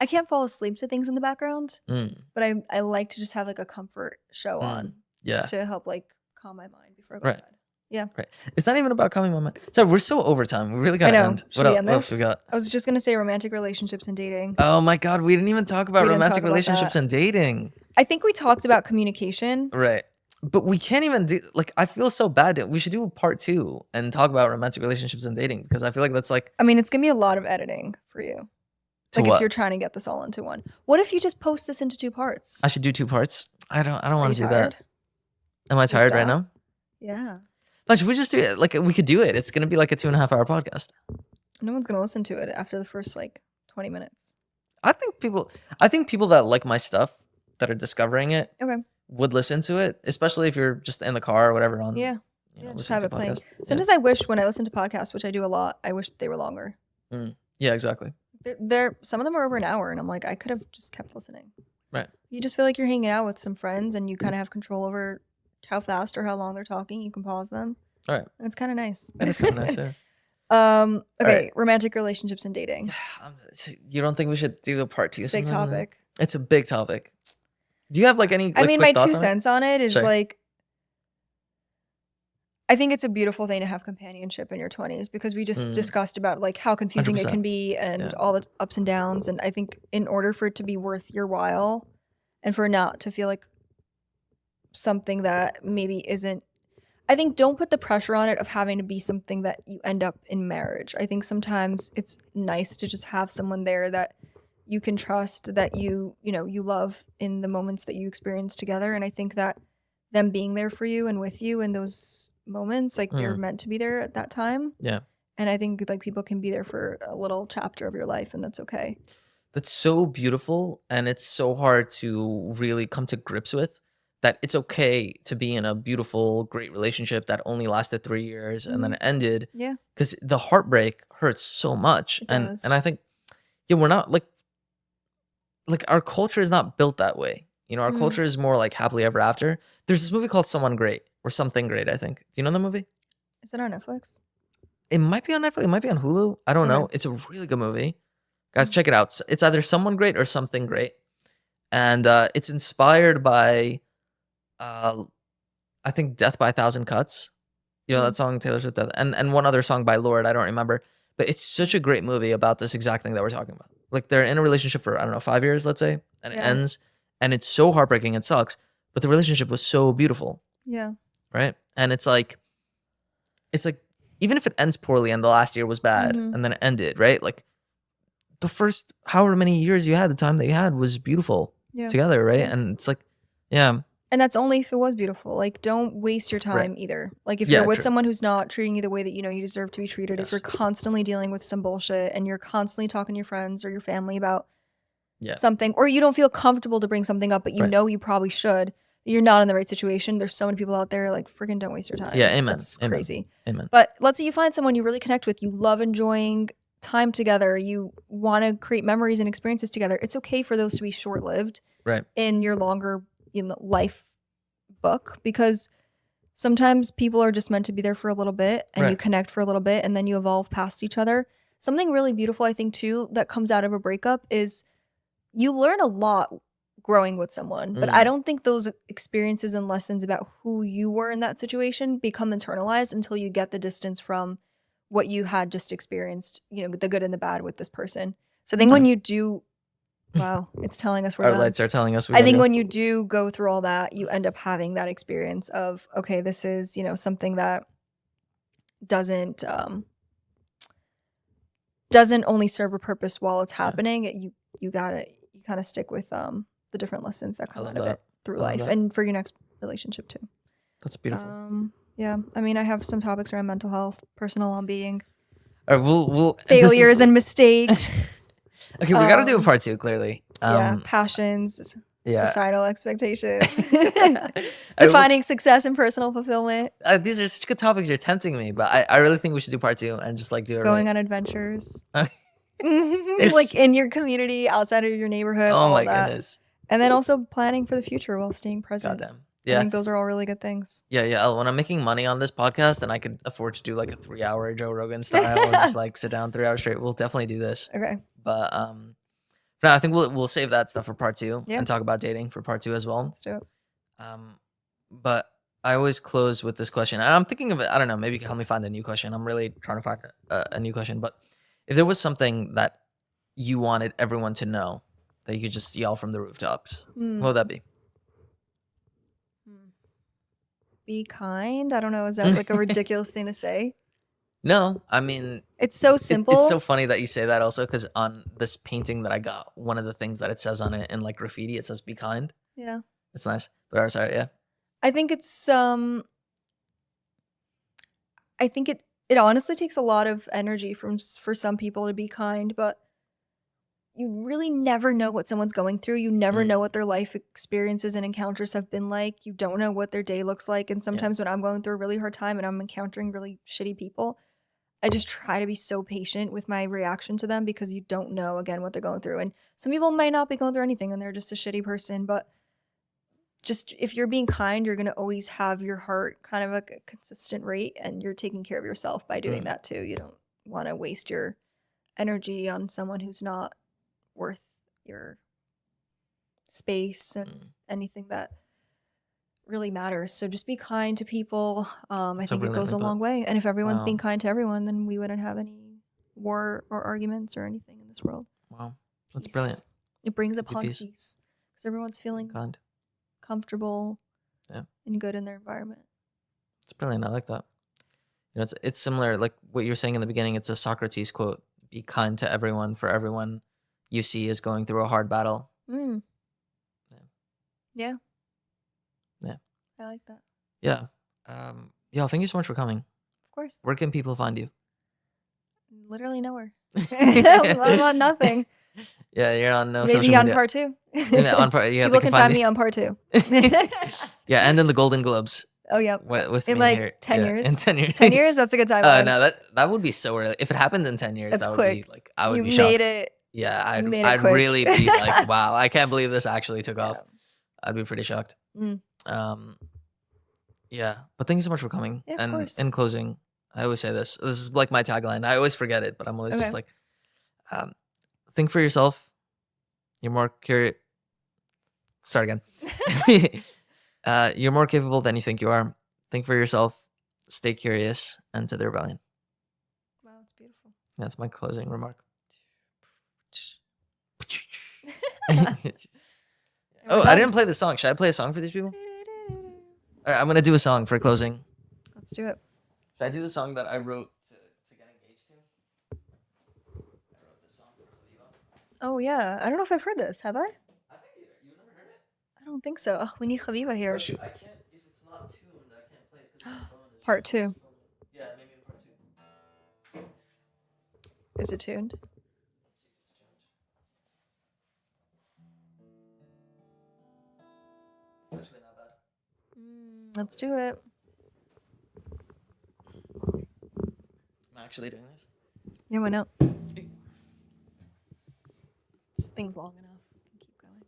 can't fall asleep to things in the background, but I like to just have like a comfort show on
Yeah.
to help like calm my mind before I go
Right.
to bed. Yeah.
Right. It's not even about calming my mind. So we're so over time. We really
I
gotta
know.
end.
Should we end
What else
this?
we got?
I was just gonna say romantic relationships and dating.
Oh my God, we didn't even talk about
We didn't
romantic
talk about
relationships
that.
and dating.
I think we talked about communication.
Right. But we can't even do, like, I feel so bad. We should do part 2 and talk about romantic relationships and dating, because I feel like that's like,
I mean, it's gonna be a lot of editing for you.
to
Like
what?
if you're trying to get this all into one. What if you just post this into 2 parts?
I should do 2 parts. I don't
Are
want
you
to do
tired?
that. Am I tired right
stop?
now?
Yeah.
But should we just do it? Like, we could do it. It's gonna be like a 2.5 hour podcast.
No one's gonna listen to it after the first like 20 minutes.
I think people that like my stuff, that are discovering it,
Okay.
would listen to it, especially if you're just in the car or whatever on.
Yeah.
You know,
Just
listening
have
to
it playing.
podcasts.
Sometimes I wish when I listen to podcasts, which I do a lot, I wish they were longer.
Yeah, exactly.
They're some of them are over an hour, and I'm like, I could have just kept listening.
Right.
You just feel like you're hanging out with some friends, and you kind of have control over how fast or how long they're talking. You can pause them.
All right.
It's kind of nice.
That is kind of nice. Yeah.
Okay,
right.
romantic relationships and dating.
You don't think we should do a part 2?
It's a big topic.
It's a big topic. Do you have like any?
I mean,
quick
my 2
thoughts on
cents on it is
Sure.
like, I think it's a beautiful thing to have companionship in your 20s, because we just discussed about like how confusing it
100%.
can be and all the ups and downs. And I think in order for it to be worth your while and for not to feel like something that maybe isn't, I think don't put the pressure on it of having to be something that you end up in marriage. I think sometimes it's nice to just have someone there that you can trust, that you love in the moments that you experience together. And I think that them being there for you and with you in those moments, like they're meant to be there at that time.
Yeah.
And I think like people can be there for a little chapter of your life, and that's okay.
That's so beautiful, and it's so hard to really come to grips with, that it's okay to be in a beautiful, great relationship that only lasted 3 years and then ended.
Yeah.
Because the heartbreak hurts so much.
It does.
And I think, we're not like our culture is not built that way. You know, our culture is more like happily ever after. There's this movie called Someone Great, or Something Great, I think. Do you know the movie?
Is it on Netflix?
It might be on Netflix. It might be on Hulu. I don't know. It's a really good movie. Guys, check it out. It's either Someone Great or Something Great. And it's inspired by, I think, Death by a Thousand Cuts. You know that song, Taylor Swift, and one other song by Lorde. I don't remember. But it's such a great movie about this exact thing that we're talking about. Like, they're in a relationship for, I don't know, 5 years, let's say. And it ends. And it's so heartbreaking. It sucks. But the relationship was so beautiful.
Yeah.
Right? And it's like, even if it ends poorly and the last year was bad and then it ended, right? Like, the first however many years you had, the time that you had was beautiful together, right?
Yeah.
And it's like, yeah.
And that's only if it was beautiful. Like, don't waste your time either. Like, if you're with someone who's not treating you the way that you know you deserve to be treated, if you're constantly dealing with some bullshit and you're constantly talking to your friends or your family about something, or you don't feel comfortable to bring something up, but you know you probably should, you're not in the right situation. There's so many people out there, like, freaking don't waste your time.
Yeah, amen.
That's crazy.
Amen.
But let's say you find someone you really connect with, you love enjoying time together, you want to create memories and experiences together. It's okay for those to be short-lived in your longer life book, because sometimes people are just meant to be there for a little bit, and you connect for a little bit, and then you evolve past each other. Something really beautiful, I think, too, that comes out of a breakup is you learn a lot growing with someone, but I don't think those experiences and lessons about who you were in that situation become internalized until you get the distance from what you had just experienced, you know, the good and the bad with this person. So I think when you do, wow, it's telling us we're
Our
done.
lights are telling us.
I think when you do go through all that, you end up having that experience of, okay, this is, you know, something that doesn't only serve a purpose while it's happening. You kind of stick with the different lessons that come out of it through life and for your next relationship too.
That's beautiful.
Yeah, I mean, I have some topics around mental health, personal well-being,
all right, we'll
failures and mistakes.
Okay, we got to do a part 2, clearly.
Passions, societal expectations,
Defining
defining success and personal fulfillment.
These are such good topics. You're tempting me, but I really think we should do part 2 and just like do it.
Going on adventures, like in your community, outside of your neighborhood.
Oh
all
my
that.
goodness!
And then also planning for the future while staying present.
Goddamn.
I think those are all really good things.
Yeah. When I'm making money on this podcast and I could afford to do like a 3-hour Joe Rogan style and just like sit down 3 hours straight, we'll definitely do this.
Okay.
But no, I think we'll save that stuff for part 2
Yeah.
and talk about dating for part 2 as well.
Let's do it.
But I always close with this question, and I'm thinking of it. I don't know. Maybe you can help me find a new question. I'm really trying to find a new question. But if there was something that you wanted everyone to know that you could just yell from the rooftops, what would that be?
Be kind. I don't know. Is that like a ridiculous thing to say?
No, I mean,
It's so simple.
It's so funny that you say that also, because on this painting that I got, one of the things that it says on it in like graffiti, it says "be kind."
Yeah.
It's nice. But I'm sorry, yeah.
I think it's I think it honestly takes a lot of energy for some people to be kind, but you really never know what someone's going through. You never know what their life experiences and encounters have been like. You don't know what their day looks like. And sometimes when I'm going through a really hard time and I'm encountering really shitty people, I just try to be so patient with my reaction to them, because you don't know, again, what they're going through. And some people might not be going through anything and they're just a shitty person, but just if you're being kind, you're going to always have your heart kind of like a consistent rate, and you're taking care of yourself by doing that too. You don't want to waste your energy on someone who's not worth your space and anything that really matters. So just be kind to people. I think it goes a long way. And if everyone's being kind to everyone, then we wouldn't have any war or arguments or anything in this world.
Wow, that's brilliant.
It brings upon peace, because everyone's feeling comfortable and good in their environment.
It's brilliant. I like that. You know, it's similar, like what you were saying in the beginning. It's a Socrates quote: "Be kind to everyone, for everyone you see is going through a hard battle."
Yeah.
Yeah.
I like that.
Yeah. Thank you so much for coming.
Of course.
Where can people find you?
Literally nowhere. I'm on nothing.
Yeah, you're on no
Maybe
social
on
media.
part 2.
On part, yeah,
people can find me on part 2.
Yeah, and then the Golden Globes.
Oh, yeah.
With
in
me
like
here.
10 years.
In 10 years.
10 years? That's a good time.
No, that would be so early. If it happened in 10 years,
That's
that would
quick.
be like, I would be
You
shocked.
made it.
Yeah,
I'd
I'd really be like, wow, I can't believe this actually took off. I'd be pretty shocked. Yeah, but thank you so much for coming.
Yeah, of
and
course.
in closing, I always say this. This is like my tagline. I always forget it, but I'm always just like, think for yourself. You're more curious. Start again. You're more capable than you think you are. Think for yourself. Stay curious, and to the rebellion.
Wow, it's beautiful.
That's my closing remark. Oh, I didn't play the song. Should I play a song for these people? All right, I'm gonna do a song for closing.
Let's do it.
Should I do the song that I wrote to get engaged to? I wrote this song for Khalifa.
Oh yeah, I don't know if I've heard this. Have I?
I think you've never heard it.
I don't think so. Oh, we need Khaviva here.
Oh, shoot, I can't. If it's not tuned, I can't play it because my phone is.
Part 2.
Yeah, maybe in part 2.
Is it tuned?
It's actually not bad.
Let's do it.
I'm actually doing this.
Yeah, why not? This thing's long enough. We can keep going.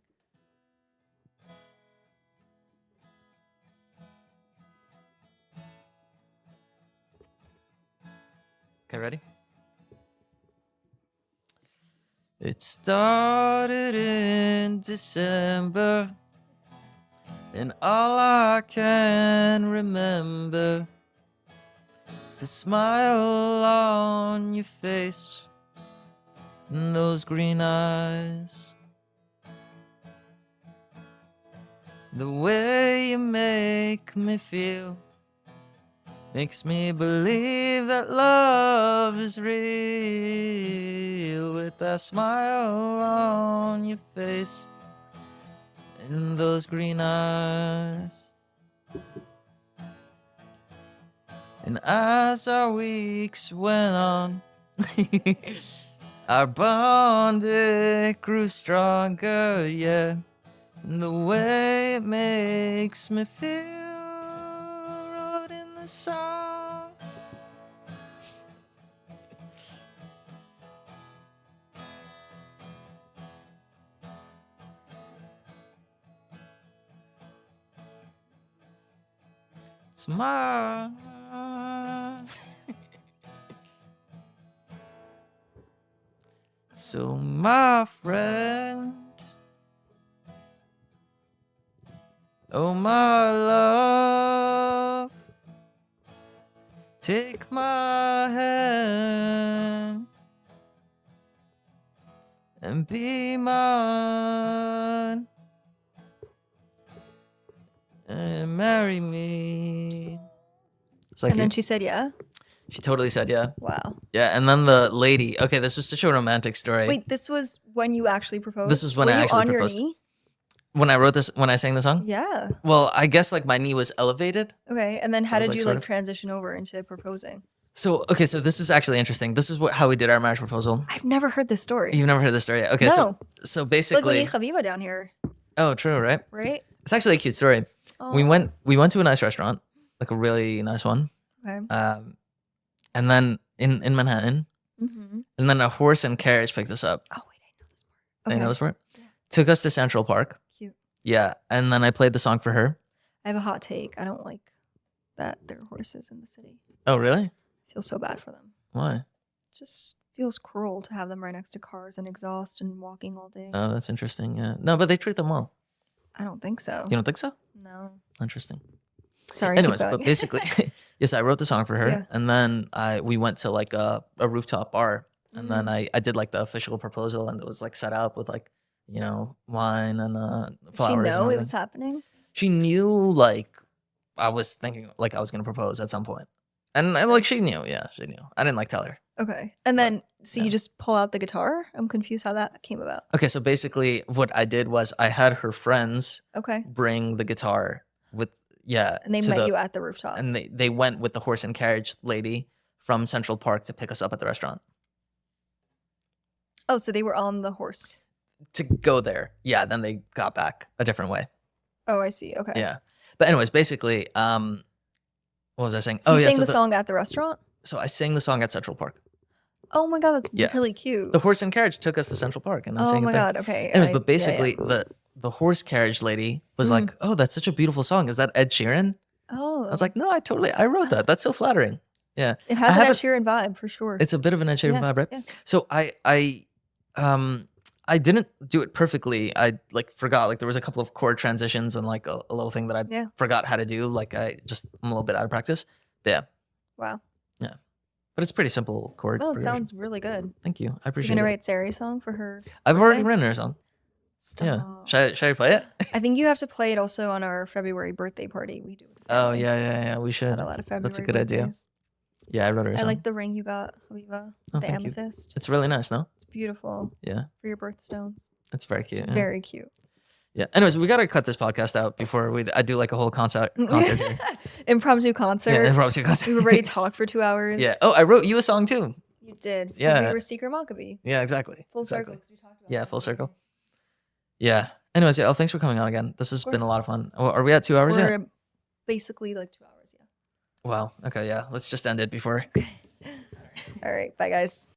Okay, ready? It started in December, and all I can remember is the smile on your face and those green eyes. The way you make me feel makes me believe that love is real, with that smile on your face and those green eyes. And as our weeks went on, our bond, it grew stronger, yeah. And the way it makes me feel, wrote in the song. Smile. So my friend, oh my love, take my hand and be mine and marry me. It's like
And then she said, yeah.
she totally said yeah.
Wow.
Yeah, and then the lady. Okay, this was such a romantic story.
Wait, this was when you actually proposed?
This was when
Were
I
you
actually
on
proposed.
your knee?
When I wrote this, when I sang the song.
Yeah.
Well, I guess like my knee was elevated.
Okay, and then
So
how
I was,
did
like,
you
sort
like
of-
transition over into proposing?
So okay, so this is actually interesting. This is how we did our marriage proposal.
I've never heard this story.
You've never heard this story? Okay,
No.
so
Like we
basically,
need Chaviva down here,
oh, true, right?
right?
It's actually a cute story. We
Aw.
went to a nice restaurant, like a really nice one.
Okay.
And then in Manhattan,
Mm-hmm.
and then a horse and carriage picked us up.
Oh wait, I know this part.
You know
Okay.
this part?
Yeah.
Took us to Central Park.
Cute.
Yeah, and then I played the song for her.
I have a hot take. I don't like that there are horses in the city.
Oh, really?
I feel so bad for them.
Why?
It just feels cruel to have them right next to cars and exhaust and walking all day.
Oh, that's interesting. Yeah. No, but they treat them well.
I don't think so.
You don't think so?
No.
Interesting.
Sorry.
Anyways,
keep
but
going.
basically, yes, I wrote the song for her,
Yeah.
and then we went to like a rooftop bar, and then
Mm.
I did like the official proposal, and it was like set up with like wine and
Did she
flowers. and
know it
everything.
was happening?
She knew like I was thinking like I was gonna propose at some point, and like she knew. Yeah, she knew. I didn't like tell her.
Okay. And then, so
yeah.
you just pull out the guitar? I'm confused how that came about.
Okay, so basically, what I did was I had her friends
Okay.
bring the guitar with
And they
to
met
the-
you at the rooftop.
and they went with the horse and carriage lady from Central Park to pick us up at the restaurant.
Oh, so they were on the horse.
To go there. Yeah, then they got back a different way.
Oh, I see. Okay.
Yeah. But anyways, basically, what was I saying?
So you sang
so
the song at the restaurant?
So I sang the song at Central Park.
Oh my God, that's
Yeah.
really cute.
The horse and carriage took us to Central Park and I
Oh
sang
my
it there.
God. Okay.
Anyways,
I-
but
yeah,
basically
yeah.
the horse carriage lady was
Mm.
like, "Oh, that's such a beautiful song. Is that Ed Sheeran?"
Oh.
I was like, "No, I wrote that. That's so flattering." Yeah.
it has
I
an Ed
haven't-
Sheeran vibe for sure.
It's a bit of an Ed Sheeran
Yeah,
vibe, right?
yeah.
So I didn't do it perfectly. I like forgot, like there was a couple of chord transitions and like a little thing that I
Yeah.
forgot how to do. Like I'm a little bit out of practice. Yeah.
Wow.
But it's pretty simple chord.
Well, it
progression.
sounds really good.
Thank you. I
You're
appreciate
gonna
it.
write Sari's song for her.
I've already
birthday?
written her song.
Stop.
Yeah. Should I play it?
I think you have to play it also on our February birthday party. We do it.
Oh yeah. We
Got
should.
a lot of February.
That's a good idea.
birthdays.
Yeah, I wrote her a
I
song.
like the ring you got, Habiba.
Oh,
The
thank you.
amethyst.
It's really nice, no?
It's beautiful
Yeah.
for your birthstones.
It's very
It's
cute. yeah.
very cute.
Yeah. Anyways, we gotta cut this podcast out before I do like a whole concert here.
Impromptu concert.
Yeah, impromptu concert.
We've already talked for 2 hours.
Yeah. Oh, I wrote you a song too.
You did. 'Cause
Yeah.
We were Secret Maccabee.
Yeah, exactly.
Full
Exactly.
circle. 'Cause we talked about
Yeah,
that
full circle.
already.
Yeah. Anyways, yeah. Oh, thanks for coming on again. This has been a
course.
lot of fun. Oh, are we at 2 hours yet?
We're basically like 2 hours, yeah.
Wow. Okay. Yeah. Let's just end it before.
All right. Bye, guys.